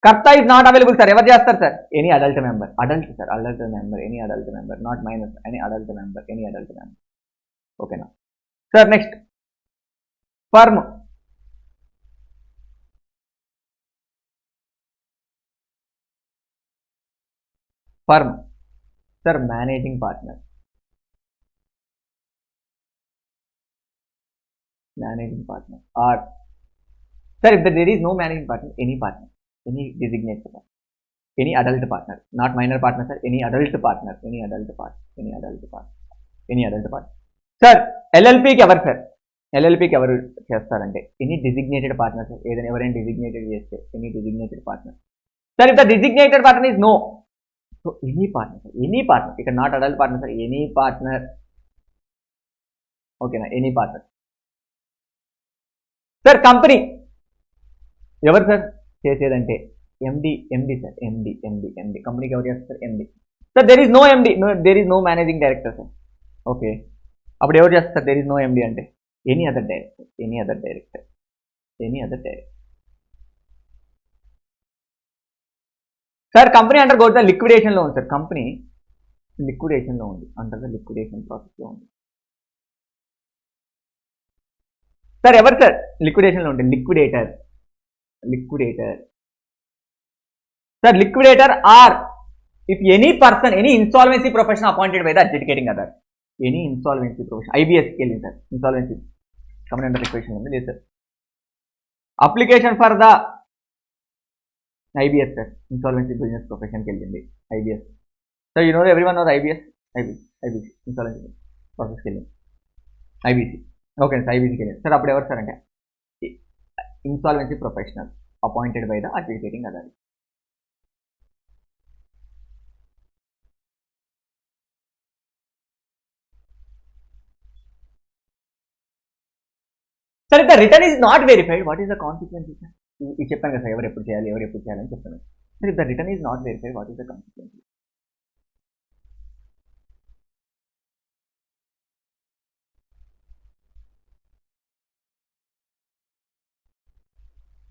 Karta is not available sir, ఎవరు చేస్తారు sir? Any adult member, adult sir, adult member, any adult member, not minus, any adult member, any adult member ఓకేనా. Sir next firm, firm sir managing partner, managing partner, or sir if there is no managing partner, any partner, any designated partner, any adult partner, not minor partner sir, any adult partner, any adult partner, any adult partner, any adult partner. Sir LLP కి ఎవరు sir? LLP కి ఎవరు చేస్తారంటే any designated partner sir, ఏదైనా ఎవరైనా designated చేస్తే any designated partner. Sir if the designated partner is no, so any partner sir, any partner, ఇక్కడ not adult partner sir, any partner ఓకేనా, ఎనీ పార్ట్నర్. సార్ కంపెనీ ఎవరు sir చేసేదంటే MD sir, MD కంపెనీకి ఎవరు చేస్తారు? MD sir. There is no MD, there is no managing director sir okay. అప్పుడు ఎవరు చేస్తారు? దెర్ ఈజ్ నో ఎండి అంటే any other director, any other director, any other director. Sir company undergoes the లిక్విడేషన్లో ఉంది sir, company లిక్విడేషన్లో ఉంది, under the liquidation ప్రాసెస్లో ఉంది. Sir ఎవరు సార్ లిక్విడేషన్లో ఉంటుంది? Liquidator, liquidator sir, liquidator or if any person, any insolvency profession appointed by the adjudicating other, any insolvency profession, ఐబిఎస్కి వెళ్ళింది sir, insolvency company under liquidation ఉంది లేదు sir. Application for the IBS sir, insolvency business ప్రొఫెషన్కి వెళ్ళింది IBS sir. You know everyone knows IBS, IBC insolvency ప్రాసెస్కి వెళ్ళింది IBC okay sir, ఐబీసీకి వెళ్ళింది sir. అప్పుడు ఎవరు సార్ అంటే insolvency professional appointed by the adjudicating authority. Sir if the return is not verified, what is the consequence? ఇది చెప్పాను కదా sir, ఎవరు ఎప్పుడు చేయాలి, ఎవరు ఎప్పుడు చేయాలని చెప్తాను sir. If the return is not verified, what is the consequence?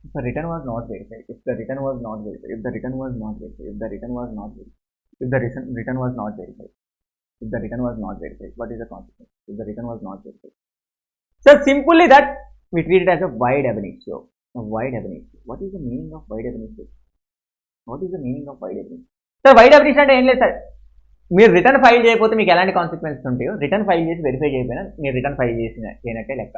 If the return was not verified, if the return was not verified, if the return was not verified, if the return was not verified, if the return was not verified, if the return was not verified, what is the consequence? If the return was not verified, so simply that we treat it as a wide ab initio. A wide ab initio. What is the meaning of wide ab initio? What is the meaning of wide ab initio? Sir, wide ab initio అంటే ఏం లేదు sir, మీరు return file చేయకపోతే మీకు ఎలాంటి consequences ఉంటాయో, return file చేసి verify చేయకపోయినా మీరు రిటర్న్ ఫైల్ చేయనట్టే లెక్క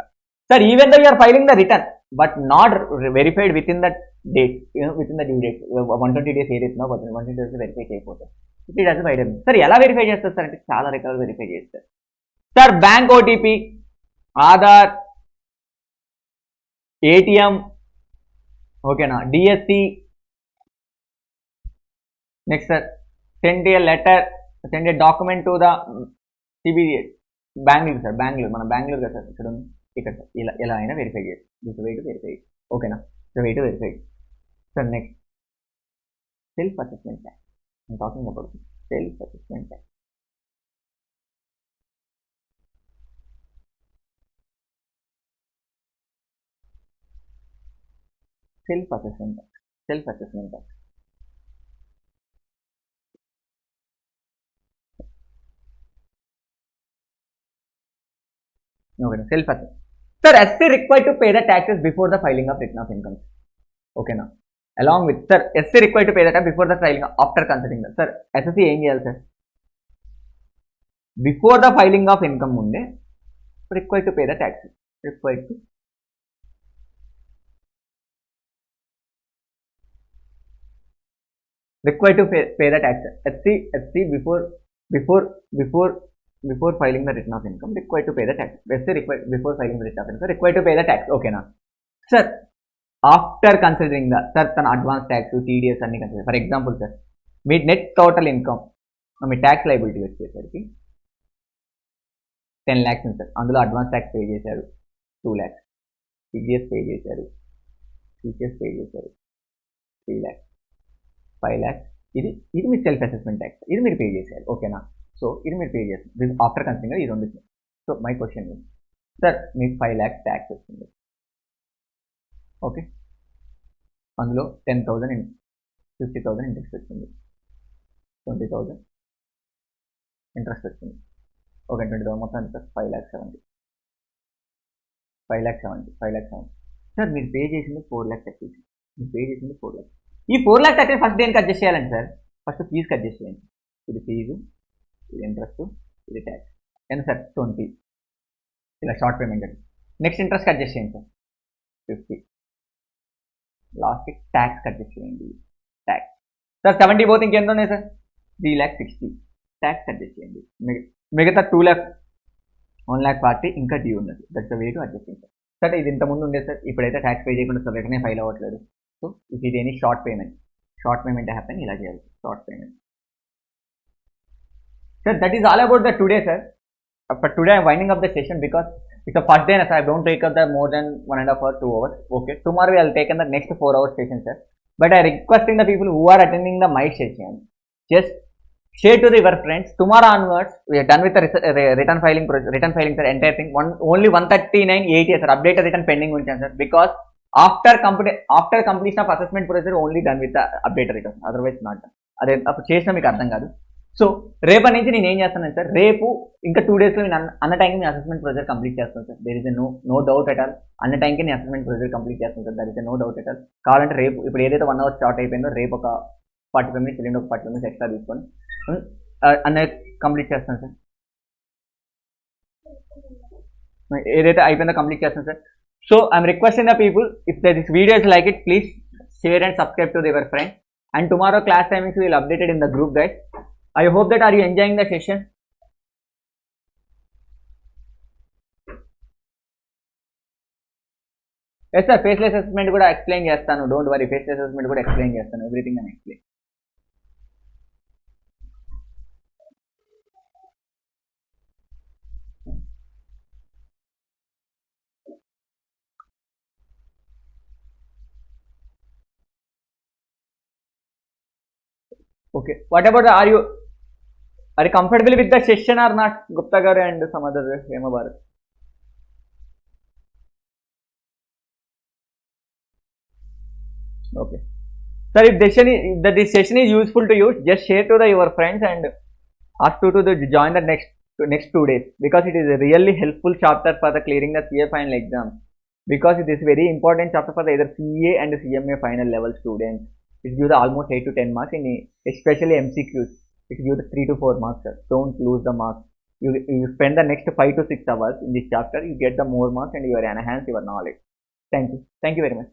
sir. Even though you're filing the return but not verified within that date, within the due date 120 days ఏదైతుందో 120 days వెరిఫై చేయకపోతే ఇట్ ఈస్ వైడ్. సార్ ఎలా verify చేస్తారు sir అంటే చాలా రకాలు వెరిఫై చేస్తారు sir. Bank OTP, Aadhaar, ATM ఓకేనా, DSC. Next sir send a letter, send a document to the CBI Bengaluru sir, Bengaluru మన బెంగళూరు కదా సార్, ఇక్కడ ఉంది ఇక్కడ సార్. ఇలా ఎలా అయినా వెరిఫై చేయొచ్చు, దిస్ వే టు వెరిఫై ఓకేనా, this way to verify sir. Next self assessment tax, I'm talking about self assessment tax. Self assessment tax, self assessment tax okay, self assessment sir. SC required to pay the taxes before the filing of return of income okay na, along with sir SC required to pay the tax before the filing after considering that sir. SSC ఏం చేయాలి sir? Before the filing of income ముందే required to pay the taxes, required to pay the tax. SC before filing the return of income required to pay the tax. SC required before filing the return of income required to pay the tax okay na sir. After considering the sir than advance tax, TDS and consider. For example sir, me net total income me tax liability వచ్చేసరికి 10 lakhs ఉంది sir. అందులో advance tax pay చేశారు 2 lakhs, TDS pay చేశారు, teachers pay చేశారు 3 lakhs, 5 lakhs. ఇది మీ self assessment tax, ఇది మీరు pay చేశారు. ఓకేనా? సో ఇది మీరు పే చేస్తారు. దిస్ ఆఫ్టర్ కన్సిడరింగ్ ఈ రెండు. So my question is, sir మీకు 5 lakhs ట్యాక్స్ వస్తుంది. ఓకే, అందులో 10,000 50,000 ఇంట్రెస్ట్ వచ్చింది, 20,000 ఇంట్రెస్ట్ వచ్చింది. ఓకే, 20,000 మొత్తం ఎంత సార్? 5,70,000. సార్ మీరు పే చేసింది 4,30,000. మీరు పే చేసింది 4,00,000. ఈ 4,30,000 ఫస్ట్ దేనికి అడ్జస్ట్ చేయాలండి సార్? ఫస్ట్ ఫీజుకి అడ్జస్ట్ చేయండి. ఇది ఫీజు, ఇది ఇంట్రెస్ట్, ఇది ట్యాక్స్. ఎంత సార్? 20. ఇలా షార్ట్ పేమెంట్ అండి. నెక్స్ట్ ఇంట్రెస్ట్కి అడ్జస్ట్ చేయండి సార్, 50. లాస్ట్కి ట్యాక్స్కి అడ్జస్ట్ చేయండి, ట్యాక్స్. సార్ 70 పోతే ఇంకెంత ఉన్నాయి సార్? 3,60,000. ట్యాక్స్ అడ్జస్ట్ చేయండి. మిగతా 2 lakhs, 1,40,000 ఇంకా డ్యూ ఉన్నది. That's the way to adjusting sir. Sir ఇది ఇంత ముందు ఉండేది సార్, ఇప్పుడైతే ట్యాక్స్ పే చేయకుండా సార్ వెంటనే ఫైల్ అవ్వట్లేదు. సో ఇఫ్ ఇది ఎనీ షార్ట్ పేమెంట్ హ్యాపెన్ ఇలా చేయాలి, short payment. Sir that is all about the today sir. For today I'm winding up the session because it's a first day, so I don't take up the more than 1.5 or 2 hours. Okay, tomorrow I'll take in the next 4 hours session sir. But I requesting the people who are attending the my session, just share to your friends. Tomorrow onwards we are done with the return filing sir, entire thing. Only 139.80 sir, updated return pending uncham sir, because after completion of assessment procedure only done with the updated return, otherwise not done. అదే అప్పుడు చేసినా మీకు అర్థం కాదు. So రేపటి నుంచి నేను ఏం చేస్తాను సార్, రేపు ఇంకా 2 daysలో నేను అన్న టైంకి నేను అసెస్మెంట్ ప్రొసీజర్ కంప్లీట్ చేస్తాను sir. There is no doubt at all. అన్న టైంకి నేను అసెస్మెంట్ ప్రొసీజర్ కంప్లీట్ చేస్తాను sir. There is no doubt at all. కావాలంటే రేపు ఇప్పుడు ఏదైతే 1 hour స్టార్ట్ అయిపోయిందో రేపు ఒక 45 minutes, ఎల్లుండి ఒక 45 minutes ఎక్స్ట్రా తీసుకొని అన్న కంప్లీట్ చేస్తాను సార్. ఏదైతే అయిపోయిందో కంప్లీట్ చేస్తాను sir. So I'm requesting the people, if this video is like it, please share and subscribe to their friend. And tomorrow class timings will updated in the group guys. I hope that are you enjoying the session? Yes sir, faceless assessment kuda explain chestanu, don't worry, faceless assessment kuda explain chestanu, everything I explain. Okay, what about are you comfortable with the session or not, Gupta garu and some other Hema Bharat? Okay sir, if this session is useful to you, just share to your friends and ask to join the next 2 days, because it is a really helpful chapter for the clearing the CA final exam, because it is very important chapter for the either CA and CMA final level students. It gives almost 8 to 10 marks in especially MCQs. It gives 3 to 4 marks sir. Don't lose the marks. You spend the next 5 to 6 hours in this chapter, you get the more marks and you enhance your knowledge. Thank you very much.